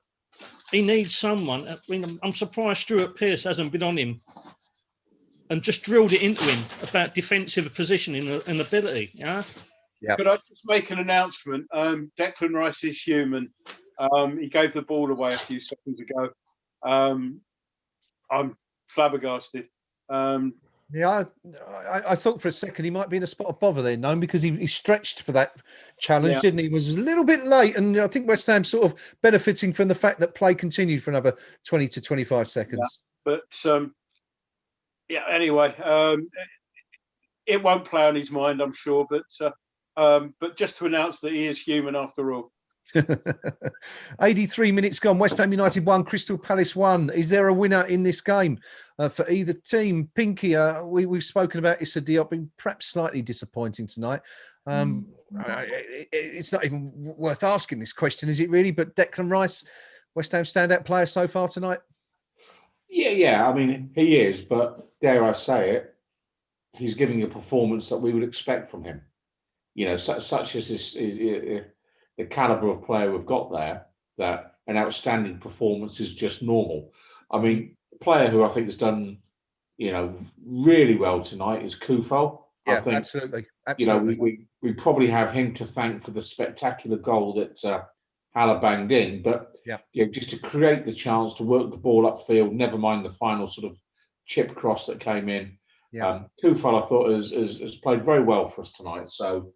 [SPEAKER 4] he needs someone. I mean, I'm surprised Stuart Pearce hasn't been on him and just drilled it into him about defensive positioning and ability. Yeah.
[SPEAKER 1] Yeah.
[SPEAKER 2] Could I just make an announcement? Declan Rice is human. He gave the ball away a few seconds ago. I'm flabbergasted.
[SPEAKER 1] Yeah, I thought for a second he might be in a spot of bother there, Gnome, because he stretched for that challenge,
[SPEAKER 2] Yeah.
[SPEAKER 1] didn't he? Was a little bit late, and I think West Ham sort of benefiting from the fact that play continued for another 20 to 25 seconds.
[SPEAKER 2] But anyway, it won't play on his mind, I'm sure. But just to announce that he is human after all.
[SPEAKER 1] 83 minutes gone. West Ham United 1, Crystal Palace 1. Is there a winner in this game for either team? Pinky, we've spoken about Issa Diop being perhaps slightly disappointing tonight. It's not even worth asking this question, is it really? But Declan Rice, West Ham standout player so far tonight?
[SPEAKER 3] Yeah. I mean, he is, but dare I say it, he's giving a performance that we would expect from him. You know, such as the caliber of player we've got there, that an outstanding performance is just normal. I mean, a player who I think has done, really well tonight is Kufal.
[SPEAKER 1] Yeah,
[SPEAKER 3] I think,
[SPEAKER 1] absolutely.
[SPEAKER 3] We probably have him to thank for the spectacular goal that Haller banged in, but just to create the chance to work the ball upfield, never mind the final sort of chip cross that came in. Kufal, I thought, has played very well for us tonight. So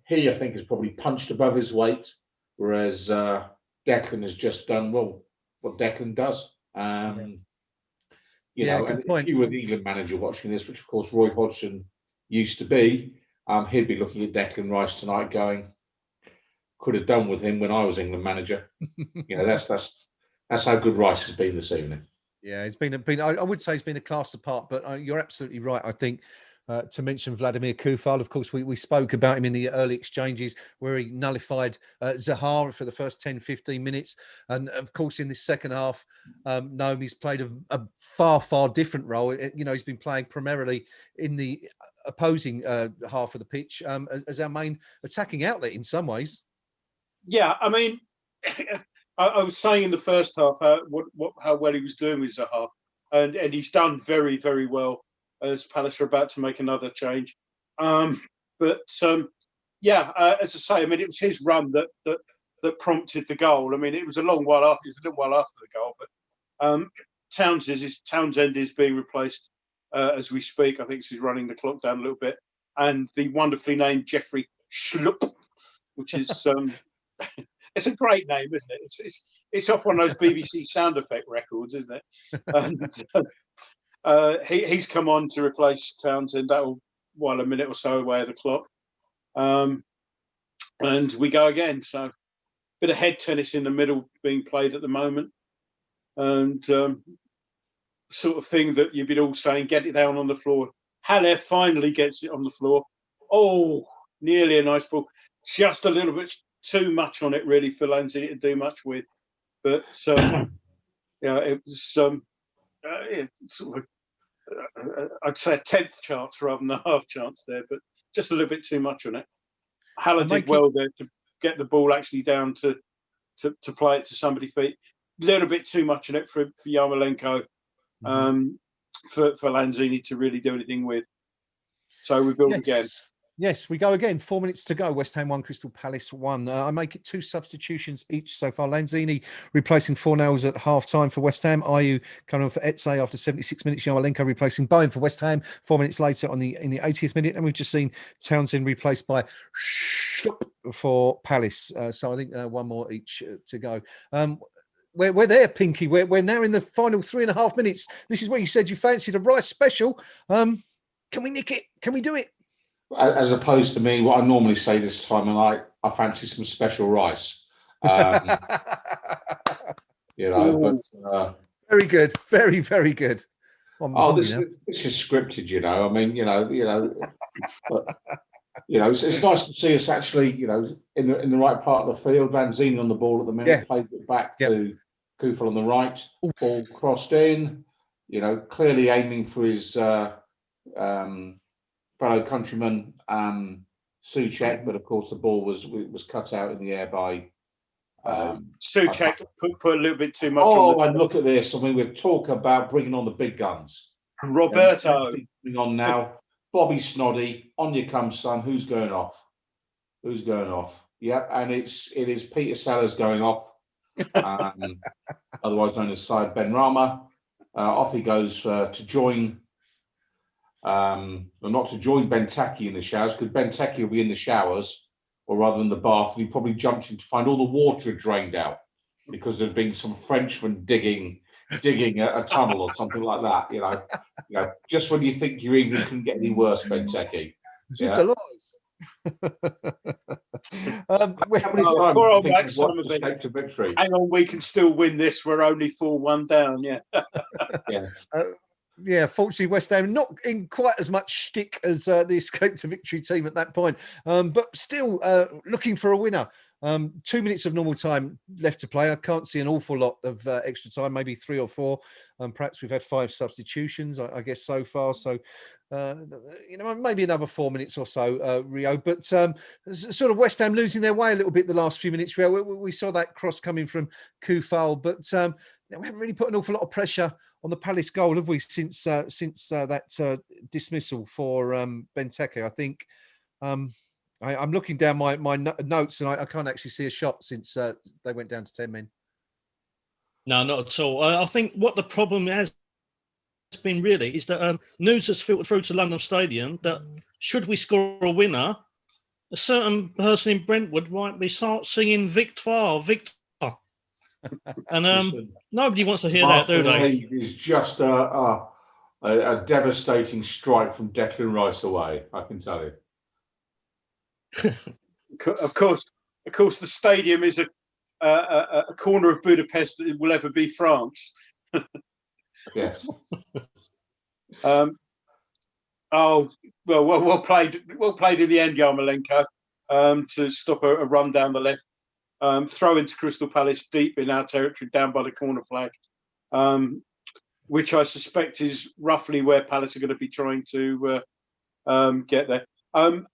[SPEAKER 3] he, I think, has probably punched above his weight, whereas Declan has just done what Declan does. And if you were the England manager watching this, which of course Roy Hodgson used to be, he'd be looking at Declan Rice tonight, going, "Could have done with him when I was England manager." That's how good Rice has been this evening.
[SPEAKER 1] Yeah, it's been. I would say it's been a class apart, but you're absolutely right. I think. To mention Vladimir Kufal, of course, we spoke about him in the early exchanges where he nullified Zaha for the first 10, 15 minutes. And of course, in this second half, Nomi's played a far, far different role. He's been playing primarily in the opposing half of the pitch as our main attacking outlet in some ways.
[SPEAKER 2] Yeah, I mean, I was saying in the first half how well he was doing with Zaha, and he's done very, very well. As Palace are about to make another change. As I say, I mean, it was his run that prompted the goal. I mean, it was a little while after the goal, but Townsend is being replaced as we speak. I think he's running the clock down a little bit. And the wonderfully named Jeffrey Schlupp, which is it's a great name, isn't it? It's off one of those BBC sound effect records, isn't it? And, he's come on to replace Townsend. That'll while a minute or so away of the clock, and we go again. So, bit of head tennis in the middle being played at the moment, and sort of thing that you've been all saying, get it down on the floor. Haller finally gets it on the floor. Oh, nearly a nice ball, just a little bit too much on it really for Lanzini to do much with, but it was sort of. I'd say a 10th chance rather than a half chance there, but just a little bit too much on it. Haller did well there to get the ball actually down to play it to somebody's feet. A little bit too much on it for Yarmolenko, for Lanzini to really do anything with. So we build again.
[SPEAKER 1] Yes, we go again. 4 minutes to go. West Ham 1, Crystal Palace 1. I make it 2 substitutions each so far. Lanzini replacing Fornells at half-time for West Ham. Ayew coming on for Etse after 76 minutes. Yarmolenko replacing Bowen for West Ham 4 minutes later in the 80th minute. And we've just seen Townsend replaced by Schlupp for Palace. So I think one more each to go. We're there, Pinky. We're now in the final 3.5 minutes. This is what you said you fancied a Rice special. Can we nick it? Can we do it?
[SPEAKER 3] As opposed to me, what I normally say this time of night, I fancy some special rice. But,
[SPEAKER 1] very good, very, very good.
[SPEAKER 3] This is scripted, I mean, but, it's nice to see us actually, in the right part of the field. Lanzini on the ball at the minute, played it back to Kufal on the right, ball crossed in, clearly aiming for his fellow countryman Souček, but of course the ball was cut out in the air by
[SPEAKER 2] Souček put a little bit too much on.
[SPEAKER 3] And look at this. I mean, we talk about bringing on the big guns.
[SPEAKER 2] Roberto.
[SPEAKER 3] Coming on now. Bobby Snoddy, on you come, son. Who's going off? Who's going off? Yep, and it is Peter Sellers going off, otherwise known as Syed Ben Rama. Off he goes to join, well, not to join Benteke in the showers, because Benteke will be in the showers, or rather than the bath, and he probably jumped in to find all the water drained out because there'd been some Frenchmen digging a tunnel or something like that. You know, just when you think your evening couldn't get any worse, Benteke.
[SPEAKER 1] Yeah.
[SPEAKER 2] Poor old Max
[SPEAKER 3] to victory.
[SPEAKER 2] Hang on, we can still win this. We're only 4-1 down. Yeah.
[SPEAKER 1] Yeah, fortunately, West Ham not in quite as much shtick as the escape to victory team at that point, but still looking for a winner. 2 minutes of normal time left to play. I can't see an awful lot of extra time, maybe 3 or 4. Perhaps we've had 5 substitutions, I guess, so far. So, maybe another 4 minutes or so, Rio. But sort of West Ham losing their way a little bit the last few minutes, Rio. We saw that cross coming from Kufal, but we haven't really put an awful lot of pressure on the Palace goal, have we, since that dismissal for Benteke? I think I'm looking down my notes, and I can't actually see a shot since they went down to 10 men.
[SPEAKER 4] No, not at all. I think what the problem has been really is that news has filtered through to London Stadium that should we score a winner, a certain person in Brentwood might be singing Victoire, Victoire. And nobody wants to hear that, do they?
[SPEAKER 3] It's just a devastating strike from Declan Rice away, I can tell you.
[SPEAKER 2] Of course, the stadium is a corner of Budapest that will ever be France.
[SPEAKER 3] Yes.
[SPEAKER 2] Well played in the end, Yarmolenko, to stop a run down the left. Throw into Crystal Palace deep in our territory, down by the corner flag, which I suspect is roughly where Palace are going to be trying to get there.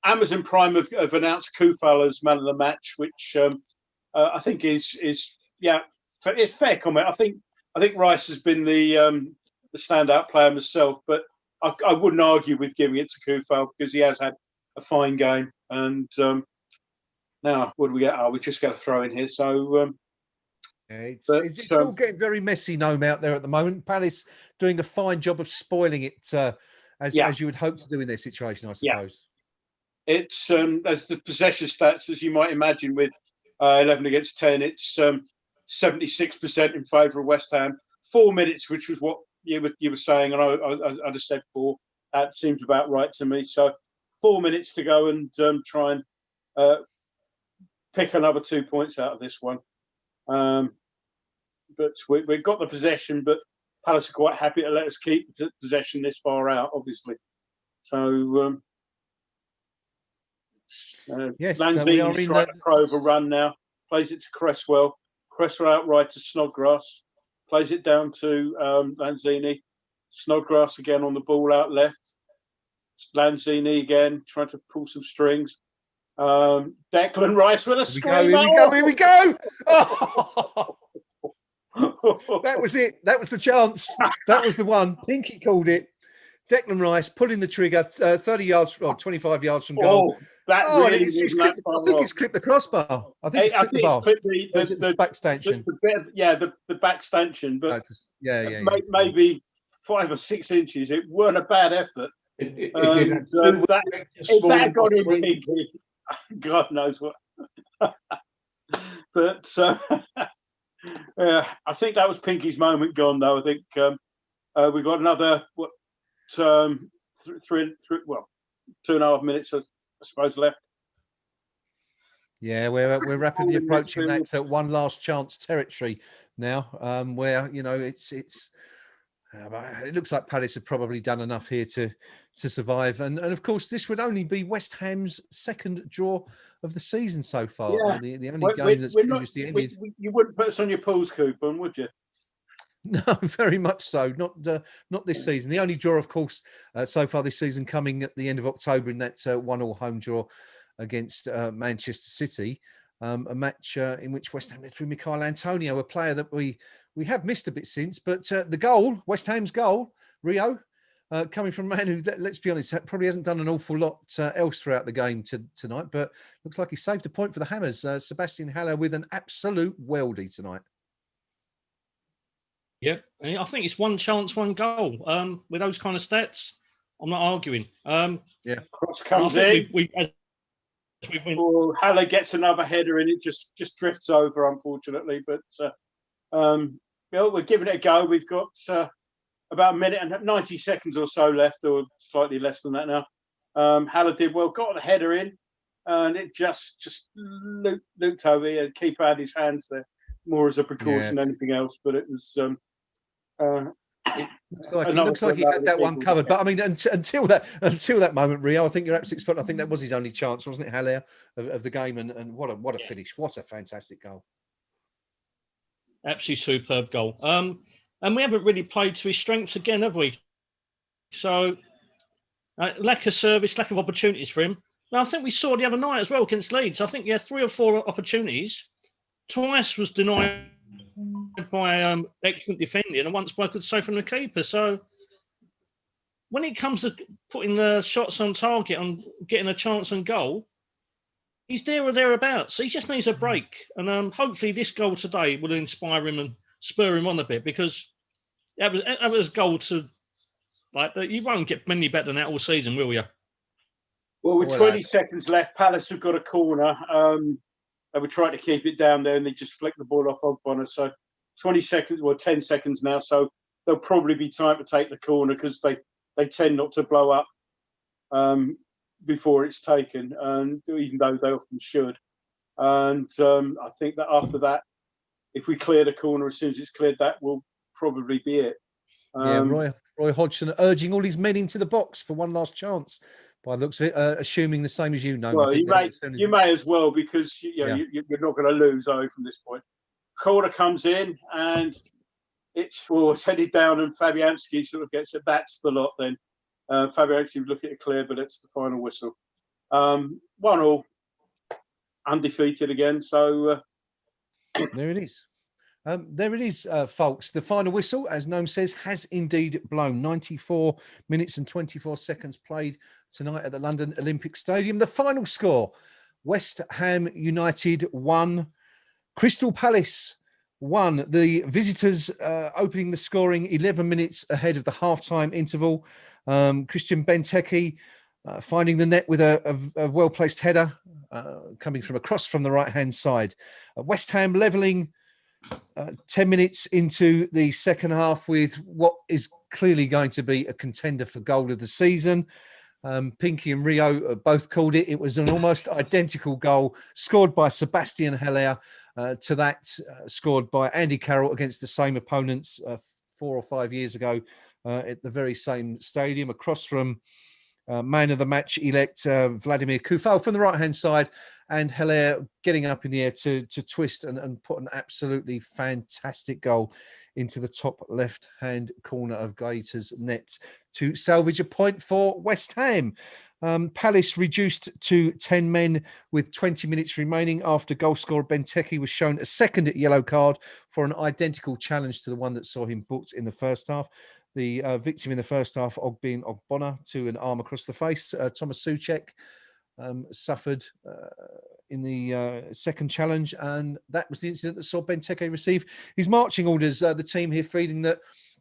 [SPEAKER 2] Amazon Prime have announced Kufal as man of the match, which I think is fair comment. I think Rice has been the standout player himself, but I wouldn't argue with giving it to Kufal because he has had a fine game. And now, what do we get? We just got to throw in here. So
[SPEAKER 1] it's all getting very messy, Gnome, out there at the moment. Palace doing a fine job of spoiling it, as you would hope to do in their situation, I suppose.
[SPEAKER 2] Yeah. It's as the possession stats, as you might imagine, with 11 against 10, it's 76% in favour of West Ham. 4 minutes, which was what you were saying, and I just said 4. That seems about right to me. So 4 minutes to go and try and pick another 2 points out of this one. But we've got the possession, but Palace are quite happy to let us keep possession this far out, obviously. So Lanzini's trying to probe a run now. Plays it to Cresswell. Cresswell outright to Snodgrass. Plays it down to Lanzini. Snodgrass again on the ball out left. Lanzini again trying to pull some strings. Declan Rice with a scream.
[SPEAKER 1] Here we go. Oh! That was it. That was the chance. That was the one. Pinky called it. Declan Rice pulling the trigger 30 yards or 25 yards from goal.
[SPEAKER 2] I think
[SPEAKER 1] it's clipped the crossbar. I think it's clipped the bar. The back stanchion.
[SPEAKER 2] The back stanchion. But maybe 5 or 6 inches. It weren't a bad effort. If that got in Pinky, God knows what. But I think that was Pinky's moment gone, though. I think we got another 2.5 minutes, I suppose, left.
[SPEAKER 1] Yeah, we're rapidly approaching that one last chance territory now, where it looks like Palace have probably done enough here to survive, and of course this would only be West Ham's second draw of the season so far.
[SPEAKER 2] Yeah.
[SPEAKER 1] The only game that's previously ended.
[SPEAKER 2] You wouldn't put us on your pools coupon, would you?
[SPEAKER 1] No, very much so. Not this season. The only draw, of course, so far this season coming at the end of October in that 1-1 home draw against Manchester City, a match in which West Ham led through Michail Antonio, a player that we have missed a bit since. But the goal, West Ham's goal, Rio, coming from a man who, let's be honest, probably hasn't done an awful lot else throughout the game tonight, but looks like he saved a point for the Hammers. Sebastian Haller with an absolute worldie tonight.
[SPEAKER 4] Yeah, I think it's one chance, one goal. With those kind of stats, I'm not arguing.
[SPEAKER 2] Cross comes in. Haller gets another header and it just drifts over, unfortunately. But we're giving it a go. We've got about a minute and 90 seconds or so left, or slightly less than that now. Haller did well, got the header in, and it just looped over. The keeper had his hands there, more as a precaution than anything else. But it was.
[SPEAKER 1] Looks like he had that one covered, but I mean, until that moment, Rio, I think you're absolutely spot on. I think that was his only chance, wasn't it, Haller, of the game? And what a finish! What a fantastic goal!
[SPEAKER 4] Absolutely superb goal. And we haven't really played to his strengths again, have we? So lack of service, lack of opportunities for him. Now, I think we saw the other night as well against Leeds. I think he had 3 or 4 opportunities. Twice was denied by excellent defending, and once by good save from the keeper. So when it comes to putting the shots on target and getting a chance on goal, he's there or thereabouts. So he just needs a break, and hopefully this goal today will inspire him and spur him on a bit, because that was a goal to, like, you won't get many better than that all season, will you?
[SPEAKER 2] Well, with 20 seconds left, Palace have got a corner. They were trying to keep it down there, and they just flicked the ball off Ogbonna. So 20 seconds, well, 10 seconds now. So there'll probably be time to take the corner, because they tend not to blow up before it's taken, and even though they often should. And I think that after that, if we clear the corner as soon as it's cleared, that will probably be it.
[SPEAKER 1] Roy Hodgson urging all his men into the box for one last chance. By the looks of it, assuming the same as you know.
[SPEAKER 2] Well, you may as well, because you're not going to lose from this point. Corner comes in and it's headed down, and Fabianski sort of gets it. That's the lot then. Fabianski would look at it clear, but it's the final whistle. 1-1, undefeated again. So
[SPEAKER 1] there it is. There it is, folks. The final whistle, as Gnome says, has indeed blown. 94 minutes and 24 seconds played tonight at the London Olympic Stadium. The final score, West Ham United 1, Crystal Palace 1. The visitors opening the scoring 11 minutes ahead of the half-time interval. Christian Benteke finding the net with a well-placed header coming from across from the right-hand side. West Ham levelling 10 minutes into the second half with what is clearly going to be a contender for goal of the season. Pinky and Rio both called it. It was an almost identical goal scored by Sebastian Haller to that scored by Andy Carroll against the same opponents 4 or 5 years ago at the very same stadium, across from man of the match elect Vladimir Kufal from the right-hand side, and Haller getting up in the air to twist and put an absolutely fantastic goal into the top left-hand corner of Gaeta's net to salvage a point for West Ham. Palace reduced to 10 men with 20 minutes remaining after goalscorer Benteke was shown a second yellow card for an identical challenge to the one that saw him booked in the first half. The victim in the first half, being Ogbonna, to an arm across the face. Thomas Souček suffered in the second challenge, and that was the incident that saw Benteke receive his marching orders. The team here feeling that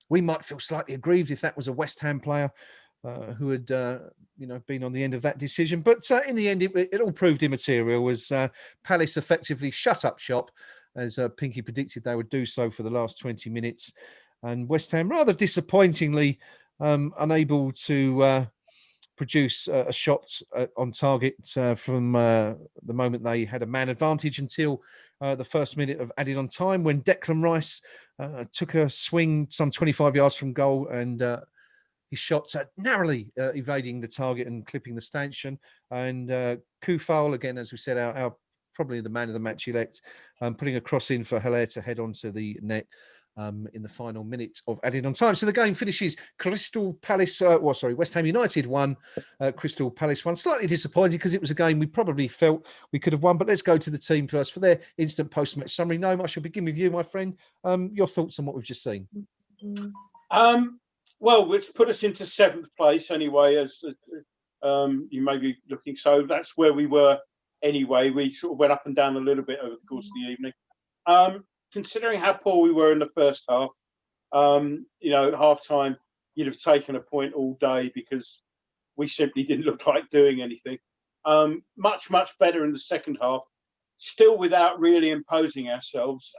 [SPEAKER 1] we might feel slightly aggrieved if that was a West Ham player who had been on the end of that decision. But in the end, it all proved immaterial, as Palace effectively shut up shop, as Pinky predicted they would do so for the last 20 minutes. And West Ham, rather disappointingly, unable to produce a shot on target from the moment they had a man advantage until the first minute of added on time, when Declan Rice took a swing some 25 yards from goal, and his shot narrowly evading the target and clipping the stanchion. And Kufal, again, as we said, our probably the man of the match elect, putting a cross in for Haller to head onto the net in the final minute of added on time. So the game finishes Crystal Palace, West Ham United 1, Crystal Palace 1. Slightly disappointed, because it was a game we probably felt we could have won. But let's go to the team first for their instant post-match summary. Gnome, I shall begin with you, my friend. Your thoughts on what we've just seen?
[SPEAKER 2] Well, which put us into 7th place anyway, as you may be looking. So that's where we were anyway. We sort of went up and down a little bit over the course of the evening. Considering how poor we were in the first half, you know, at half time, you'd have taken a point all day because we simply didn't look like doing anything. Much better in the second half, still without really imposing ourselves.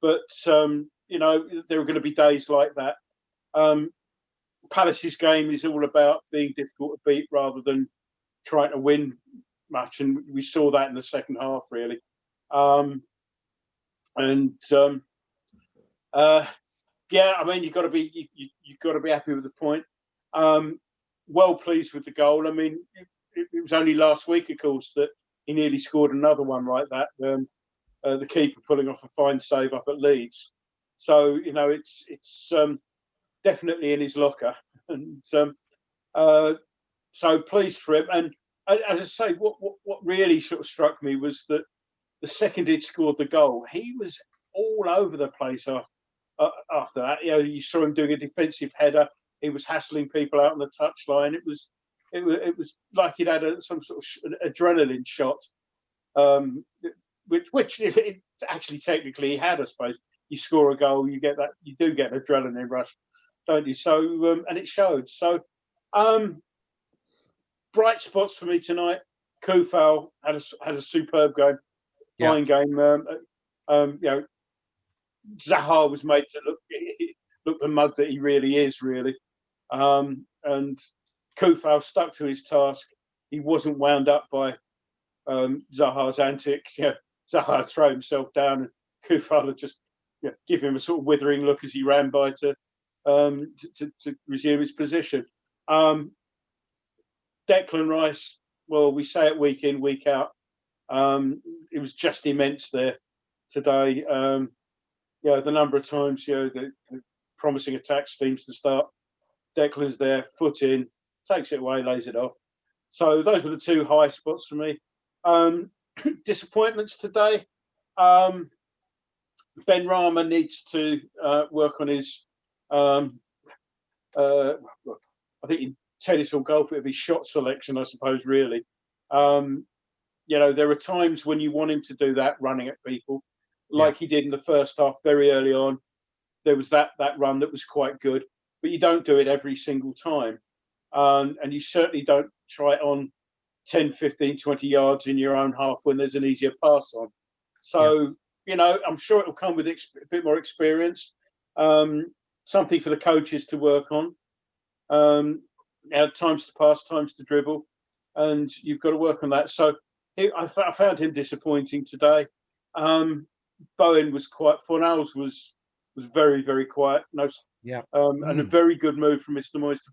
[SPEAKER 2] But you know, there are going to be days like that. Palace's game is all about being difficult to beat rather than trying to win much, and we saw that in the second half, really. Yeah, I mean, you've got to be happy with the point. Well pleased with the goal. I mean, it was only last week, of course, that he nearly scored another one like that. The keeper pulling off a fine save up at Leeds. So you know, it's definitely in his locker, and so pleased for him. And as I say, what really sort of struck me was that the second he'd scored the goal, he was all over the place after that. You know, you saw him doing a defensive header. He was hassling people out on the touchline. It was like he'd had some sort of adrenaline shot, which it actually technically he had, I suppose. You score a goal, you do get an adrenaline rush, don't you? So and it showed. So bright spots for me tonight. Kufal had a superb game, fine game. You know, Zaha was made to look the mug that he really is, really. And Kufal stuck to his task. He wasn't wound up by Zaha's antics. Yeah, Zaha throw himself down, and Kufal would just give him a sort of withering look as he ran by to resume his position. Declan Rice, well, we say it week in, week out. It was just immense there today. The number of times, the promising attack seems to start. Declan's there, foot in, takes it away, lays it off. So those were the two high spots for me. Disappointments today. Ben Rama needs to work on his. I think in tennis or golf it would be shot selection, I suppose. Really, there are times when you want him to do that, running at people, like he did in the first half, very early on. There was that run that was quite good, but you don't do it every single time, and you certainly don't try it on 10, 15, 20 yards in your own half when there's an easier pass on. So. I'm sure it will come with a bit more experience, something for the coaches to work on. Times to pass, times to dribble, and you've got to work on that. So I found him disappointing today. Bowen was quiet. Fornals was very, very quiet. And a very good move from Mr. Moyes to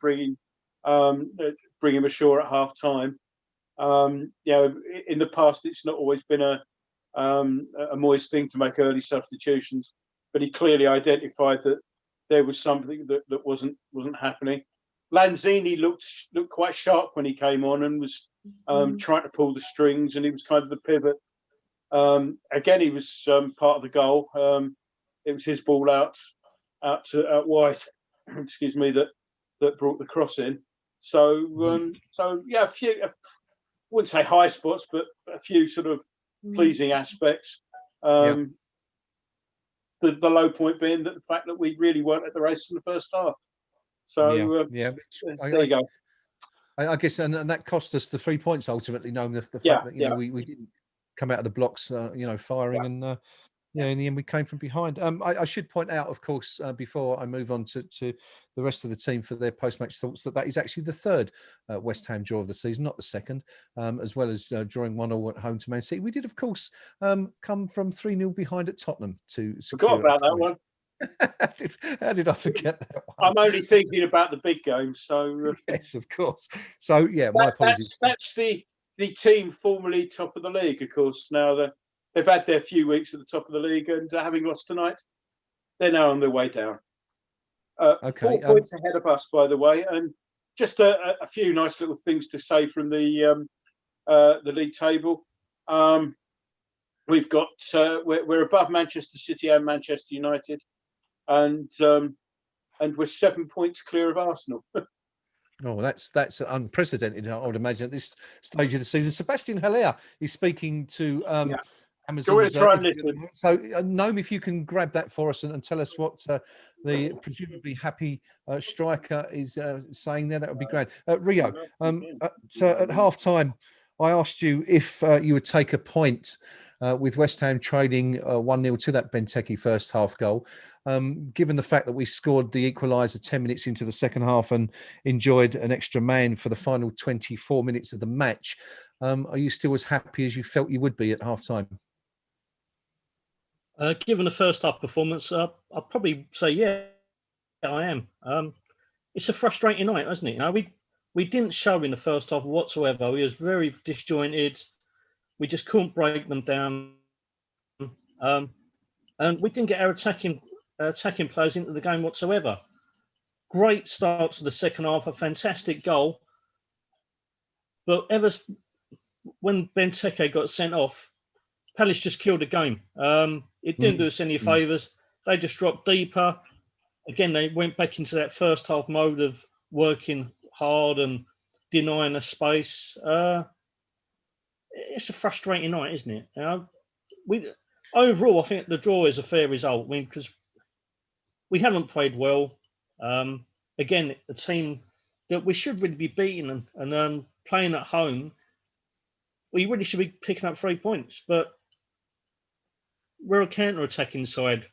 [SPEAKER 2] bring him ashore at half time. In the past, it's not always been a Moyes thing to make early substitutions, but he clearly identified that there was something that wasn't happening. Lanzini looked quite sharp when he came on and was trying to pull the strings, and he was kind of the pivot. Again, he was part of the goal. It was his ball out wide, excuse me, that brought the cross in. So a few, I wouldn't say high spots, but a few sort of pleasing aspects. The low point being that the fact that we really weren't at the race in the first half. So there you go.
[SPEAKER 1] I guess, and that cost us the 3 points ultimately, knowing the fact that we didn't come out of the blocks, firing, and in the end we came from behind. I should point out, of course, before I move on to the rest of the team for their post-match thoughts, that is actually the third West Ham draw of the season, not the second, as well as drawing 1-1 at home to Man City. We did, of course, come from 3-0 behind at Tottenham to
[SPEAKER 2] forgot about that one.
[SPEAKER 1] How did I forget that one?
[SPEAKER 2] I'm only thinking about the big games. So
[SPEAKER 1] yes, of course. So my apologies.
[SPEAKER 2] That's the team formerly top of the league, of course. Now they've had their few weeks at the top of the league, and having lost tonight, they're now on their way down. 4 points ahead of us, by the way, and just a few nice little things to say from the league table. We've got we're above Manchester City and Manchester United, and and we're 7 points clear of Arsenal.
[SPEAKER 1] Oh, that's unprecedented, I would imagine, at this stage of the season. Sebastian Haller is speaking to
[SPEAKER 2] Yeah.
[SPEAKER 1] Amazon's.
[SPEAKER 2] Try and listen.
[SPEAKER 1] So, Gnome, if you can grab that for us and tell us what the presumably happy striker is saying there, that would be great. Rio, at half time, I asked you if you would take a point with West Ham trading 1-0 to that Benteke first half goal. Given the fact that we scored the equaliser 10 minutes into the second half and enjoyed an extra man for the final 24 minutes of the match, are you still as happy as you felt you would be at half time?
[SPEAKER 4] Given the first half performance, I'll probably say, yeah, I am. It's a frustrating night, isn't it? You know, we didn't show in the first half whatsoever. We was very disjointed. We just couldn't break them down. And we didn't get our attacking players into the game whatsoever. Great start to the second half, a fantastic goal. But when Benteke got sent off, Palace just killed the game. It didn't do us any favours. They just dropped deeper. Again, they went back into that first half mode of working hard and denying us space. It's a frustrating night, isn't it? You know, overall, I think the draw is a fair result. I mean, because we haven't played well. Again, a team that we should really be beating and playing at home, we really should be picking up 3 points. But we're a counter-attacking side.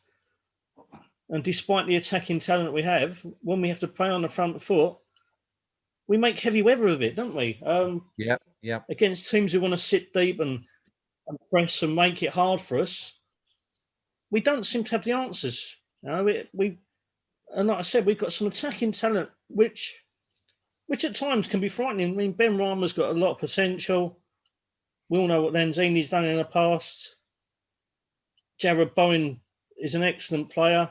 [SPEAKER 4] And despite the attacking talent we have, when we have to play on the front foot, we make heavy weather of it, don't we?
[SPEAKER 1] Yeah.
[SPEAKER 4] Against teams who want to sit deep and press and make it hard for us, we don't seem to have the answers. You know, and like I said, we've got some attacking talent, which at times can be frightening. I mean, Ben Rama's got a lot of potential. We all know what Lanzini's done in the past. Jared Bowen is an excellent player.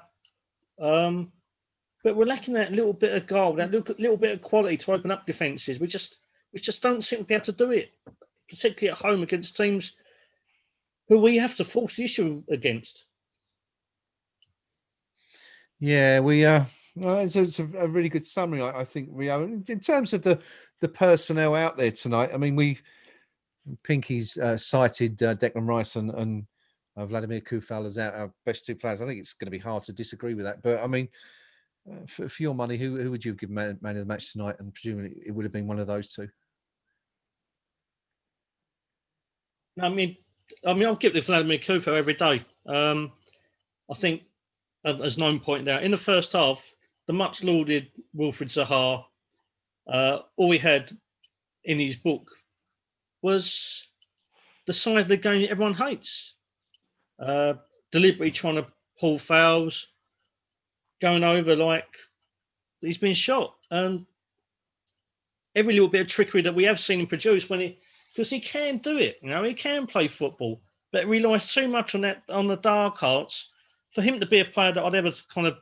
[SPEAKER 4] But we're lacking that little bit of goal, that little bit of quality to open up defences. We just don't seem to be able to do it, particularly at home against teams who we have to force the issue against.
[SPEAKER 1] Yeah, it's a really good summary, I think, Rio. In terms of the personnel out there tonight, I mean, Pinky's cited Declan Rice and Vladimir Kufal as our best two players. I think it's going to be hard to disagree with that. But I mean, for your money, who would you have given man of the match tonight? And presumably it would have been one of those two.
[SPEAKER 4] I mean, I'll give it to Vladimir Kufal every day. I think, as Gnome pointed out, in the first half, the much lauded Wilfried Zaha, all he had in his book was the side of the game that everyone hates. Deliberately trying to pull fouls, going over like he's been shot, and every little bit of trickery that we have seen him produce because he can do it. You know, he can play football, but it relies too much on the dark arts for him to be a player that I'd ever kind of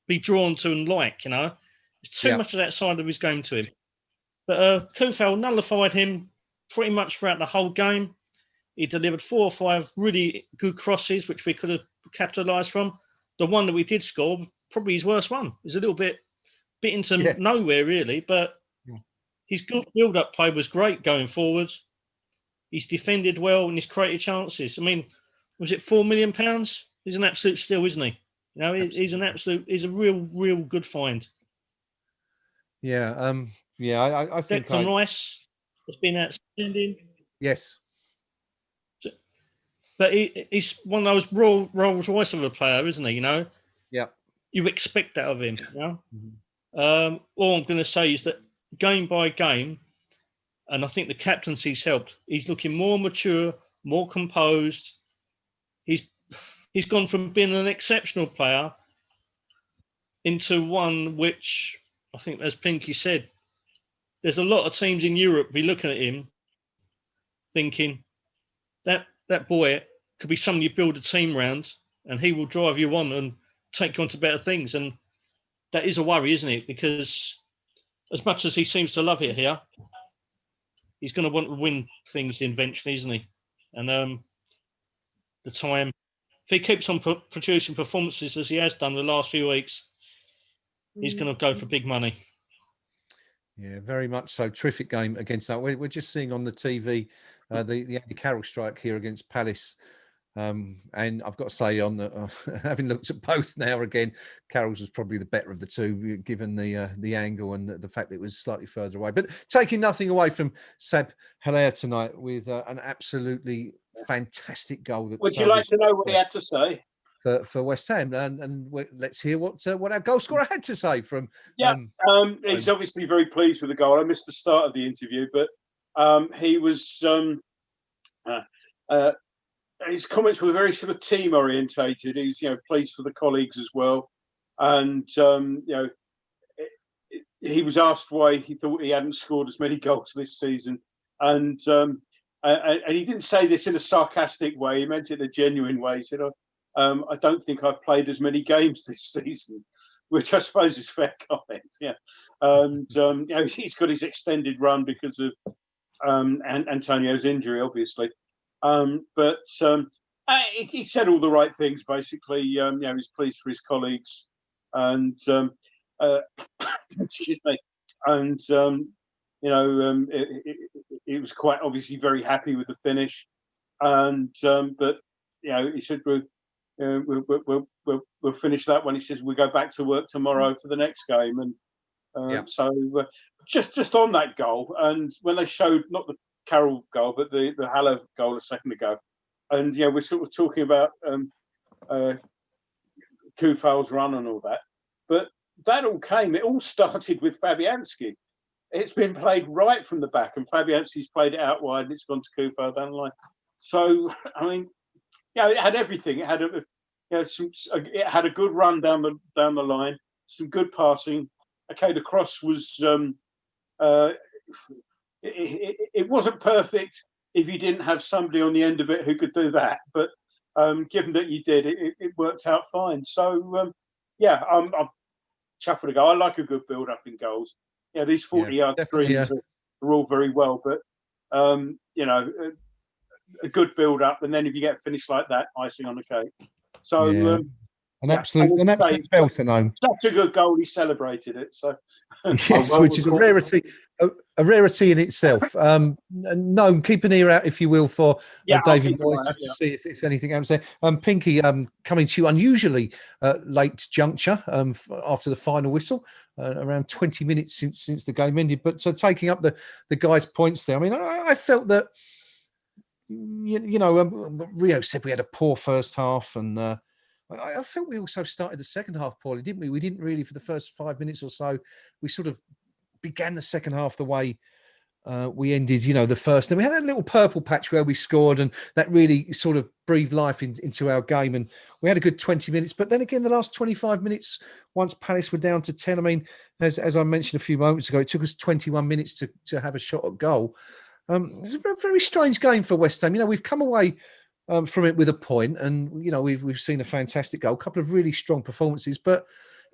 [SPEAKER 4] be drawn to and like. You know, there's too much of that side of his game to him. But Kufal nullified him pretty much throughout the whole game. He delivered 4 or 5 really good crosses, which we could have capitalised from. The one that we did score, probably his worst one. It was a little bit into nowhere, really. But his good build-up play was great going forwards. He's defended well and he's created chances. I mean, was it £4 million? He's an absolute steal, isn't he? You know, he's a real good find.
[SPEAKER 1] Yeah, I think
[SPEAKER 4] Declan Rice has been outstanding.
[SPEAKER 1] Yes.
[SPEAKER 4] But he's one of those Rolls Royce of a player, isn't he? You know.
[SPEAKER 1] Yeah.
[SPEAKER 4] You expect that of him. You know. Mm-hmm. All I'm going to say is that game by game, and I think the captaincy's helped. He's looking more mature, more composed. He's gone from being an exceptional player into one which I think, as Pinky said, there's a lot of teams in Europe be looking at him, thinking that boy could be somebody you build a team around, and he will drive you on and take you on to better things. And that is a worry, isn't it? Because as much as he seems to love it here, he's going to want to win things eventually, isn't he? And the time, if he keeps on producing performances as he has done the last few weeks, he's going to go for big money.
[SPEAKER 1] Yeah, very much so. Terrific game against that. We're just seeing on the TV the Andy Carroll strike here against Palace. And I've got to say, on the having looked at both now again, Carroll's was probably the better of the two, given the angle and the fact that it was slightly further away. But taking nothing away from Seb Haller tonight with an absolutely fantastic goal. That
[SPEAKER 2] Would you like to know what he had to say?
[SPEAKER 1] For West Ham, and let's hear what our goal scorer had to say. From
[SPEAKER 2] he's obviously very pleased with the goal. I missed the start of the interview, but he was his comments were very sort of team orientated. He's pleased for the colleagues as well, and he was asked why he thought he hadn't scored as many goals this season, and he didn't say this in a sarcastic way. He meant it in a genuine way. He said, I don't think I've played as many games this season, which I suppose is fair comment. Yeah, and he's got his extended run because of Antonio's injury, obviously. But he said all the right things. Basically, he's pleased for his colleagues, and excuse me, and he was quite obviously very happy with the finish, and but he said we'll finish that one. He says we'll go back to work tomorrow for the next game, and so just on that goal, and when they showed not the Carroll goal but the Haller goal a second ago, and we're sort of talking about Kufal's run and all that, but it all started with Fabianski. It's been played right from the back, and Fabianski's played it out wide, and it's gone to Kufal down the line. So I mean, it had everything. It had it had a good run down the line, some good passing. Okay, the cross was it wasn't perfect if you didn't have somebody on the end of it who could do that, but given that you did, it worked out fine. So I'm chuffed with a goal. I like a good build up in goals. These 40-yard screens are all very well, but a good build up, and then if you get finished like that, icing on the cake. So
[SPEAKER 1] an absolute belter, Gnome.
[SPEAKER 2] Such a good goal. He celebrated it. So
[SPEAKER 1] yes, which is a rarity in itself. Gnome, keep an ear out, if you will, for David Moyes, just to see if anything happens there. Pinky, coming to you unusually late juncture after the final whistle, around 20 minutes since the game ended, but taking up the guys' points there. I mean, I felt that Rio said we had a poor first half, and I felt we also started the second half poorly, didn't we? We didn't really, for the first 5 minutes or so, we sort of began the second half the way we ended, the first. And we had that little purple patch where we scored, and that really sort of breathed life into our game. And we had a good 20 minutes. But then again, the last 25 minutes, once Palace were down to 10, I mean, as I mentioned a few moments ago, it took us 21 minutes to have a shot at goal. It's a very strange game for West Ham. We've come away from it with a point, and we've seen a fantastic goal, a couple of really strong performances, but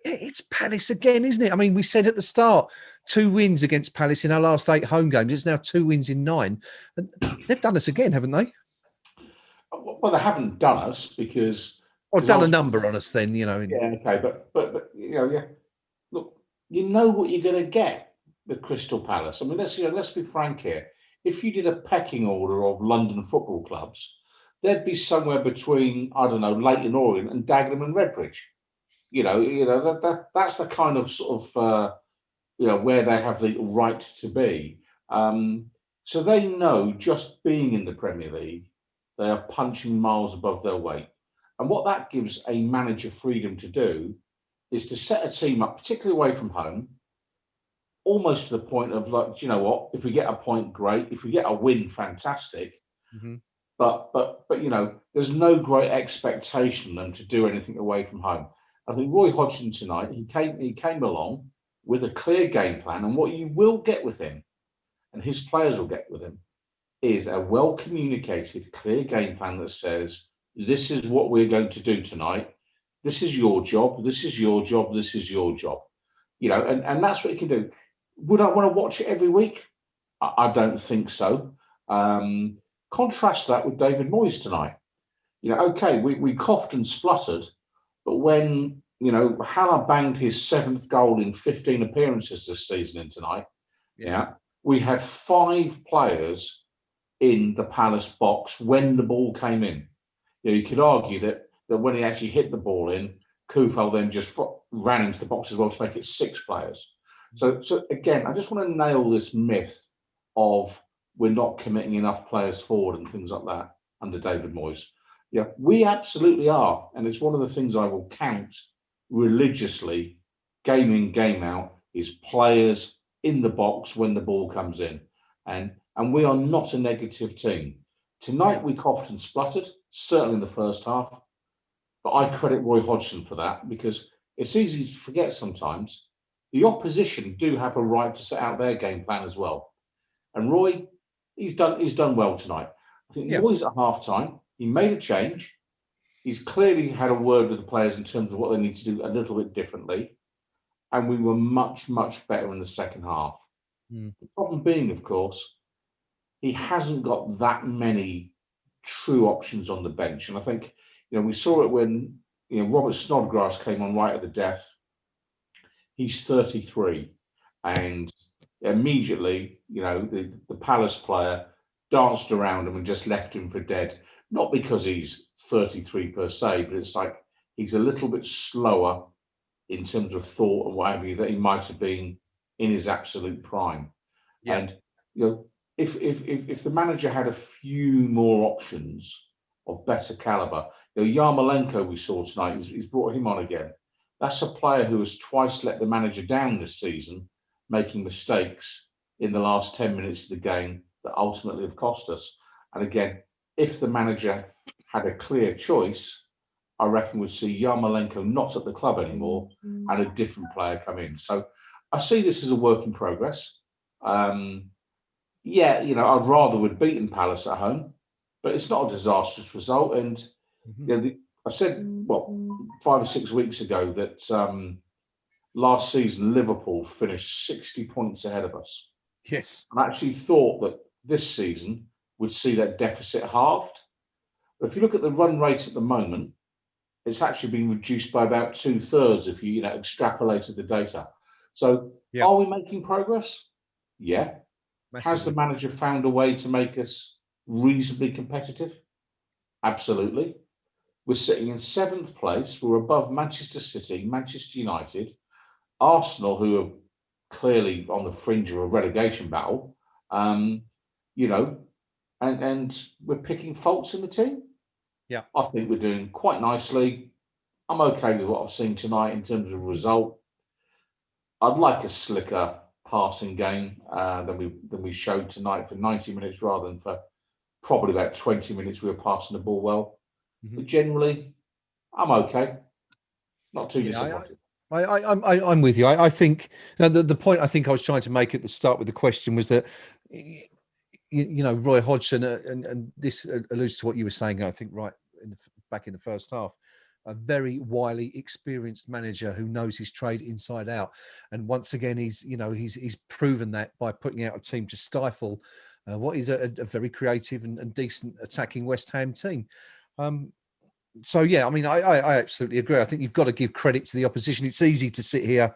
[SPEAKER 1] it's Palace again, isn't it? I mean, we said at the start 2 wins against Palace in our last 8 home games. It's now 2 wins in 9, and they've done us again, haven't they?
[SPEAKER 3] Well, they haven't done us because
[SPEAKER 1] done a number on us then,
[SPEAKER 3] okay, but look, you know what you're going to get with Crystal Palace. I mean, let's be frank here. If you did a pecking order of London football clubs, there'd be somewhere between, I don't know, Leyton Orient and Dagenham and Redbridge. That's the kind of sort of where they have the right to be. So they know, just being in the Premier League, they are punching miles above their weight. And what that gives a manager freedom to do is to set a team up, particularly away from home, almost to the point of, like, do you know what? If we get a point, great. If we get a win, fantastic. Mm-hmm. But there's no great expectation of them to do anything away from home. I think Roy Hodgson tonight, he came along with a clear game plan, and what you will get with him, and his players will get with him, is a well communicated, clear game plan that says, this is what we're going to do tonight. This is your job. This is your job. This is your job. And that's what he can do. Would I want to watch it every week? I don't think so. Contrast that with David Moyes tonight. Okay, we coughed and spluttered, but when you know, Haller banged his 7th goal in 15 appearances this season in tonight. Yeah. We had 5 players in the Palace box when the ball came in. You know, you could argue that when he actually hit the ball in, Kufel then just ran into the box as well to make it 6 players. So again, I just want to nail this myth of we're not committing enough players forward and things like that under David Moyes. Yeah, we absolutely are. And it's one of the things I will count religiously, game in, game out, is players in the box when the ball comes in. And we are not a negative team. Tonight we coughed and spluttered, certainly in the first half. But I credit Roy Hodgson for that, because it's easy to forget sometimes the opposition do have a right to set out their game plan as well. And Roy, he's done well tonight. I think Moyes at half time, he made a change. He's clearly had a word with the players in terms of what they need to do a little bit differently. And we were much, much better in the second half. The problem being, of course, he hasn't got that many true options on the bench. And I think, you know, we saw it when, you know, Robert Snodgrass came on right at the death. He's 33, and immediately, you know, the Palace player danced around him and just left him for dead. Not because he's 33 per se, but it's like he's a little bit slower in terms of thought and whatever that he might have been in his absolute prime. And you know, if the manager had a few more options of better caliber, you know, Yarmolenko we saw tonight, he's brought him on again. That's a player who has twice let the manager down this season, making mistakes in the last 10 minutes of the game that ultimately have cost us. And again, if the manager had a clear choice, I reckon we'd see Yarmolenko not at the club anymore and a different player come in. So I see this as a work in progress. Yeah, you know, I'd rather we'd beaten Palace at home, but it's not a disastrous result. And you know, I said, what, 5 or 6 weeks ago that last season Liverpool finished 60 points ahead of us.
[SPEAKER 1] Yes.
[SPEAKER 3] I actually thought that this season would see that deficit halved. But if you look at the run rate at the moment, it's actually been reduced by about 2/3 if you know, extrapolated the data. So are we making progress? Yeah.
[SPEAKER 1] Massively.
[SPEAKER 3] Has the manager found a way to make us reasonably competitive? Absolutely. We're sitting in 7th place. We're above Manchester City, Manchester United, Arsenal, who are clearly on the fringe of a relegation battle. You know, and we're picking faults in the team.
[SPEAKER 1] Yeah,
[SPEAKER 3] I think we're doing quite nicely. I'm okay with what I've seen tonight in terms of result. I'd like a slicker passing game than we showed tonight for 90 minutes rather than for probably about 20 minutes we were passing the ball well. But generally, I'm okay. Not too disappointed.
[SPEAKER 1] I'm with you. I think the point I think I was trying to make at the start with the question was that you know, Roy Hodgson, and this alludes to what you were saying, I think, right back in the first half, a very wily, experienced manager who knows his trade inside out. And once again, he's proven that by putting out a team to stifle what is a very creative and decent attacking West Ham team. So, yeah, I mean, I absolutely agree. I think you've got to give credit to the opposition. It's easy to sit here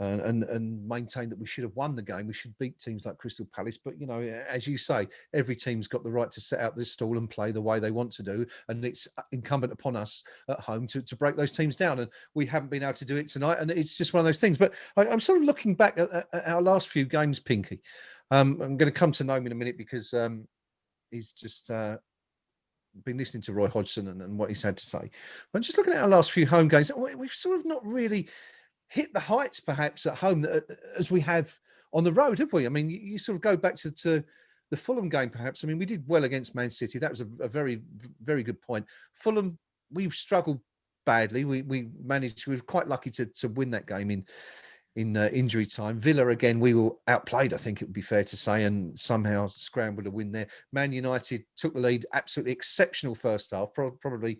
[SPEAKER 1] and maintain that we should have won the game. We should beat teams like Crystal Palace. But, you know, as you say, every team's got the right to set out this stall and play the way they want to do. And it's incumbent upon us at home to break those teams down. And we haven't been able to do it tonight. And it's just one of those things. But I'm sort of looking back at our last few games, Pinky. I'm going to come to Gnome in a minute because he's just been listening to Roy Hodgson and what he's had to say. But just looking at our last few home games, we've sort of not really hit the heights perhaps at home as we have on the road, have we? I mean, you sort of go back to the Fulham game perhaps. I mean, we did well against Man City. That was a very, very good point. Fulham, we've struggled badly. We managed, we were quite lucky to win that game in injury time. Villa, again, we were outplayed, I think it would be fair to say, and somehow scrambled to win there. Man United took the lead, absolutely exceptional first half, probably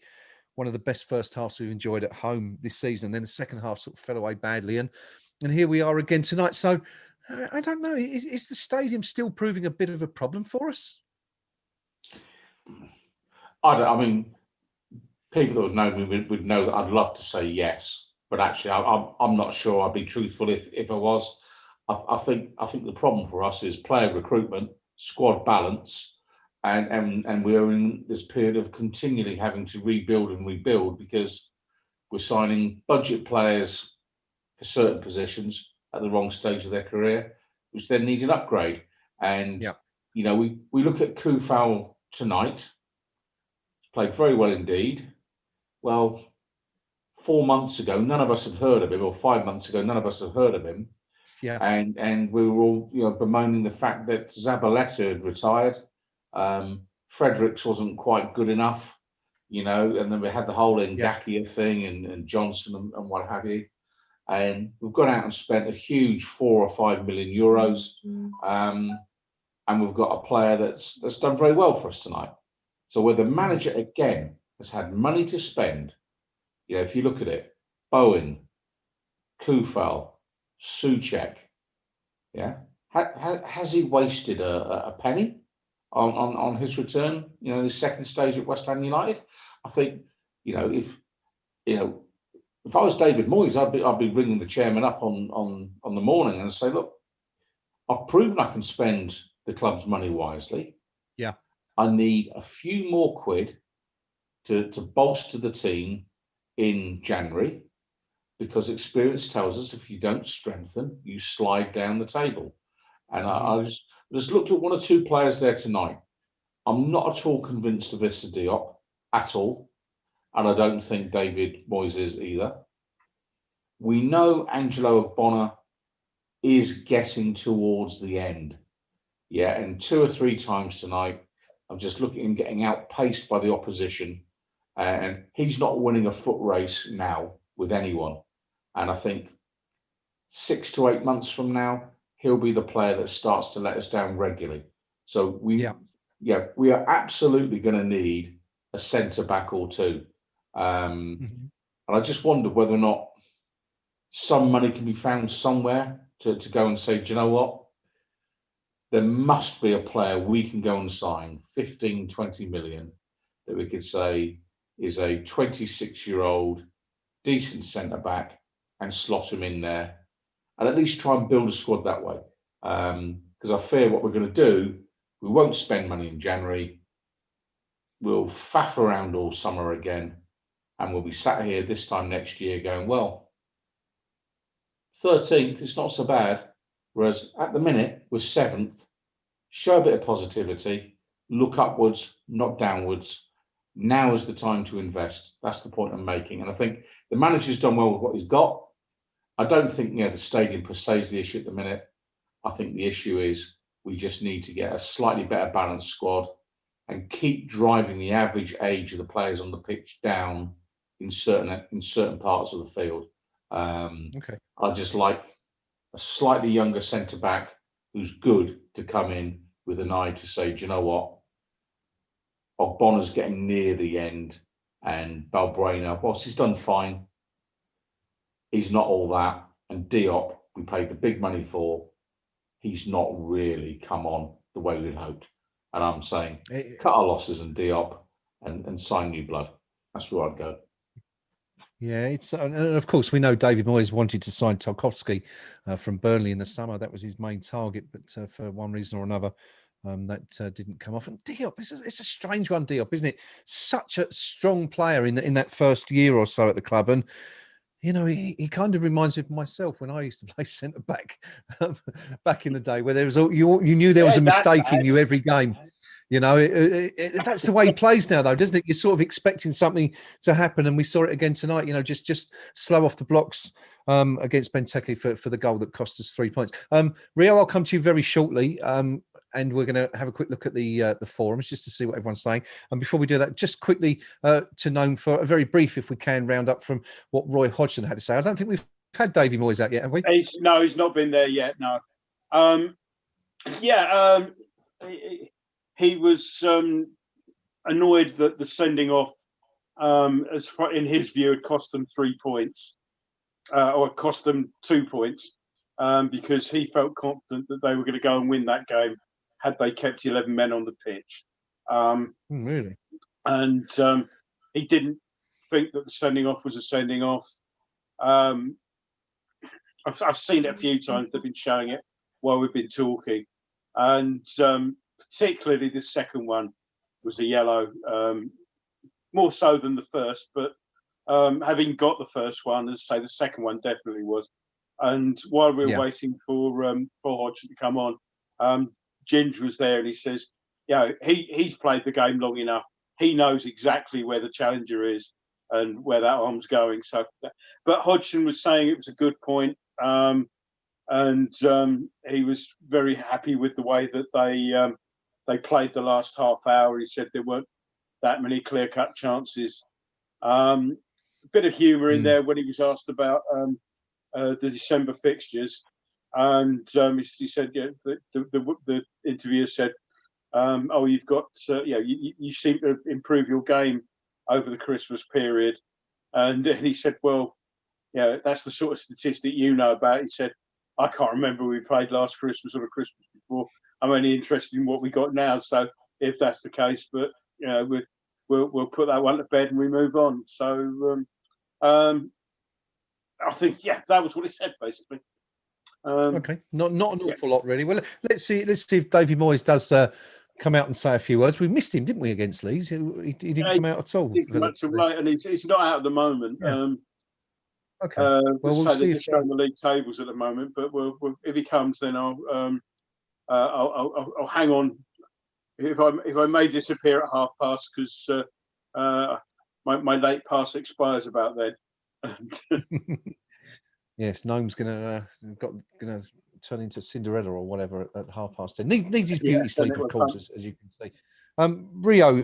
[SPEAKER 1] one of the best first halves we've enjoyed at home this season. Then the second half sort of fell away badly. And here we are again tonight. So I don't know. Is the stadium still proving a bit of a problem for us?
[SPEAKER 3] I mean, people that would know me would know that I'd love to say yes. but actually, I'm not sure. I'd be truthful if I was. I think the problem for us is player recruitment, squad balance, and we're in this period of continually having to rebuild and rebuild because we're signing budget players for certain positions at the wrong stage of their career, which then need an upgrade. And
[SPEAKER 1] Yeah.
[SPEAKER 3] you know, we look at Kufal tonight. Played very well indeed. Well, 4 months ago, none of us had heard of him, or 5 months ago, none of us had heard of him.
[SPEAKER 1] Yeah.
[SPEAKER 3] And we were all, you know, bemoaning the fact that Zabaleta had retired. Fredericks wasn't quite good enough, you know, and then we had the whole Ngakia thing and Johnson and what have you. And we've gone out and spent a huge 4 or 5 million euros. And we've got a player that's done very well for us tonight. So where the manager again has had money to spend, you know, if you look at it, Bowen, Kufal, Souček, yeah, has he wasted a penny on his return? You know, the second stage at West Ham United. I think, you know, if I was David Moyes, I'd be ringing the chairman up on the morning and say, look, I've proven I can spend the club's money wisely.
[SPEAKER 1] Yeah,
[SPEAKER 3] I need a few more quid to bolster the team in January, because experience tells us if you don't strengthen, you slide down the table. And I just looked at one or two players there tonight. I'm not at all convinced of Issa Diop at all, and I don't think David Moyes is either. We know Angelo Ogbonna is getting towards the end. Yeah, and 2 or 3 times tonight, I'm just looking at him getting outpaced by the opposition, and he's not winning a foot race now with anyone. And I think 6 to 8 months from now, he'll be the player that starts to let us down regularly. So we are absolutely going to need a centre back or two. And I just wonder whether or not some money can be found somewhere to go and say, do you know what? There must be a player we can go and sign 15, 20 million that we could say is a 26-year-old decent centre back and slot him in there and at least try and build a squad that way. Because I fear what we're going to do, we won't spend money in January. We'll faff around all summer again. And we'll be sat here this time next year going, well, 13th, it's not so bad. Whereas at the minute, we're 7th. Show a bit of positivity, look upwards, not downwards. Now is the time to invest. That's the point I'm making. And I think the manager's done well with what he's got. I don't think, you know, the stadium per se is the issue at the minute. I think the issue is we just need to get a slightly better balanced squad and keep driving the average age of the players on the pitch down in certain parts of the field. I just like a slightly younger centre back who's good to come in with an eye to say, do you know what? Ogbonna's getting near the end, and Balbuena, whilst he's done fine, he's not all that. And Diop, we paid the big money for, he's not really come on the way we'd hoped. And I'm saying, cut our losses and Diop and sign new blood. That's where I'd go.
[SPEAKER 1] Yeah, it's and of course we know David Moyes wanted to sign Tarkowski from Burnley in the summer. That was his main target, but for one reason or another, that didn't come off. And Diop, it's a strange one, Diop, isn't it? Such a strong player in that first year or so at the club, and you know he kind of reminds me of myself when I used to play centre back back in the day, where there was you knew there was a mistake in you every game. You know, that's the way he plays now, though, doesn't it? You're sort of expecting something to happen, and we saw it again tonight. You know, just slow off the blocks against Benteke for the goal that cost us 3 points. Rio, I'll come to you very shortly, and we're going to have a quick look at the forums just to see what everyone's saying. And before we do that, just quickly to Gnome for a very brief, if we can, round up from what Roy Hodgson had to say. I don't think we've had Davy Moyes out yet, have we?
[SPEAKER 2] He's not been there yet. No. He was annoyed that the sending off, as far, in his view, had cost them 3 points, or cost them 2 points, because he felt confident that they were going to go and win that game had they kept 11 men on the pitch.
[SPEAKER 1] Really?
[SPEAKER 2] And he didn't think that the sending off was a sending off. I've seen it a few times. They've been showing it while we've been talking, and particularly the second one was a yellow, more so than the first. But having got the first one, as I say, the second one definitely was. And while we were waiting for Hodgson to come on, Ginger was there, and he says, he's played the game long enough. He knows exactly where the challenger is and where that arm's going. So, but Hodgson was saying it was a good point, and he was very happy with the way that they played the last half hour. He said there weren't that many clear-cut chances. A bit of humour in there when he was asked about the December fixtures, and he said, the interviewer said, you've got, you seem to improve your game over the Christmas period. And he said, well, that's the sort of statistic you know about. He said, I can't remember we played last Christmas or the Christmas before. I'm only interested in what we got now. So if that's the case, but we'll put that one to bed and we move on. So I think that was what he said basically.
[SPEAKER 1] Okay, not an awful lot really. Well, let's see if Davy Moyes does come out and say a few words. We missed him, didn't we, against Leeds? He didn't come out at all.
[SPEAKER 2] And he's not out at the moment.
[SPEAKER 1] Okay. Well, we'll see.
[SPEAKER 2] They're just showing the league tables at the moment, but we'll if he comes, then I'll hang on. If I may disappear at half-past because my late pass expires about then.
[SPEAKER 1] Yes, Gnome's gonna turn into Cinderella or whatever at 10:30. Needs his beauty sleep, of course, as you can see. Rio,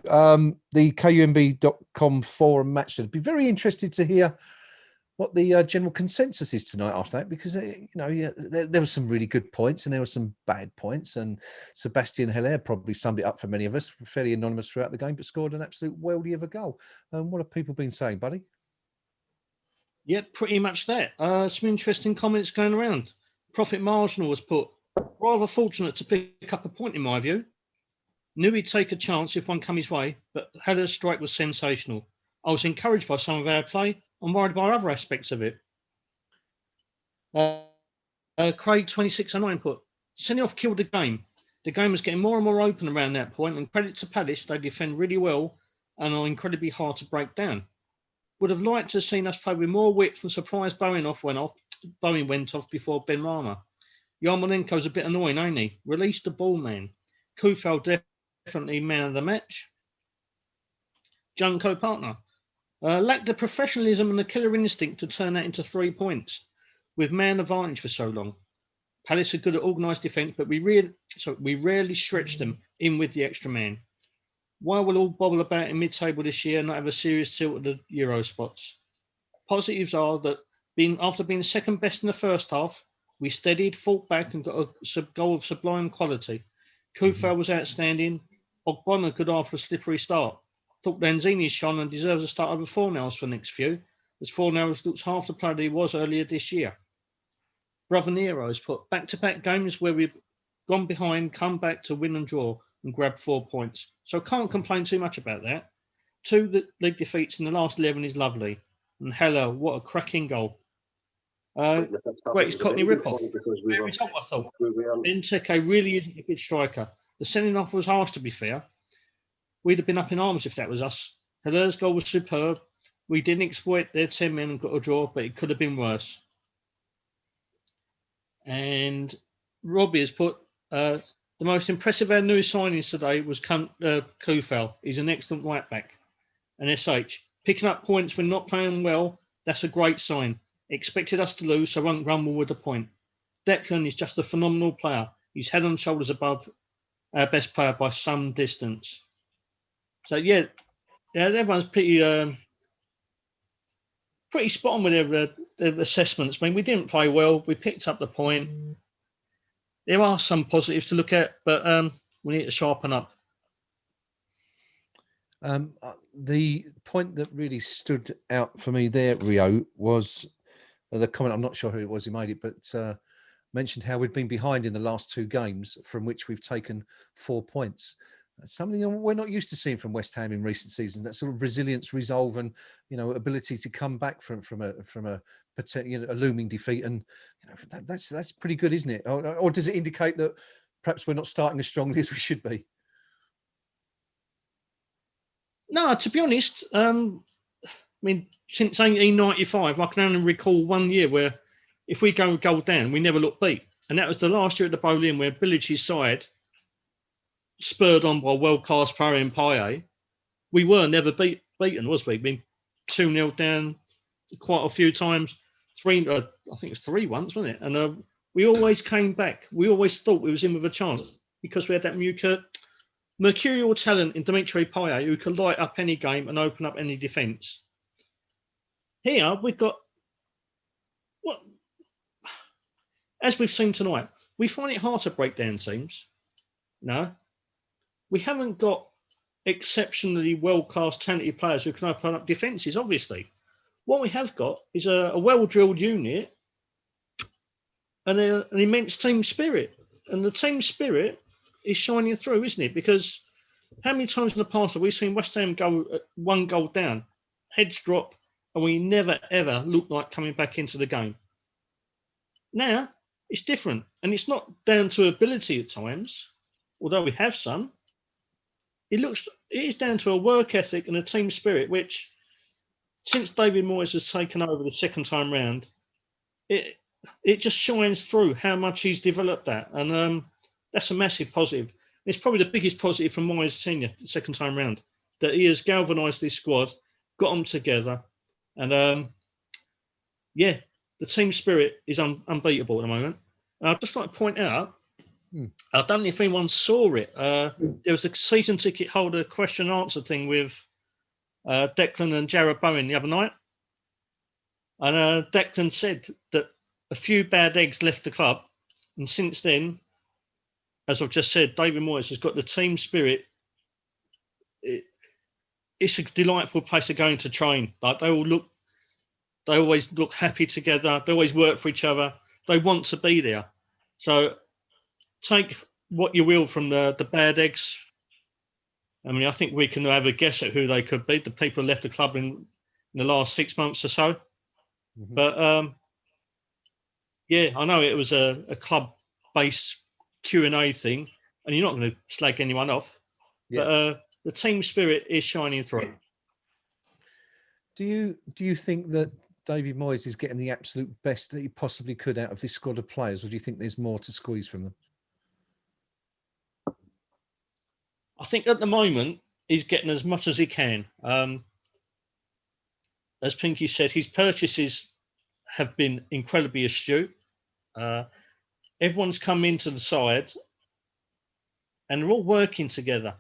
[SPEAKER 1] the KUMB.com forum match. I'd be very interested to hear what the general consensus is tonight after that, because there were some really good points and there were some bad points, and Sebastian Heller probably summed it up for many of us, fairly anonymous throughout the game, but scored an absolute worldie of a goal. What have people been saying, buddy?
[SPEAKER 4] Yeah, pretty much that. Some interesting comments going around. Profit marginal was put, rather fortunate to pick up a point in my view. Knew he'd take a chance if one come his way, but Heller's strike was sensational. I was encouraged by some of our play. I'm worried by other aspects of it. Craig 2609 put, sending off killed the game. The game was getting more and more open around that point, and credit to Palace, they defend really well and are incredibly hard to break down. Would have liked to have seen us play with more width and surprised Bowen went off before Ben Rama. Yarmolenko's a bit annoying, ain't he? Release the ball, man. Kufel definitely man of the match. Junko partner. Lacked the professionalism and the killer instinct to turn that into 3 points with man advantage for so long. Palace are good at organised defence, but we rarely stretch them in with the extra man. Why will all bobble about in mid-table this year and not have a serious tilt at the Euro spots? Positives are that after being second best in the first half, we steadied, fought back and got a goal of sublime quality. Kufel was outstanding. Ogbonna good after a slippery start. Thought Lanzini's shone and deserves a start over Fornals for the next few, as Fornals looks half the player he was earlier this year. Brother Nero has put back-to-back games where we've gone behind, come back to win and draw and grab 4 points. So can't complain too much about that. 2 league defeats in the last 11 is lovely. And Heller, what a cracking goal. Greatest Cockney rip-off. Very top, I thought. Benteke really isn't a good striker. The sending off was harsh, to be fair. We'd have been up in arms if that was us. Heller's goal was superb. We didn't exploit their 10 men and got a draw, but it could have been worse. And Robbie has put, the most impressive of our new signings today was Kufel. He's an excellent right back. And SH, picking up points when not playing well, that's a great sign. Expected us to lose, so won't grumble with the point. Declan is just a phenomenal player. He's head and shoulders above our best player by some distance. So everyone's pretty spot on with their assessments. I mean, we didn't play well. We picked up the point. There are some positives to look at, but we need to sharpen up.
[SPEAKER 1] The point that really stood out for me there, Rio, was the comment. I'm not sure who it was who made it, but mentioned how we'd been behind in the last 2 games, from which we've taken 4 points. Something we're not used to seeing from West Ham in recent seasons. That sort of resilience, resolve, and ability to come back from a a looming defeat, and that's pretty good, isn't it? Or does it indicate that perhaps we're not starting as strongly as we should be?
[SPEAKER 4] No, to be honest, I mean, since 1895, I can only recall 1 year where if we go goal down, we never look beat. And that was the last year at the Boleyn, where Village's side, spurred on by world-class player in Paye, we were never beaten, was we? I mean, 2-0 down quite a few times. I think it was 3 once, wasn't it? And we always came back. We always thought we was in with a chance because we had that mercurial talent in Dimitri Payet who could light up any game and open up any defence. Here we've got as we've seen tonight, we find it hard to break down teams. No, we haven't got exceptionally world-class talented players who can open up defences, obviously. What we have got is a well-drilled unit and an immense team spirit. And the team spirit is shining through, isn't it? Because how many times in the past have we seen West Ham go 1 goal down, heads drop, and we never, ever look like coming back into the game? Now, it's different. And it's not down to ability at times, although we have some. It is down to a work ethic and a team spirit, which, since David Moyes has taken over the second time round, it just shines through how much he's developed that. And that's a massive positive. It's probably the biggest positive from Moyes' tenure, the second time round, that he has galvanised this squad, got them together. And, the team spirit is unbeatable at the moment. And I'd just like to point out, I don't know if anyone saw it. There was a season ticket holder question and answer thing with Declan and Jared Bowen the other night. And Declan said that a few bad eggs left the club. And since then, as I've just said, David Moyes has got the team spirit. It's a delightful place to go into train. Like they always look happy together. They always work for each other. They want to be there. So take what you will from the bad eggs. I mean, I think we can have a guess at who they could be. The people who left the club in the last 6 months or so. Mm-hmm. But I know it was a club-based Q&A thing, and you're not going to slag anyone off. Yeah. But the team spirit is shining through.
[SPEAKER 1] Do you think that David Moyes is getting the absolute best that he possibly could out of this squad of players, or do you think there's more to squeeze from them?
[SPEAKER 4] I think at the moment he's getting as much as he can. As Pinky said, his purchases have been incredibly astute. Everyone's come into the side and they're all working together.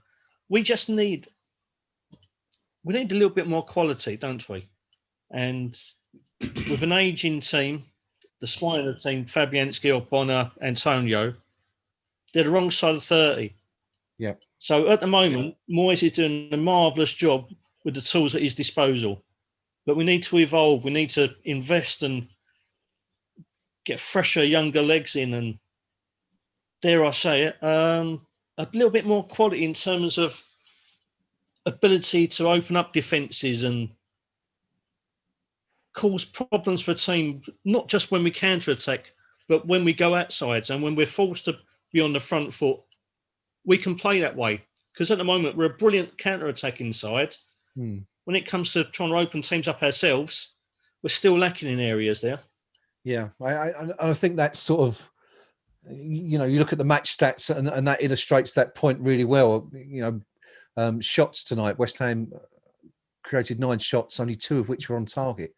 [SPEAKER 4] We need a little bit more quality, don't we? And with an ageing team, the spine of the team, Fabianski, Bonner, Antonio, they're the wrong side of 30.
[SPEAKER 1] Yeah.
[SPEAKER 4] So at the moment, Moyes is doing a marvellous job with the tools at his disposal. But we need to evolve. We need to invest and get fresher, younger legs in, and dare I say it, a little bit more quality in terms of ability to open up defences and cause problems for a team, not just when we counter-attack, but when we go outside and when we're forced to be on the front foot, we can play that way. Because at the moment, we're a brilliant counter-attacking side. When it comes to trying to open teams up ourselves, we're still lacking in areas there.
[SPEAKER 1] Yeah, I think that's sort of, you look at the match stats and that illustrates that point really well. Shots tonight, West Ham created 9 shots, only 2 of which were on target.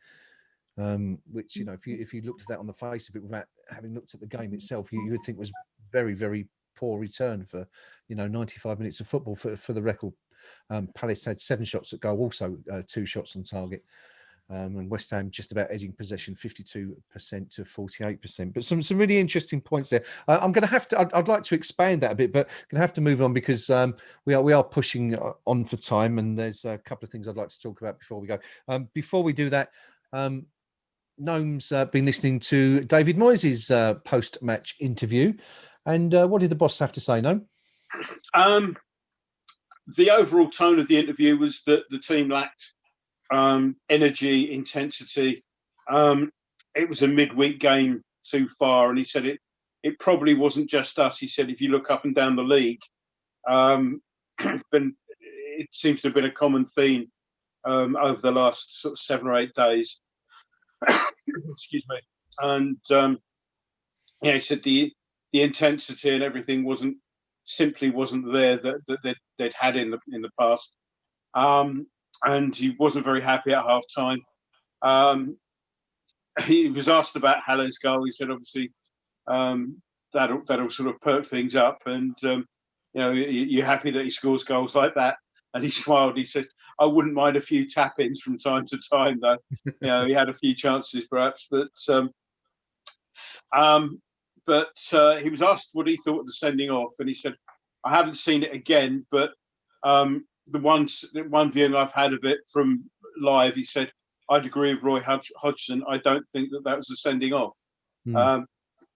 [SPEAKER 1] Which, if you looked at that on the face of it without having looked at the game itself, you would think was very, very poor return for 95 minutes of football. For the record, Palace had 7 shots at goal, also 2 shots on target, and West Ham just about edging possession 52% to 48%. But some really interesting points there. I'm going to have to. I'd like to expand that a bit, but going to have to move on because we are pushing on for time, and there's a couple of things I'd like to talk about before we go. Before we do that. Gnome's been listening to David Moyes' post-match interview, and what did the boss have to say, Gnome?
[SPEAKER 2] The overall tone of the interview was that the team lacked energy, intensity. it was a midweek game too far, and he said it probably wasn't just us. He said if you look up and down the league, then it seems to have been a common theme over the last sort of 7 or 8 days. Excuse me. And he said the intensity and everything wasn't there that they'd had in the past. And he wasn't very happy at half time. He was asked about Haller's goal. He said, obviously, that'll sort of perk things up. And, you're happy that he scores goals like that. And he smiled. He said, I wouldn't mind a few tap-ins from time to time, though. He had a few chances, perhaps. But he was asked what he thought of the sending off. And he said, I haven't seen it again, but the one viewing I've had of it from live, he said, I'd agree with Roy Hodgson. I don't think that was a sending off. I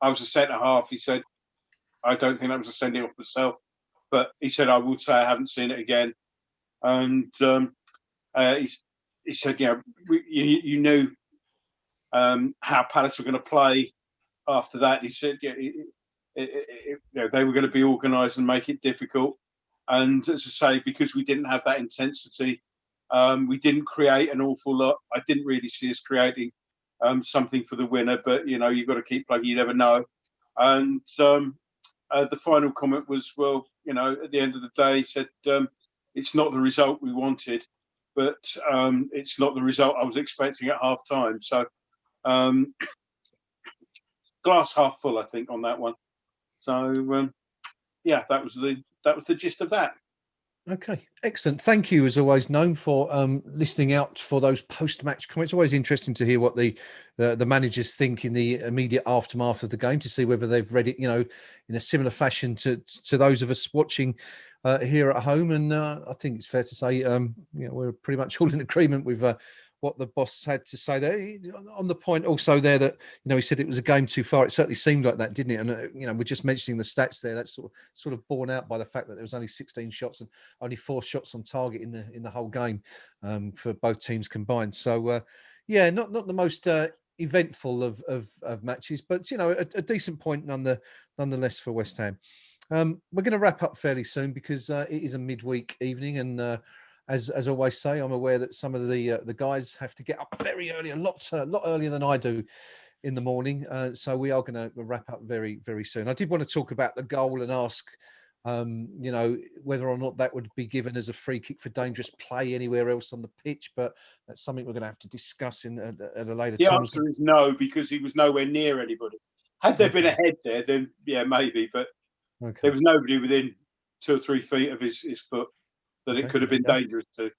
[SPEAKER 2] was a centre half. He said, I don't think that was a sending off myself. But he said, I would say I haven't seen it again. And he said, you knew how Palace were going to play after that. He said, they were going to be organised and make it difficult. And as I say, because we didn't have that intensity, we didn't create an awful lot. I didn't really see us creating something for the winner, but you've got to keep playing. You never know. And the final comment was, well, at the end of the day, he said, it's not the result we wanted, but it's not the result I was expecting at half time. So glass half full, I think, on that one. So that was the gist of that.
[SPEAKER 1] Okay, excellent. Thank you, as always, Gnome, for listening out for those post-match comments. Always interesting to hear what the managers think in the immediate aftermath of the game, to see whether they've read it, in a similar fashion to those of us watching here at home. And I think it's fair to say, we're pretty much all in agreement with what the boss had to say there. On the point also there that, he said it was a game too far. It certainly seemed like that, didn't it? And, we're just mentioning the stats there. That's sort of borne out by the fact that there was only 16 shots and only 4 shots on target in the whole game for both teams combined. So, not the most eventful of matches, but, a decent point nonetheless for West Ham. We're going to wrap up fairly soon because it is a midweek evening, and as I always say, I'm aware that some of the guys have to get up very early, a lot earlier than I do in the morning. So we are going to wrap up very, very soon. I did want to talk about the goal and ask, whether or not that would be given as a free kick for dangerous play anywhere else on the pitch. But that's something we're going to have to discuss at a later time.
[SPEAKER 2] The answer is no, because he was nowhere near anybody. Had there been a head there, then maybe. But there was nobody within 2 or 3 feet of his foot that it could have been dangerous to.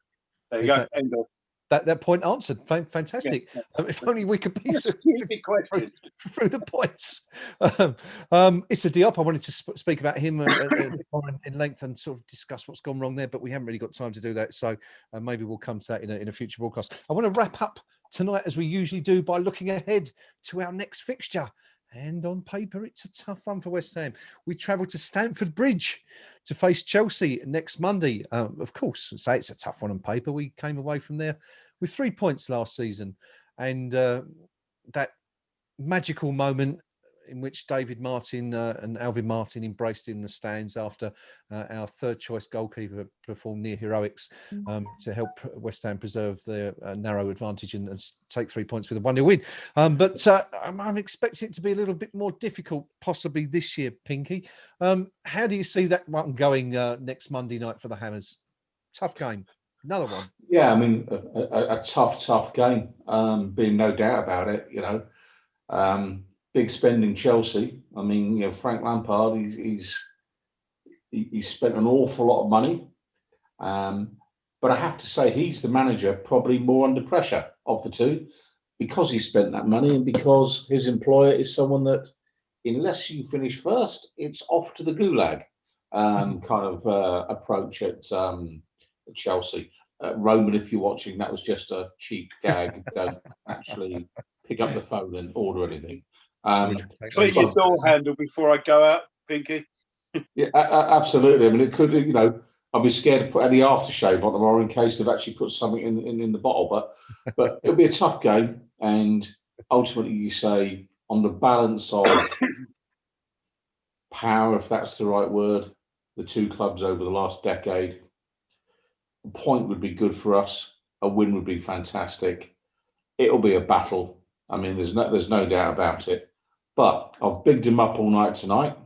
[SPEAKER 2] There you go. End of.
[SPEAKER 1] That point answered. Fantastic. Yeah. If only we could be through the points. Issa Diop, I wanted to speak about him in length and sort of discuss what's gone wrong there, but we haven't really got time to do that. So maybe we'll come to that in a future broadcast. I want to wrap up tonight, as we usually do, by looking ahead to our next fixture. And on paper, it's a tough one for West Ham. We travel to Stamford Bridge to face Chelsea next Monday. Of course, say it's a tough one on paper. We came away from there with 3 points last season. And that magical moment in which David Martin and Alvin Martin embraced in the stands after our third choice goalkeeper performed near heroics to help West Ham preserve their narrow advantage and take 3 points with a 1-0 win. But I'm expecting it to be a little bit more difficult possibly this year, Pinky. How do you see that one going next Monday night for the Hammers? Tough game. Another one.
[SPEAKER 3] Yeah, I mean, a tough game, being no doubt about it, big spending Chelsea. I mean, Frank Lampard, he's spent an awful lot of money. But I have to say, he's the manager probably more under pressure of the two, because he spent that money and because his employer is someone that, unless you finish first, it's off to the gulag kind of approach at Chelsea. Roman, if you're watching, that was just a cheap gag. Don't actually pick up the phone and order anything.
[SPEAKER 2] Clean your door handle before I go out, Pinky.
[SPEAKER 3] Yeah, absolutely. I mean, it could, I'd be scared to put any aftershave on tomorrow in case they've actually put something in the bottle. But it'll be a tough game, and ultimately you say on the balance of power, if that's the right word, the two clubs over the last decade, a point would be good for us. A win would be fantastic. It'll be a battle. I mean, there's no doubt about it. But I've bigged him up all night tonight.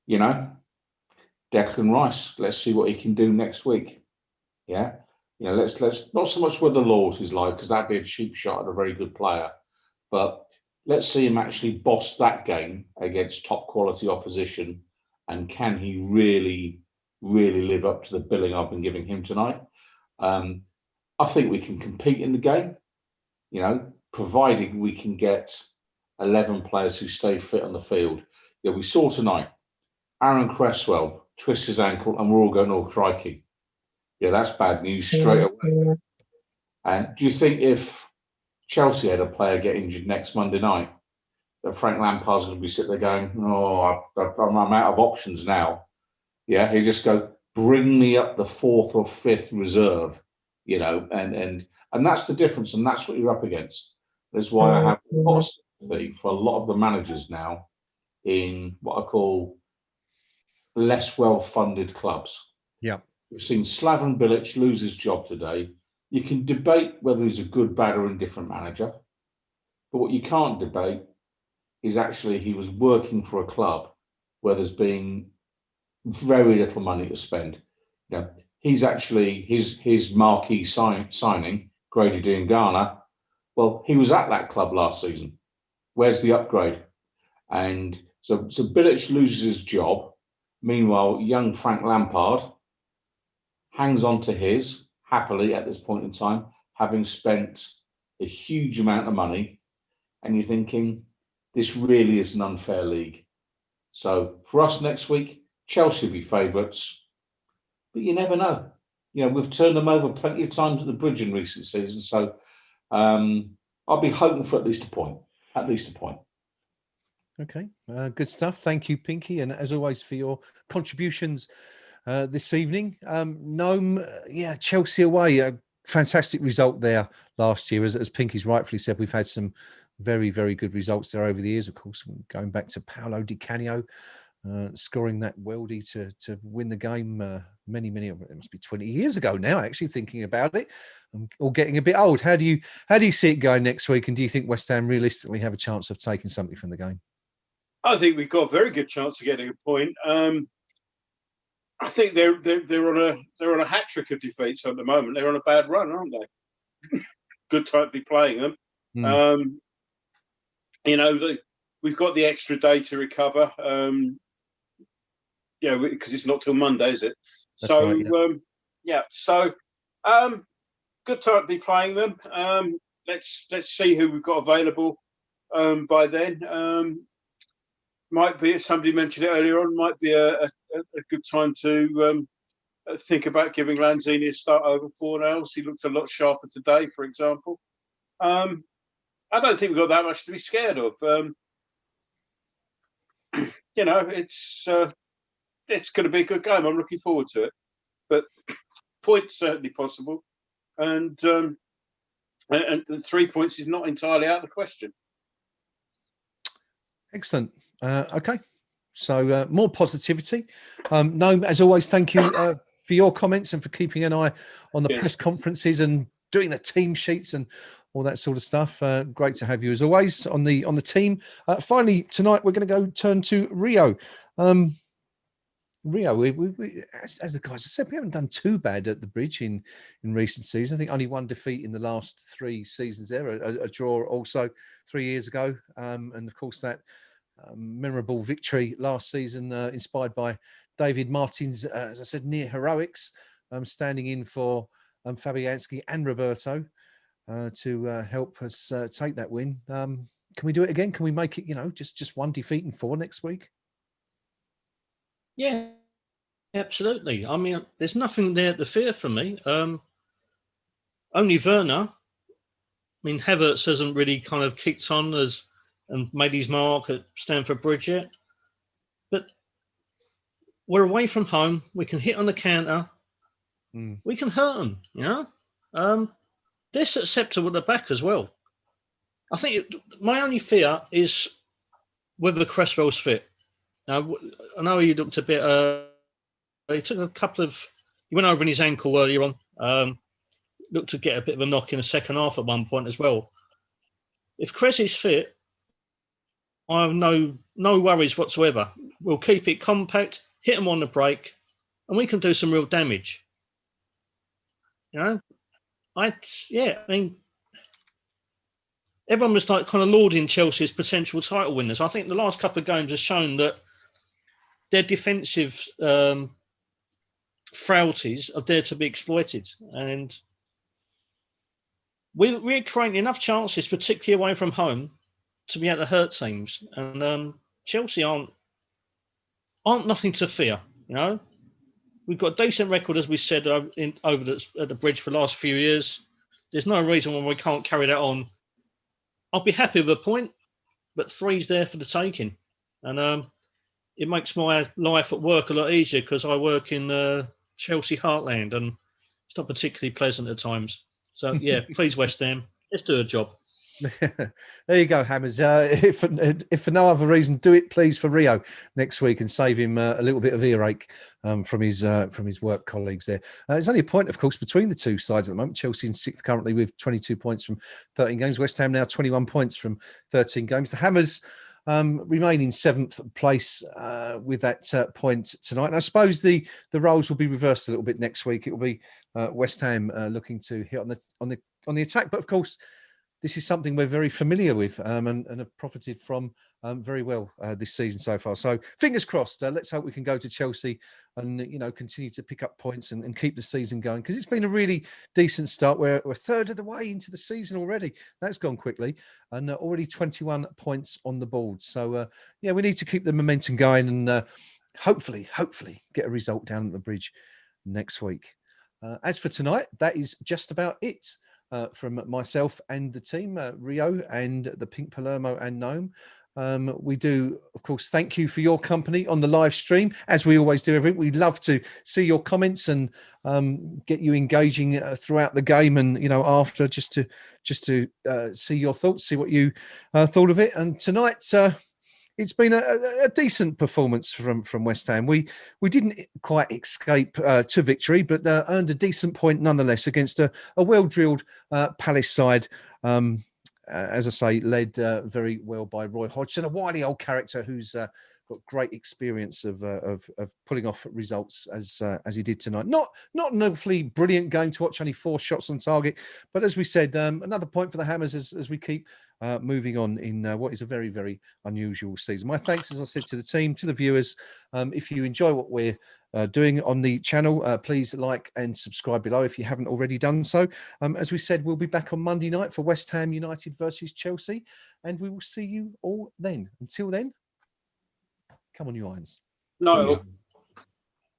[SPEAKER 3] You know, Declan Rice. Let's see what he can do next week. Yeah. You know, let's not so much what the loyalty's like, because that'd be a cheap shot at a very good player. But let's see him actually boss that game against top quality opposition. And can he really, really live up to the billing I've been giving him tonight? I think we can compete in the game, you know, provided we can get 11 players who stay fit on the field. Yeah, we saw tonight, Aaron Cresswell twists his ankle and we're all going, oh, crikey. Yeah, that's bad news straight away. And do you think if Chelsea had a player get injured next Monday night, that Frank Lampard's going to be sitting there going, oh, I'm out of options now? Yeah, he just go, bring me up the fourth or fifth reserve, you know, and that's the difference, and that's what you're up against. That's why I have a lot of sympathy for a lot of the managers now in what I call less well-funded clubs.
[SPEAKER 1] Yeah.
[SPEAKER 3] We've seen Slaven Bilic lose his job today. You can debate whether he's a good, bad, or indifferent manager, but what you can't debate is actually he was working for a club where there's been very little money to spend. You know, he's actually his marquee signing, Grady Diangana. Well, he was at that club last season. Where's the upgrade? And so Bilic loses his job. Meanwhile, young Frank Lampard hangs on to his happily at this point in time, having spent a huge amount of money. And you're thinking, this really is an unfair league. So for us next week, Chelsea will be favourites, but you never know. You know, we've turned them over plenty of times at the bridge in recent seasons. So I'll be hoping for at least a point. At least a point.
[SPEAKER 1] Okay, good stuff. Thank you, Pinky, and as always for your contributions this evening. Gnome, yeah, Chelsea away, a fantastic result there last year. As Pinky's rightfully said, we've had some very, very good results there over the years. Of course, going back to Paolo Di Canio, scoring that worldie to win the game many, it must be 20 years ago now, actually, thinking about it. I'm all getting a bit old. How do you see it going next week? And do you think West Ham realistically have a chance of taking something from the game?
[SPEAKER 2] I think we've got a very good chance of getting a point. I think they're on a hat trick of defeats at the moment. They're on a bad run, aren't they? Good time to be playing them. You know, we've got the extra day to recover. Yeah, because it's not till Monday, is it?
[SPEAKER 1] That's
[SPEAKER 2] so
[SPEAKER 1] right,
[SPEAKER 2] yeah. So good time to be playing them. Let's see who we've got available by then. Might be, somebody mentioned it earlier on, might be a good time to think about giving Lanzini a start over Fornals. He looked a lot sharper today, for example. I don't think we've got that much to be scared of. You know, it's going to be a good game. I'm looking forward to it. But points certainly possible, and 3 points is not entirely out of the question.
[SPEAKER 1] Excellent. Okay, so more positivity. No, as always, thank you for your comments and for keeping an eye on the press conferences and doing the team sheets and all that sort of stuff. Great to have you as always on the team. Finally, tonight we're going to go turn to Rio. Rio, we as the guys have said, we haven't done too bad at the bridge in recent seasons. I think only one defeat in the last 3 seasons there, a draw also 3 years ago, and of course that memorable victory last season, inspired by David Martin's, as I said, near heroics, standing in for Fabianski and Roberto to help us take that win. Can we do it again? Can we make it, you know, just one defeat in 4 next week?
[SPEAKER 4] Yeah, absolutely. I mean, there's nothing there to fear for me. Only Werner. I mean, Havertz hasn't really kind of kicked on and made his mark at Stamford Bridge yet. But we're away from home. We can hit on the counter. We can hurt them, you know. They're susceptible at the back as well. I think my only fear is whether Cresswell's fit. Now, I know he looked a bit. He took a couple of. He went over in his ankle earlier on. Looked to get a bit of a knock in the second half at one point as well. If Cress is fit, I have no worries whatsoever. We'll keep it compact, hit them on the break, and we can do some real damage. You know, I mean, everyone was like kind of lauding Chelsea's potential title winners. I think the last couple of games have shown that their defensive frailties are there to be exploited, and we're creating enough chances, particularly away from home, to be able to hurt teams. And Chelsea aren't nothing to fear. You know, we've got a decent record, as we said, at the bridge for the last few years. There's no reason why we can't carry that on. I'll be happy with a point, but 3's there for the taking. And it makes my life at work a lot easier because I work in Chelsea heartland and it's not particularly pleasant at times. So, yeah, please, West Ham, let's do a job.
[SPEAKER 1] There you go, Hammers. If for no other reason, do it please for Rio next week and save him a little bit of earache from his work colleagues there. There's only a point, of course, between the two sides at the moment. Chelsea in 6th currently with 22 points from 13 games. West Ham now 21 points from 13 games. The Hammers remain in 7th place with that point tonight. And I suppose the roles will be reversed a little bit next week. It will be West Ham looking to hit on the attack, but of course, this is something we're very familiar with and have profited from very well this season so far. So fingers crossed. Let's hope we can go to Chelsea and continue to pick up points and keep the season going, because it's been a really decent start. We're a third of the way into the season already. That's gone quickly, and already 21 points on the board. So we need to keep the momentum going and hopefully get a result down at the bridge next week. As for tonight, that is just about it. From myself and the team, Rio and the Pink Palermo and Gnome. We do, of course, thank you for your company on the live stream, as we always do every week. We'd love to see your comments and get you engaging throughout the game and, after, just to see your thoughts, see what you thought of it. And tonight, it's been a decent performance from West Ham. We didn't quite escape to victory, but earned a decent point nonetheless against a well-drilled Palace side. As I say, led very well by Roy Hodgson, a wily old character who's got great experience of pulling off results as he did tonight. Not an awfully brilliant game to watch, only 4 shots on target, but as we said, another point for the Hammers as we keep moving on in what is a very, very unusual season. My thanks, as I said, to the team, to the viewers. If you enjoy what we're doing on the channel, please like and subscribe below if you haven't already done so. As we said, we'll be back on Monday night for West Ham United versus Chelsea, and we will see you all then. Until then, come on, you irons.
[SPEAKER 2] No.